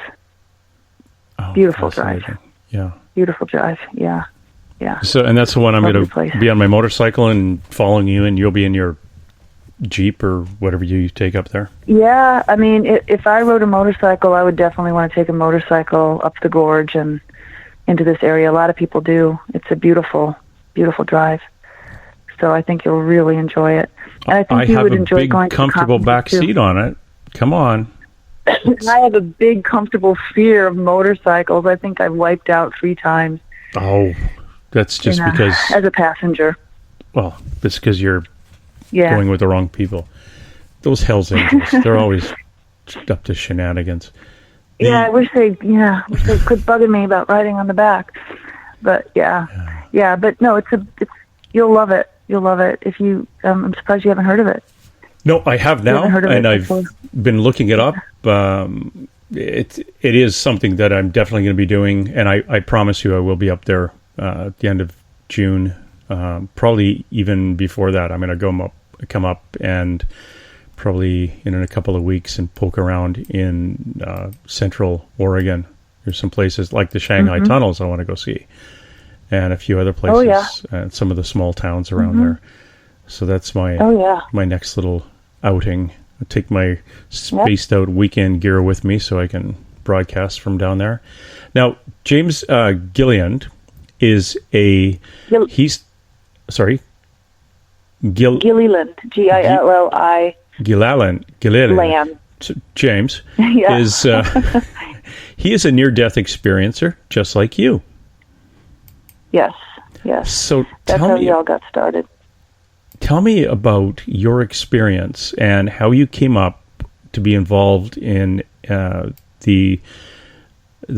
Oh, beautiful drive. Yeah. Beautiful drive. Yeah. So, and that's the one I'm going to be on my motorcycle and following you, and you'll be in your Jeep or whatever you take up there. Yeah. I mean, if I rode a motorcycle, I would definitely want to take a motorcycle up the gorge and into this area. A lot of people do. It's a beautiful, beautiful drive. So I think you'll really enjoy it. And I think you would enjoy going to the comfortable back seat on it. Come on. I have a big, comfortable fear of motorcycles. I think I've wiped out 3 times. Oh, that's just because... As a passenger. Well, that's because you're going with the wrong people. Those Hells Angels, they're always up to shenanigans. I wish they quit bugging me about riding on the back. But but no, you'll love it. You'll love it. If you, I'm surprised you haven't heard of it. No, I have now, and I've been looking it up. It is something that I'm definitely going to be doing, and I promise you I will be up there at the end of June. Probably even before that, I'm going to come up and probably in a couple of weeks and poke around in Central Oregon. There's some places like the Shanghai tunnels I want to go see, and a few other places, and some of the small towns around there. So that's my my next little outing. I'll take my spaced out weekend gear with me so I can broadcast from down there. Now, James Gilliland is he's sorry, Gilliland, Gilli. Gilliland. James is he is a near-death experiencer, just like you. Yes. So that's how we all got started. Tell me about your experience and how you came up to be involved in the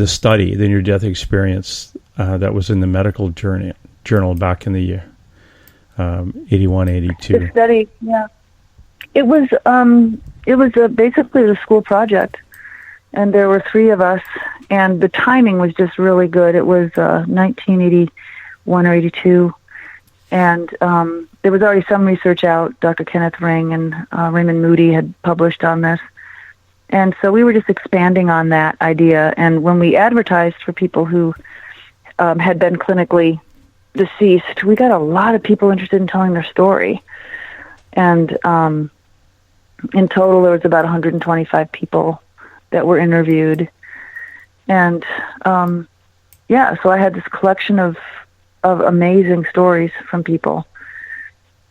study, the near-death experience that was in the medical journal back in the year 81, 82. The study, yeah. It was basically a school project, and there were 3 of us, and the timing was just really good. It was 1981 or 82, and there was already some research out. Dr. Kenneth Ring and Raymond Moody had published on this, and so we were just expanding on that idea. And when we advertised for people who had been clinically deceased, we got a lot of people interested in telling their story, and in total, there was about 125 people that were interviewed. And, so I had this collection of amazing stories from people.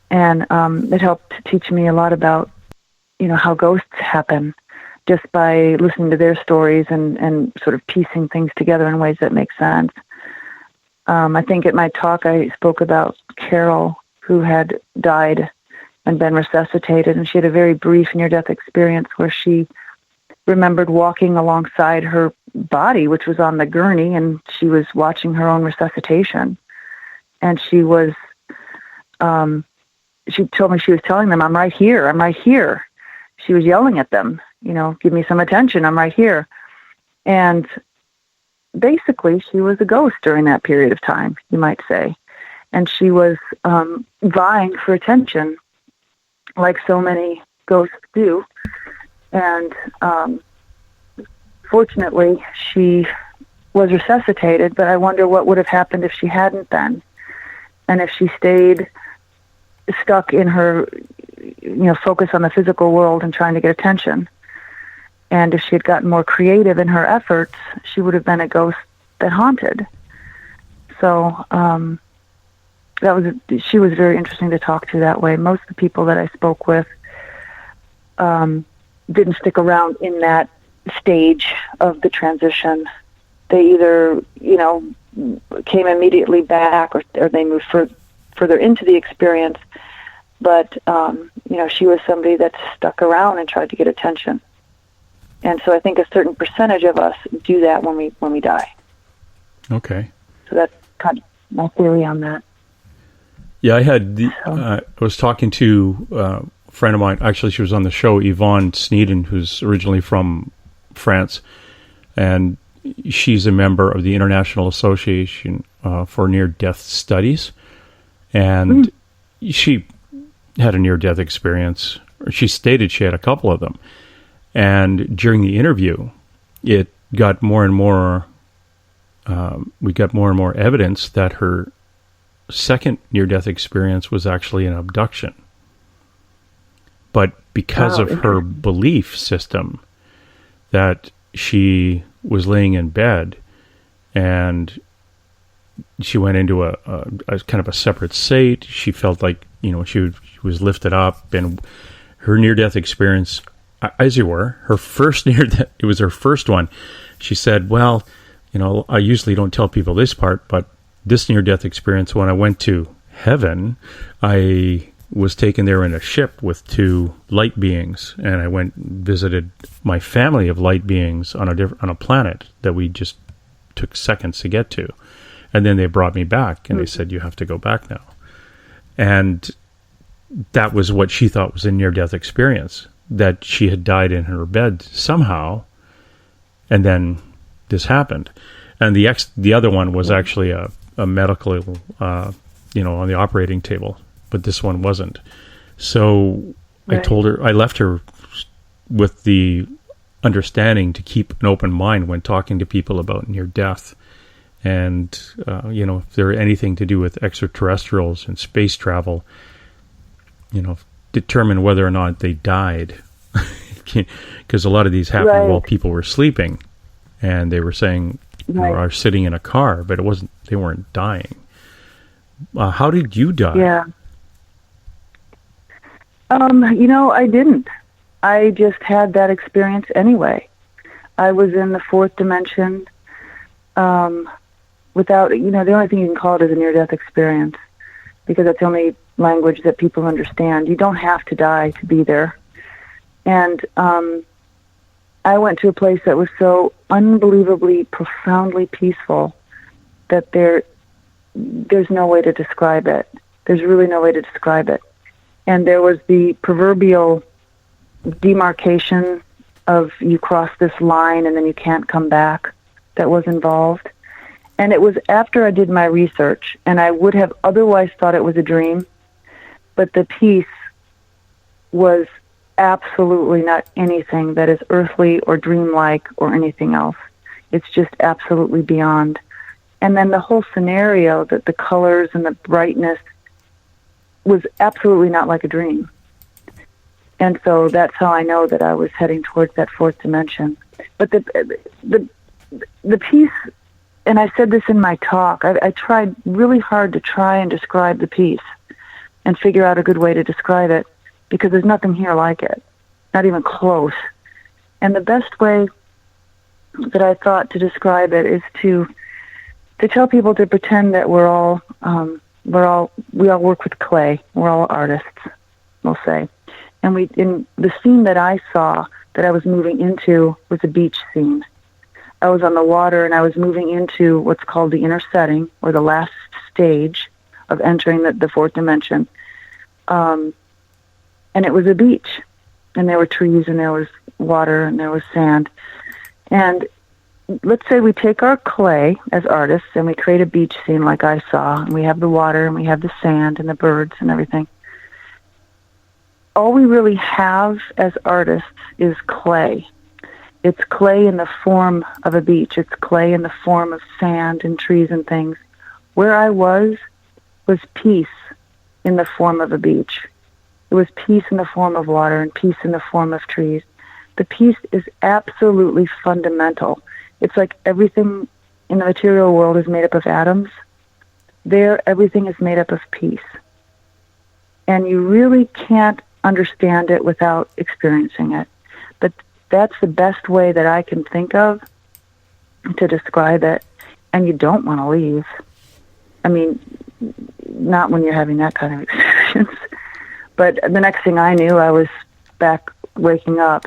And it helped teach me a lot about, how ghosts happen, just by listening to their stories and sort of piecing things together in ways that make sense. I think at my talk, I spoke about Carol, who had died and been resuscitated, and she had a very brief near-death experience where she remembered walking alongside her body, which was on the gurney, and she was watching her own resuscitation. And she was, she told me she was telling them, I'm right here, I'm right here. She was yelling at them, give me some attention, I'm right here. And basically, she was a ghost during that period of time, you might say. And she was vying for attention, like so many ghosts do. And fortunately, she was resuscitated, but I wonder what would have happened if she hadn't been. And if she stayed stuck in her, focus on the physical world and trying to get attention. And if she had gotten more creative in her efforts, she would have been a ghost that haunted. So, she was very interesting to talk to that way. Most of the people that I spoke with didn't stick around in that stage of the transition. They either, came immediately back or they moved further into the experience. But, she was somebody that stuck around and tried to get attention. And so I think a certain percentage of us do that when we die. Okay. So that's kind of my theory on that. Yeah, I was talking to a friend of mine. Actually, she was on the show, Yvonne Sneeden, who's originally from France, and she's a member of the International Association for Near-Death Studies, and she had a near-death experience. Or she stated she had a couple of them, and during the interview, it got more and more. We got more and more evidence that her second near-death experience was actually an abduction. But because of her belief system that she was laying in bed and she went into a kind of a separate state, she felt like, she was lifted up, and her near-death experience, as you were, her first near-death, it was her first one. She said, well, I usually don't tell people this part, but this near-death experience, when I went to heaven, I was taken there in a ship with 2 light beings, and I went and visited my family of light beings on a planet that we just took seconds to get to. And then they brought me back, and they said, you have to go back now. And that was what she thought was a near-death experience, that she had died in her bed somehow, and then this happened. And the other one was actually a medical, on the operating table, but this one wasn't. So I told her, I left her with the understanding to keep an open mind when talking to people about near death. And, if there are anything to do with extraterrestrials and space travel, determine whether or not they died. Because a lot of these happened while people were sleeping. And they were saying, are sitting in a car, but they weren't dying. How did you die? Yeah. I didn't. I just had that experience anyway. I was in the fourth dimension without, the only thing you can call it is a near-death experience, because that's the only language that people understand. You don't have to die to be there. And I went to a place that was so unbelievably, profoundly peaceful that there's no way to describe it. There's really no way to describe it. And there was the proverbial demarcation of you cross this line and then you can't come back that was involved. And it was after I did my research, and I would have otherwise thought it was a dream, but the peace was absolutely not anything that is earthly or dreamlike or anything else. It's just absolutely beyond. And then the whole scenario, that the colors and the brightness was absolutely not like a dream. And so that's how I know that I was heading towards that fourth dimension. But the peace, and I said this in my talk, I tried really hard to try and describe the peace and figure out a good way to describe it, because there's nothing here like it, not even close. And the best way that I thought to describe it is to tell people to pretend that we all work with clay. We're all artists, we'll say. And in the scene that I saw that I was moving into was a beach scene. I was on the water and I was moving into what's called the inner setting, or the last stage of entering the fourth dimension. And it was a beach, and there were trees and there was water and there was sand. And let's say we take our clay as artists and we create a beach scene like I saw, and we have the water and we have the sand and the birds and everything. All we really have as artists is clay. It's clay in the form of a beach. It's clay in the form of sand and trees and things. Where I was peace in the form of a beach. It was peace in the form of water and peace in the form of trees. The peace is absolutely fundamental. It's like everything in the material world is made up of atoms. There, everything is made up of peace. And you really can't understand it without experiencing it. But that's the best way that I can think of to describe it. And you don't want to leave. I mean, not when you're having that kind of experience. But the next thing I knew, I was back waking up.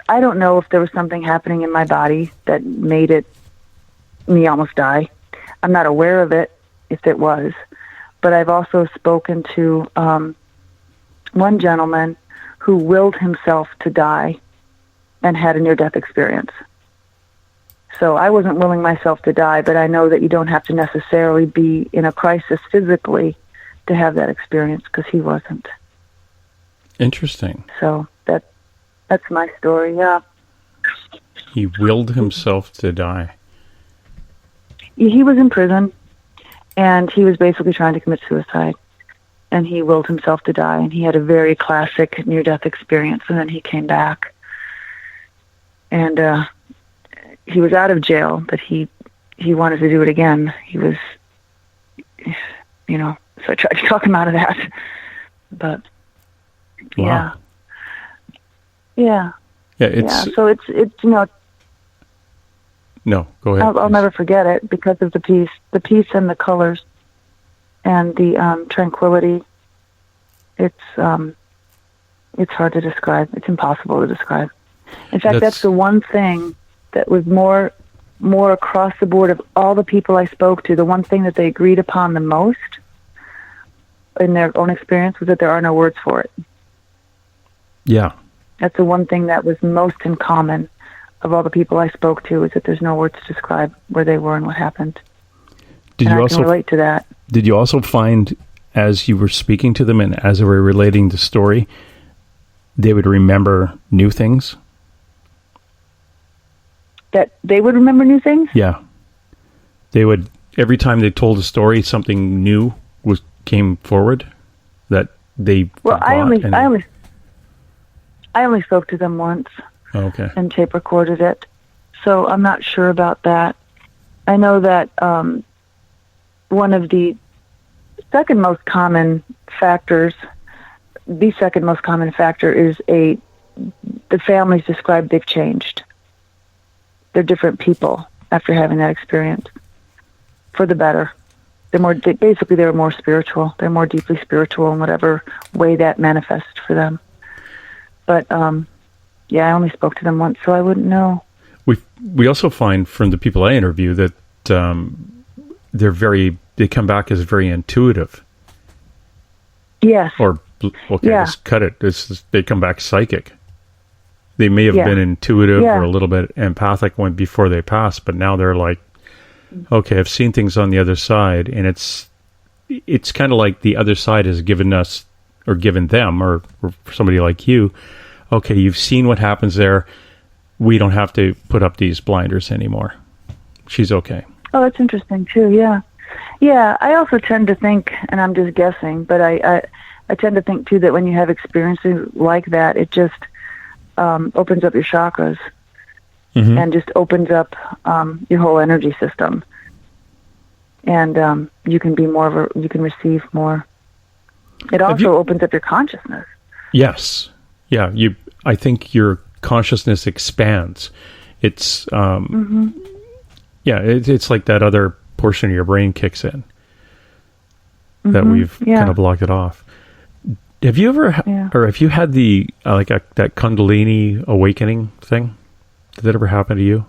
I don't know if there was something happening in my body that made me almost die. I'm not aware of it, if it was. But I've also spoken to one gentleman who willed himself to die and had a near-death experience. So I wasn't willing myself to die, but I know that you don't have to necessarily be in a crisis physically to have that experience, because he wasn't. Interesting. So that's my story, yeah. He willed himself to die. He was in prison, and he was basically trying to commit suicide. And he willed himself to die, and he had a very classic near-death experience, and then he came back. And he was out of jail, but he wanted to do it again. He was, so I tried to talk him out of that. But, wow. Yeah. So it's No, go ahead. I'll never forget it because of the peace and the colors and the tranquility. It's hard to describe. It's impossible to describe. In fact, that's the one thing that was more across the board of all the people I spoke to. The one thing that they agreed upon the most in their own experience was that there are no words for it. Yeah. That's the one thing that was most in common of all the people I spoke to, is that there's no words to describe where they were and what happened. I can relate to that. Did you also find, as you were speaking to them and as they were relating the story, they would remember new things? That they would remember new things? Yeah. They would, every time they told a story, something new came forward that they forgot. I only spoke to them once. Okay. And tape recorded it. So I'm not sure about that. I know that one of the second most common factors the second most common factor is the families describe they've changed. They're different people after having that experience, for the better. They're more spiritual. They're more deeply spiritual in whatever way that manifests for them. But yeah, I only spoke to them once, so I wouldn't know. We also find from the people I interview that they come back as very intuitive. Yes. Or let's cut it. They come back psychic. They may have been intuitive or a little bit empathic before they passed, but now they're like, okay, I've seen things on the other side, and it's kind of like the other side has given us, or given them, or somebody like you, okay, you've seen what happens there. We don't have to put up these blinders anymore. She's okay. Oh, that's interesting too. Yeah. Yeah. I also tend to think, and I'm just guessing, but I tend to think too that when you have experiences like that, it just opens up your chakras and just opens up your whole energy system. And you can be you can receive more. It also opens up your consciousness. Yes. Yeah. I think your consciousness expands. It's it's like that other portion of your brain kicks in that we've kind of blocked it off. Have you ever or have you had the that Kundalini awakening thing? Did that ever happen to you?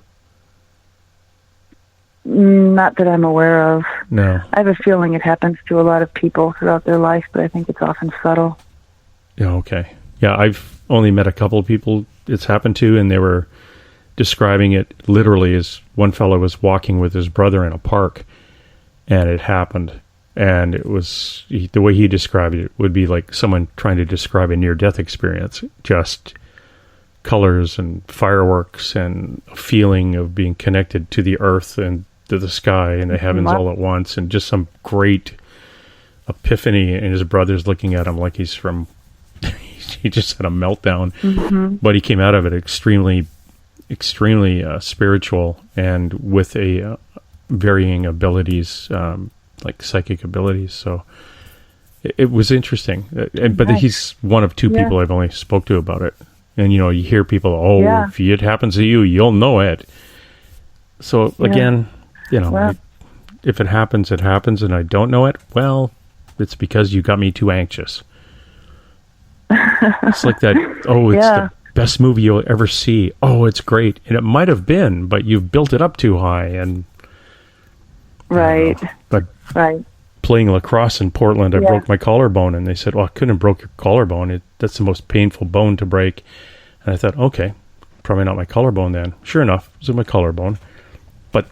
Not that I'm aware of. No. I have a feeling it happens to a lot of people throughout their life, but I think it's often subtle. Yeah, okay. Yeah, I've only met a couple of people it's happened to, and they were describing it literally as one fellow was walking with his brother in a park, and it happened. And it was, the way he described it would be like someone trying to describe a near-death experience. Just colors and fireworks and a feeling of being connected to the earth and to the sky and the heavens all at once, and just some great epiphany. And his brother's looking at him like he just had a meltdown. But he came out of it extremely spiritual and with a varying abilities, like psychic abilities. So it was interesting. But he's one of two people I've only spoke to about it. And, you hear people, if it happens to you, you'll know it. So, again, if it happens, and I don't know it, well, it's because you got me too anxious. It's like that, it's the best movie you'll ever see. Oh, it's great. And it might have been, but you've built it up too high. And Right. But playing lacrosse in Portland, I broke my collarbone, and they said, well, I couldn't have broke your collarbone. That's the most painful bone to break. And I thought, okay, probably not my collarbone then. Sure enough, it was my collarbone. But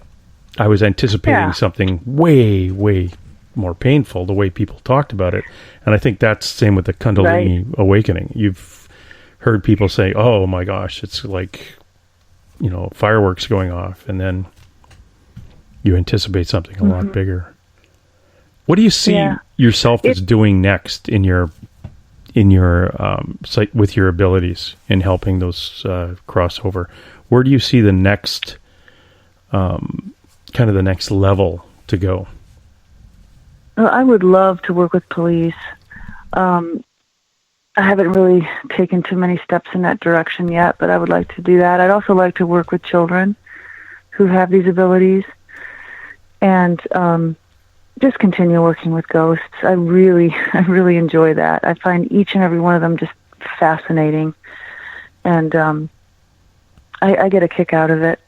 I was anticipating something way, way more painful, the way people talked about it. And I think that's the same with the Kundalini awakening. You've heard people say, oh my gosh, it's like, fireworks going off. And then you anticipate something a lot bigger. What do you see yourself as doing next in your site with your abilities in helping those crossover? Where do you see the next kind of the next level to go? Well, I would love to work with police. I haven't really taken too many steps in that direction yet, but I would like to do that. I'd also like to work with children who have these abilities, and just continue working with ghosts. I really enjoy that. I find each and every one of them just fascinating, and I get a kick out of it.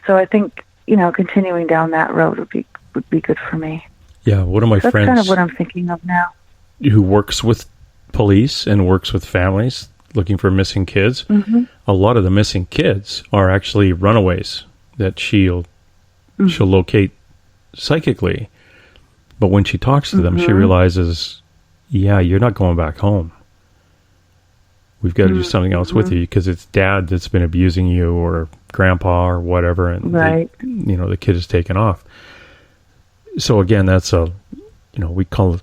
So I think continuing down that road would be good for me. Yeah, one of my friends. That's kind of what I'm thinking of now. Who works with police and works with families looking for missing kids. A lot of the missing kids are actually runaways that she'll locate psychically. But when she talks to them, she realizes, you're not going back home. We've got to do something else with you because it's dad that's been abusing you, or grandpa, or whatever, and the kid is taken off. So again, that's we call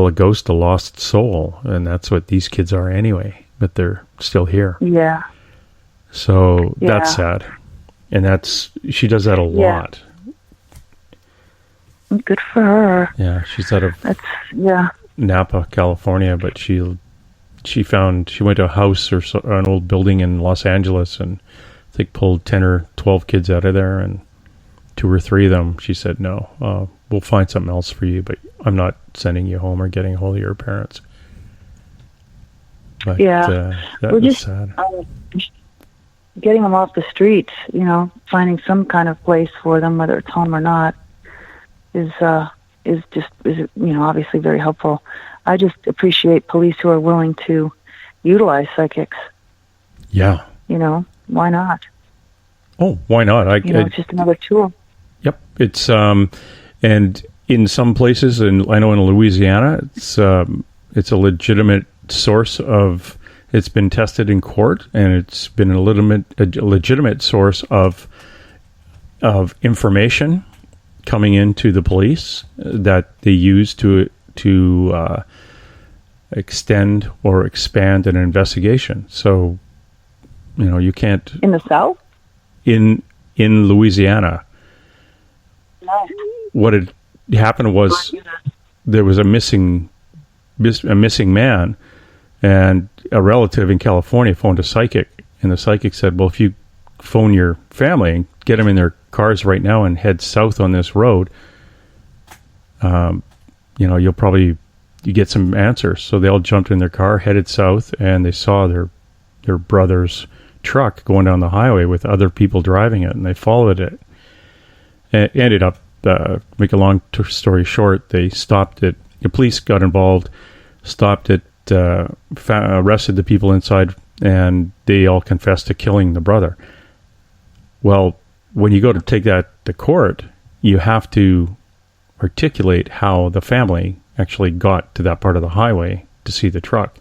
a ghost a lost soul, and that's what these kids are anyway. But they're still here. Yeah. So that's sad, and she does that a lot. Good for her. Yeah, she's out of Napa, California, but she'll she went to a house or an old building in Los Angeles, and I think pulled 10 or 12 kids out of there, and 2 or 3 of them, she said, no, we'll find something else for you, but I'm not sending you home or getting a hold of your parents. But, that we're was just sad. Getting them off the streets, finding some kind of place for them, whether it's home or not, is obviously very helpful. I just appreciate police who are willing to utilize psychics. Yeah. Why not? Oh, why not? It's just another tool. Yep. It's and in some places, and I know in Louisiana, it's a legitimate source of. It's been tested in court, and it's been a legitimate source of information coming into the police that they use to extend or expand an investigation. So, you can't in the South. In Louisiana, No. What had happened was there was a missing man, and a relative in California phoned a psychic, and the psychic said, well, if you phone your family and get them in their cars right now and head south on this road, you'll probably get some answers. So they all jumped in their car, headed south, and they saw their brother's truck going down the highway with other people driving it, and they followed it. And it ended up, make a long story short, they stopped it. The police got involved, stopped it, arrested the people inside, and they all confessed to killing the brother. Well, when you go to take that to court, you have to articulate how the family actually got to that part of the highway to see the truck.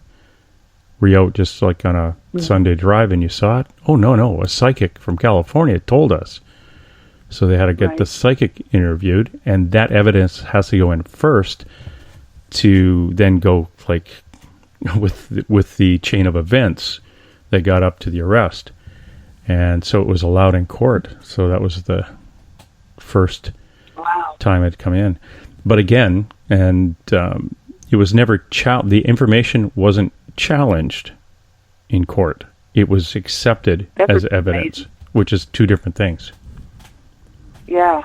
Were you out just like on a Sunday drive and you saw it? Oh, no, a psychic from California told us. So they had to get the psychic interviewed, and that evidence has to go in first to then go like with the chain of events that got up to the arrest. And so it was allowed in court. So that was the first time it had come in. But again, and it was never the information wasn't challenged in court. It was accepted as evidence, which is two different things. Yeah,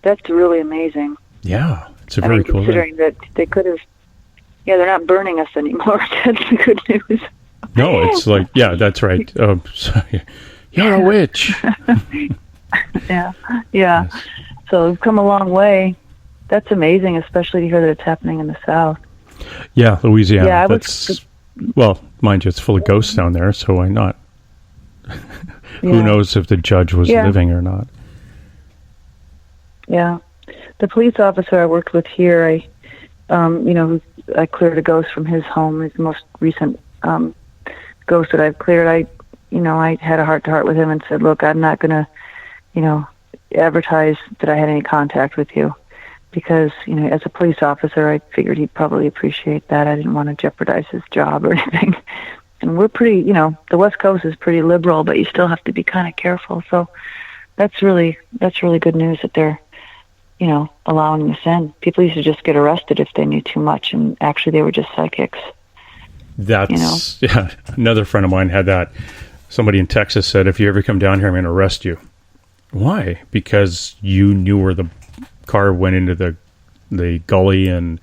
that's really amazing. Yeah, it's a very cool considering that they could have, they're not burning us anymore. That's the good news. No, it's like, that's right. Sorry. You're a witch. Yeah. Yes. So we've come a long way. That's amazing, especially to hear that it's happening in the South. Yeah, Louisiana. Yeah, well, mind you, it's full of ghosts down there, so why not? Who knows if the judge was living or not? Yeah. The police officer I worked with here, I cleared a ghost from his home, his most recent ghost that I've cleared. I had a heart-to-heart with him and said, look, I'm not going to, advertise that I had any contact with you because, as a police officer, I figured he'd probably appreciate that. I didn't want to jeopardize his job or anything. And we're pretty, the West Coast is pretty liberal, but you still have to be kind of careful. So that's really good news that they're, allowing this in. People used to just get arrested if they knew too much, and actually they were just psychics. That's, another friend of mine had that. Somebody in Texas said, if you ever come down here, I'm going to arrest you. Why? Because you knew where the car went into the gully, and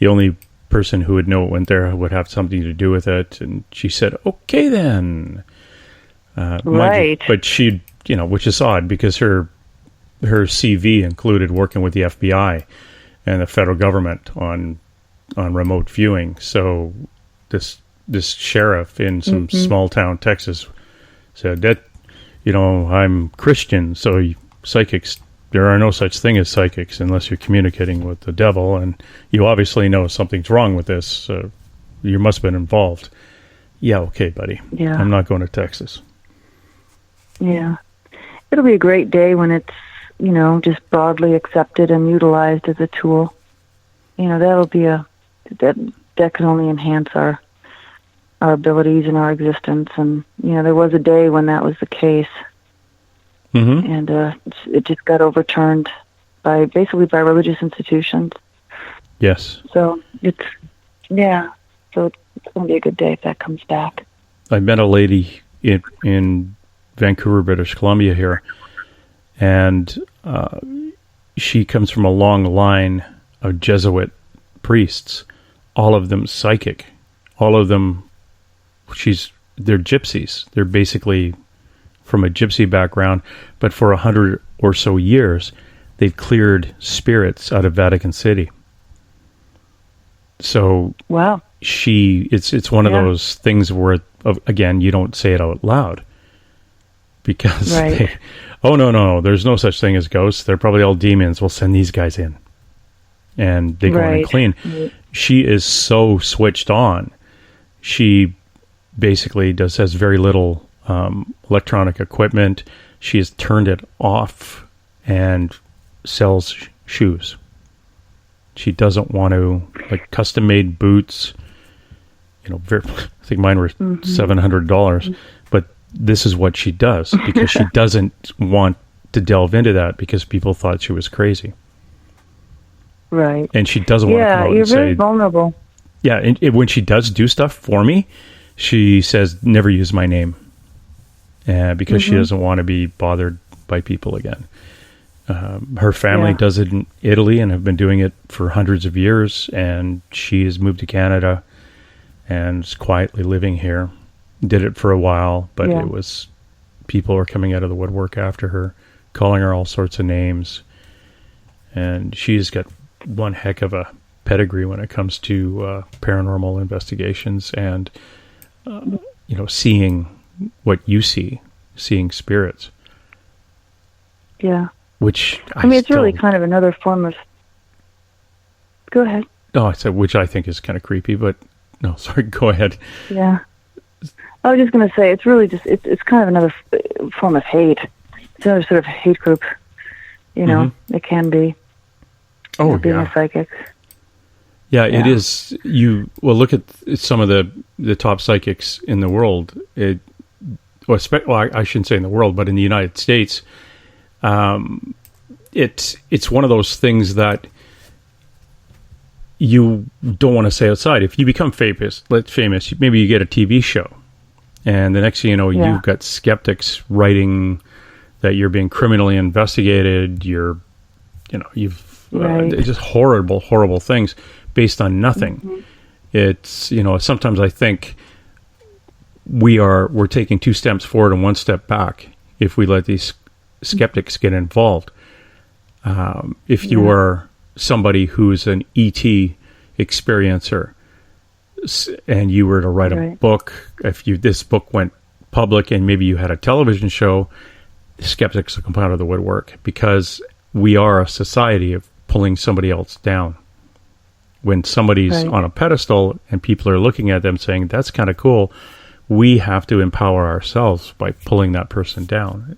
the only person who would know it went there would have something to do with it. And she said, okay then. Right. But she, which is odd because her CV included working with the FBI and the federal government on remote viewing. So this sheriff in some small town Texas said that, I'm Christian, so psychics, there are no such thing as psychics unless you're communicating with the devil, and you obviously know something's wrong with this. You must have been involved. Yeah, okay, buddy. Yeah. I'm not going to Texas. Yeah. It'll be a great day when it's, just broadly accepted and utilized as a tool. That'll be that can only enhance our abilities and our existence. And, there was a day when that was the case. Mm-hmm. And it just got overturned by religious institutions. Yes. So it's it's going to be a good day if that comes back. I met a lady in Vancouver, British Columbia here, and she comes from a long line of Jesuit priests, all of them psychic, all of them, they're gypsies. They're basically from a gypsy background, but for 100 or so years, they've cleared spirits out of Vatican City. So wow, it's one of those things where, again, you don't say it out loud because no, there's no such thing as ghosts. They're probably all demons. We'll send these guys in, and they go in and clean. She is so switched on. She basically has very little electronic equipment. She has turned it off and sells shoes. She doesn't want to, like, custom-made boots. I think mine were $700, but this is what she does because she doesn't want to delve into that because people thought she was crazy. Right. And she doesn't want to come out you're and very say, vulnerable. Yeah, and when she does do stuff for me, she says, never use my name. Because she doesn't want to be bothered by people again. Her family does it in Italy and have been doing it for hundreds of years, and she has moved to Canada and is quietly living here. Did it for a while, but it was, people were coming out of the woodwork after her, calling her all sorts of names. And she's got one heck of a pedigree when it comes to paranormal investigations and, seeing what you see, seeing spirits. Yeah. Which it's really kind of another form of... Go ahead. Oh, I said, which I think is kind of creepy, but no, sorry, go ahead. Yeah. I was just going to say, it's really just, it's kind of another form of hate. It's another sort of hate group, it can be. Being a psychic. Yeah, it is. Look at some of the top psychics in the world. I shouldn't say in the world, but in the United States, it's one of those things that you don't want to say outside. If you become famous, maybe you get a TV show, and the next thing you know, you've got skeptics writing that you're being criminally investigated. It's just horrible things based on nothing. It's, sometimes I think we're taking 2 steps forward and 1 step back if we let these skeptics get involved. If you are somebody who's an ET experiencer and you were to write a book, this book went public and maybe you had a television show, skeptics will come out of the woodwork because we are a society of pulling somebody else down. When somebody's on a pedestal and people are looking at them saying, that's kind of cool, we have to empower ourselves by pulling that person down.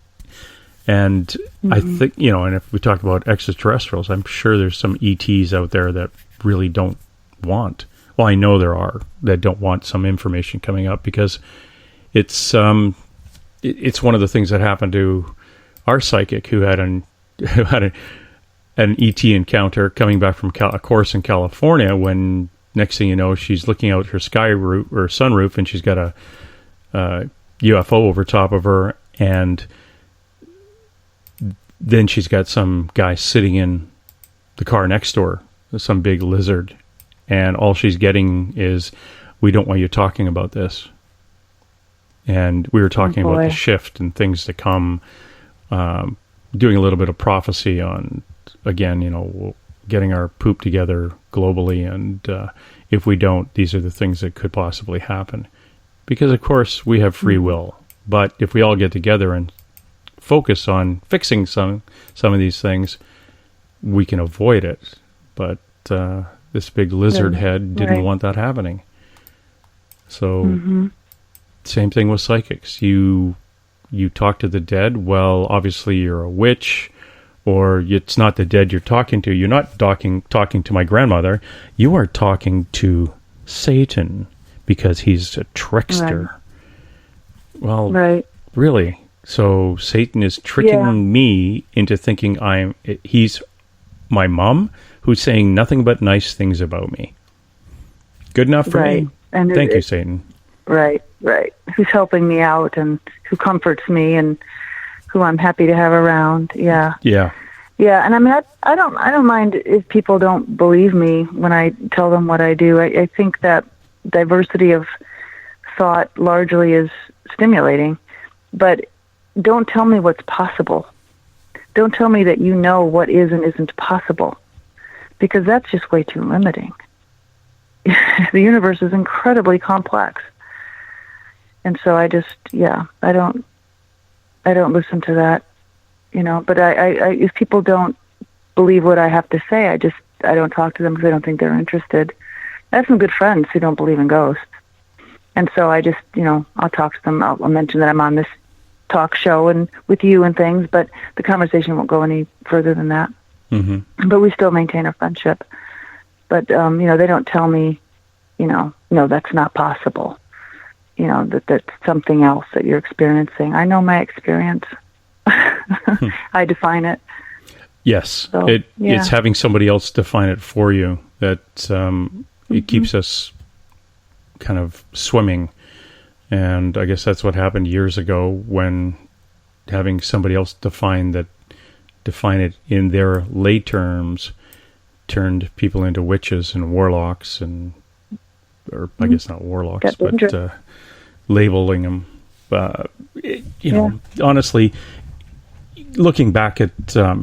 And I think, and if we talk about extraterrestrials, I'm sure there's some ETs out there that really don't want, well, I know there are, that don't want some information coming up because it's one of the things that happened to our psychic who had an ET encounter coming back from a course in California when next thing you know, she's looking out her sunroof and she's got a UFO over top of her, and then she's got some guy sitting in the car next door, some big lizard, and all she's getting is, we don't want you talking about this. And we were talking about the shift and things to come, doing a little bit of prophecy on, again, getting our poop together globally, and if we don't, these are the things that could possibly happen. Because, of course, we have free will, but if we all get together and focus on fixing some of these things, we can avoid it. But this big lizard head didn't want that happening. So, same thing with psychics. You talk to the dead, well, obviously you're a witch, or it's not the dead you're talking to. You're not talking to my grandmother. You are talking to Satan because he's a trickster. Well, really? So Satan is tricking me into thinking he's my mom who's saying nothing but nice things about me. Good enough for me? And thank you, Satan. Right. Who's helping me out and who comforts me and who I'm happy to have around. Yeah. Yeah. Yeah, and I mean, I don't mind if people don't believe me when I tell them what I do. I think that diversity of thought largely is stimulating, but don't tell me what's possible. Don't tell me that you know what is and isn't possible, because that's just way too limiting. The universe is incredibly complex, and so I don't listen to that. But I if people don't believe what I have to say, I don't talk to them because I don't think they're interested. I have some good friends who don't believe in ghosts, and so I just, I'll talk to them. I'll mention that I'm on this talk show and with you and things, but the conversation won't go any further than that. Mm-hmm. But we still maintain a friendship. But they don't tell me, no, that's not possible. That's something else that you're experiencing. I know my experience. I define it. Yes, so, it's having somebody else define it for you that it keeps us kind of swimming. And I guess that's what happened years ago when having somebody else define it in their lay terms turned people into witches and warlocks or I guess not warlocks, but labeling them. Honestly, looking back at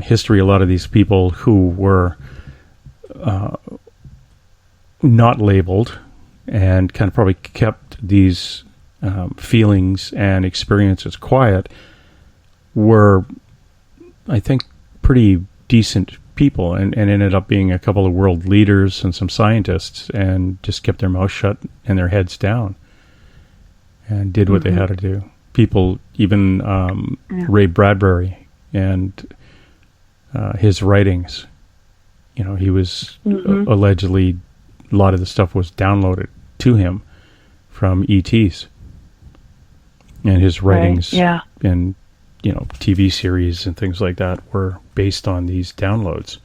history, a lot of these people who were not labeled and kind of probably kept these feelings and experiences quiet were, I think, pretty decent people and ended up being a couple of world leaders and some scientists and just kept their mouth shut and their heads down and did what they had to do. People, even Ray Bradbury and his writings, he was allegedly, a lot of the stuff was downloaded to him from ETs, and his writings and TV series and things like that were based on these downloads.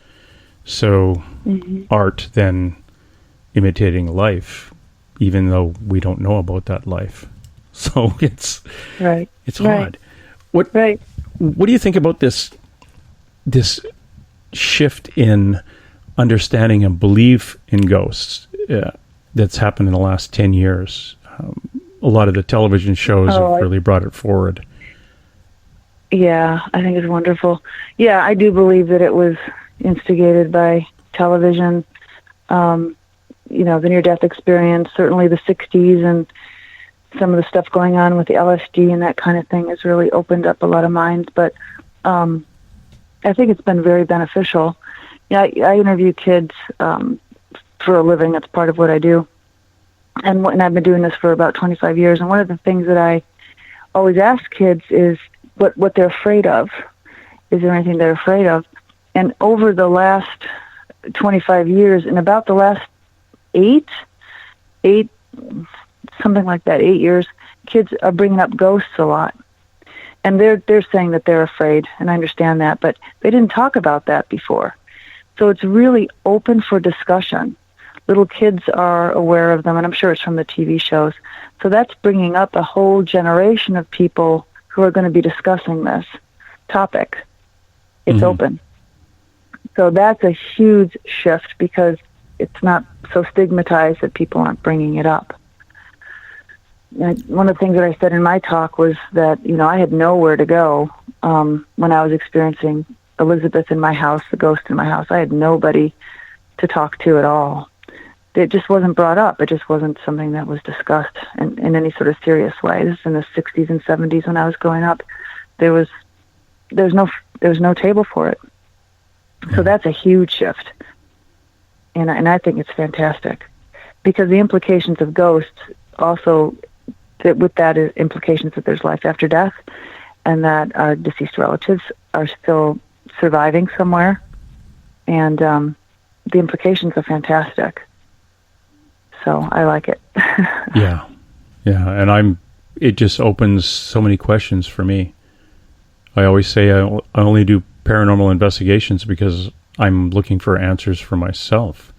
So art then imitating life, even though we don't know about that life. So it's odd. What do you think about this shift in understanding and belief in ghosts that's happened in the last 10 years? A lot of the television shows have really brought it forward. Yeah, I think it's wonderful. Yeah, I do believe that it was instigated by television. The near-death experience, certainly the 60s, and some of the stuff going on with the LSD and that kind of thing has really opened up a lot of minds. But I think it's been very beneficial. I interview kids for a living. That's part of what I do. And I've been doing this for about 25 years. And one of the things that I always ask kids is what they're afraid of. Is there anything they're afraid of? And over the last 25 years, and about the last eight, something like that, 8 years, kids are bringing up ghosts a lot. And they're saying that they're afraid, and I understand that, but they didn't talk about that before. So it's really open for discussion. Little kids are aware of them, and I'm sure it's from the TV shows. So that's bringing up a whole generation of people who are going to be discussing this topic. It's open. So that's a huge shift because it's not so stigmatized that people aren't bringing it up. One of the things that I said in my talk was that, I had nowhere to go when I was experiencing Elizabeth in my house, the ghost in my house. I had nobody to talk to at all. It just wasn't brought up. It just wasn't something that was discussed in any sort of serious way. This is in the 60s and 70s when I was growing up. There was no table for it. So that's a huge shift. And I think it's fantastic because the implications of ghosts also, with that is implications that there's life after death and that our deceased relatives are still surviving somewhere. And the implications are fantastic. So I like it. Yeah. And it just opens so many questions for me. I always say I only do paranormal investigations because I'm looking for answers for myself.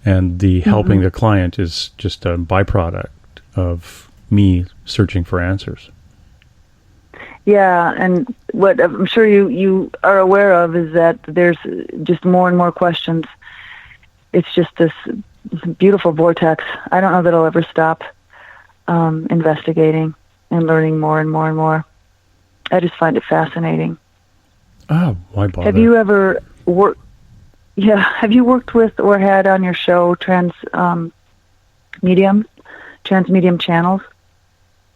And the helping the client is just a byproduct of me searching for answers. Yeah, and what I'm sure you are aware of is that there's just more and more questions. It's just this beautiful vortex. I don't know that I'll ever stop investigating and learning more and more and more. I just find it fascinating. Oh, why bother? Have you ever worked? Yeah, have you worked with or had on your show transmedium channels?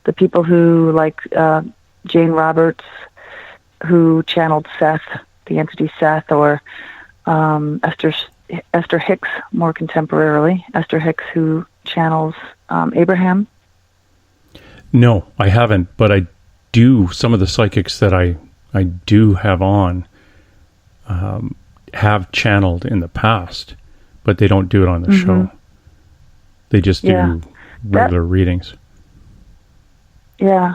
The people who, like Jane Roberts, who channeled Seth, the entity Seth, or Esther Hicks, more contemporarily. Esther Hicks, who channels Abraham. No, I haven't, but I do. Some of the psychics that I do have on have channeled in the past, but they don't do it on the show. They just do regular readings. Yeah,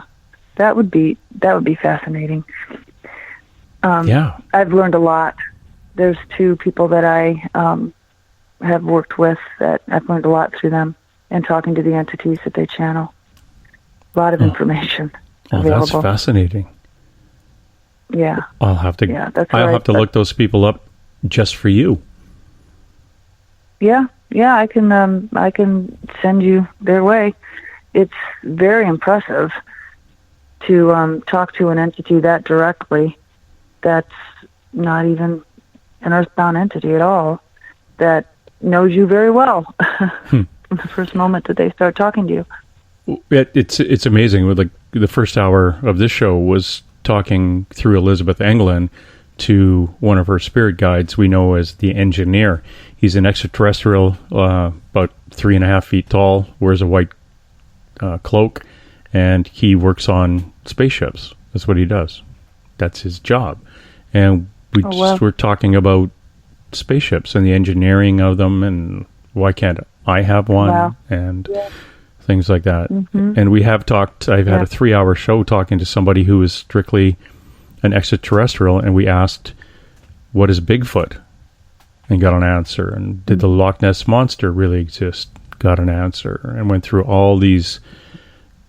that would be fascinating. I've learned a lot. There's two people that I have worked with that I've learned a lot through them and talking to the entities that they channel. A lot of information available. That's fascinating. Yeah. I'll have to. Yeah, that's I'll right, have to look those people up just for you. Yeah, I can send you their way. It's very impressive to talk to an entity that directly. That's not even an earthbound entity at all. That knows you very well from the first moment that they start talking to you. It's amazing. With like the first hour of this show was talking through Elizabeth Anglin to one of her spirit guides we know as the engineer. He's an extraterrestrial, about 3.5 feet tall, wears a white cloak, and he works on spaceships. That's what he does. That's his job. And we were talking about spaceships and the engineering of them, and why can't I have one, and things like that. And we have talked, I've had a 3-hour show talking to somebody who is strictly an extraterrestrial, and we asked, what is Bigfoot? And got an answer. And did the Loch Ness Monster really exist? Got an answer. And went through all these,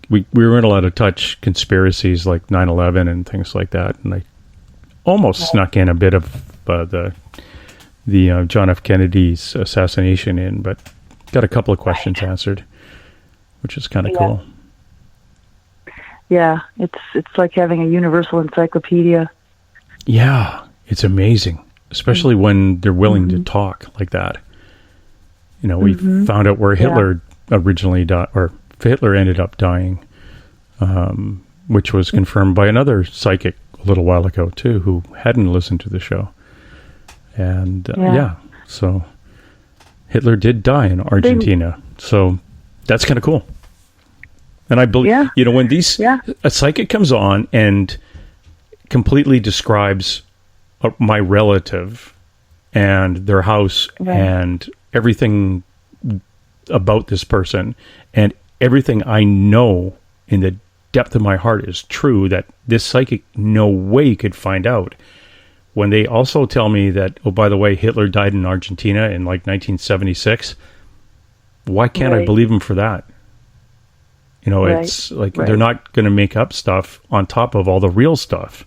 we weren't allowed to touch conspiracies like 9/11 and things like that. And I almost snuck in a bit of the John F. Kennedy's assassination in, but got a couple of questions answered, which is kind of cool. Yeah, it's like having a universal encyclopedia. Yeah, it's amazing, especially when they're willing to talk like that. You know, we found out where Hitler originally died, or Hitler ended up dying, which was confirmed by another psychic a little while ago too, who hadn't listened to the show. And so Hitler did die in Argentina. So that's kind of cool. And I believe, you know, when a psychic comes on and completely describes my relative and their house and everything about this person, and everything I know in the depth of my heart is true, that this psychic no way could find out. When they also tell me that, oh, by the way, Hitler died in Argentina in like 1976, why can't I believe him for that? You know, it's like they're not going to make up stuff on top of all the real stuff.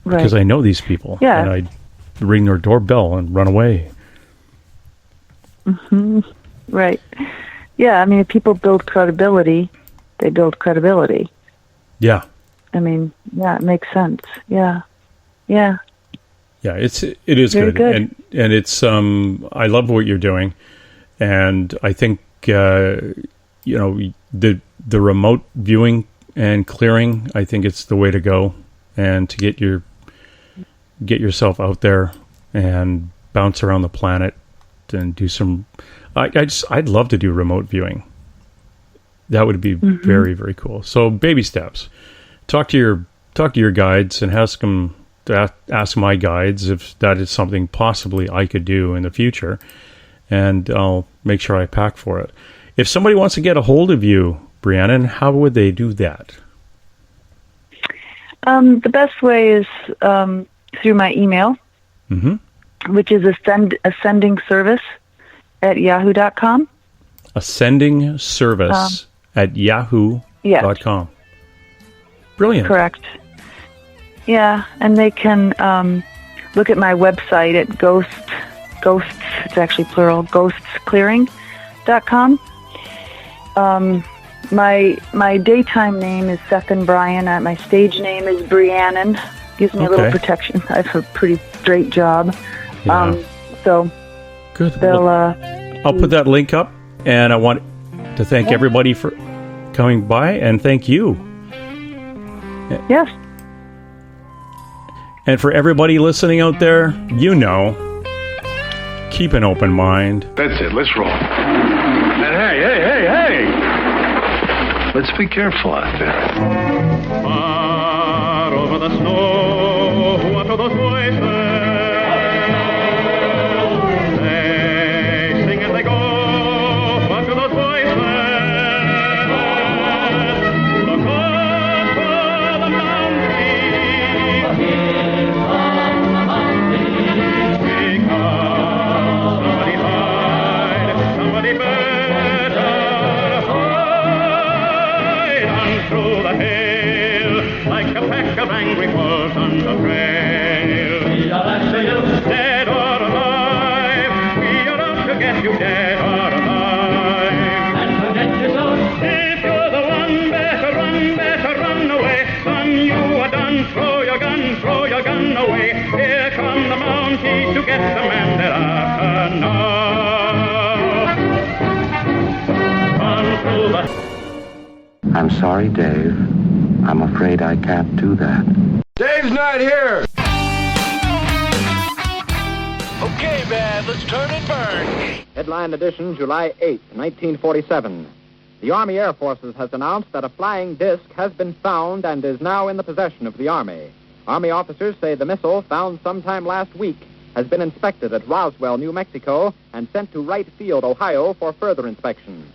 Because I know these people. Yeah. And I ring their doorbell and run away. Right. Yeah, I mean, if people build credibility, they build credibility. Yeah. I mean, it makes sense. Yeah. Yeah. Yeah, it is Very good. And it's I love what you're doing. And I think you know, the remote viewing and clearing, I think it's the way to go, and to get yourself out there and bounce around the planet and do some. I'd love to do remote viewing. That would be very, very cool. So baby steps. Talk to your guides and ask them to ask my guides if that is something possibly I could do in the future, and I'll make sure I pack for it. If somebody wants to get a hold of you, Breannan, how would they do that? The best way is through my email, which is ascending service at yahoo.com. Ascending Service at yahoo.com. Brilliant. Correct. Yeah, and they can look at my website at ghosts, it's actually plural, ghostsclearing.com. My daytime name is Seth and Bryan. My stage name is Breannan. Gives me a little protection. I have a pretty straight job. Yeah. So good. They'll, I'll put that link up, and I want to thank everybody for coming by, and thank you. Yes. And for everybody listening out there, keep an open mind. That's it. Let's roll. And hey! Let's be careful out there. Far over the snow, what are those voices? They sing as they go. What are those voices? Look up for the mountains. Because somebody hide, somebody better hide on through the hail, like a pack of angry wolves on the trail. We are after you, dead or alive. We are out to get you, dead or alive. And forget your soul. If you're the one, better run away. Son, you are done. Throw your gun away. Here come the Mounties to get the man they're after now. On through the... I'm sorry, Dave. I'm afraid I can't do that. Dave's not here! Okay, man, let's turn and burn. Headline edition, July 8, 1947. The Army Air Forces has announced that a flying disc has been found and is now in the possession of the Army. Army officers say the missile, found sometime last week, has been inspected at Roswell, New Mexico, and sent to Wright Field, Ohio, for further inspection.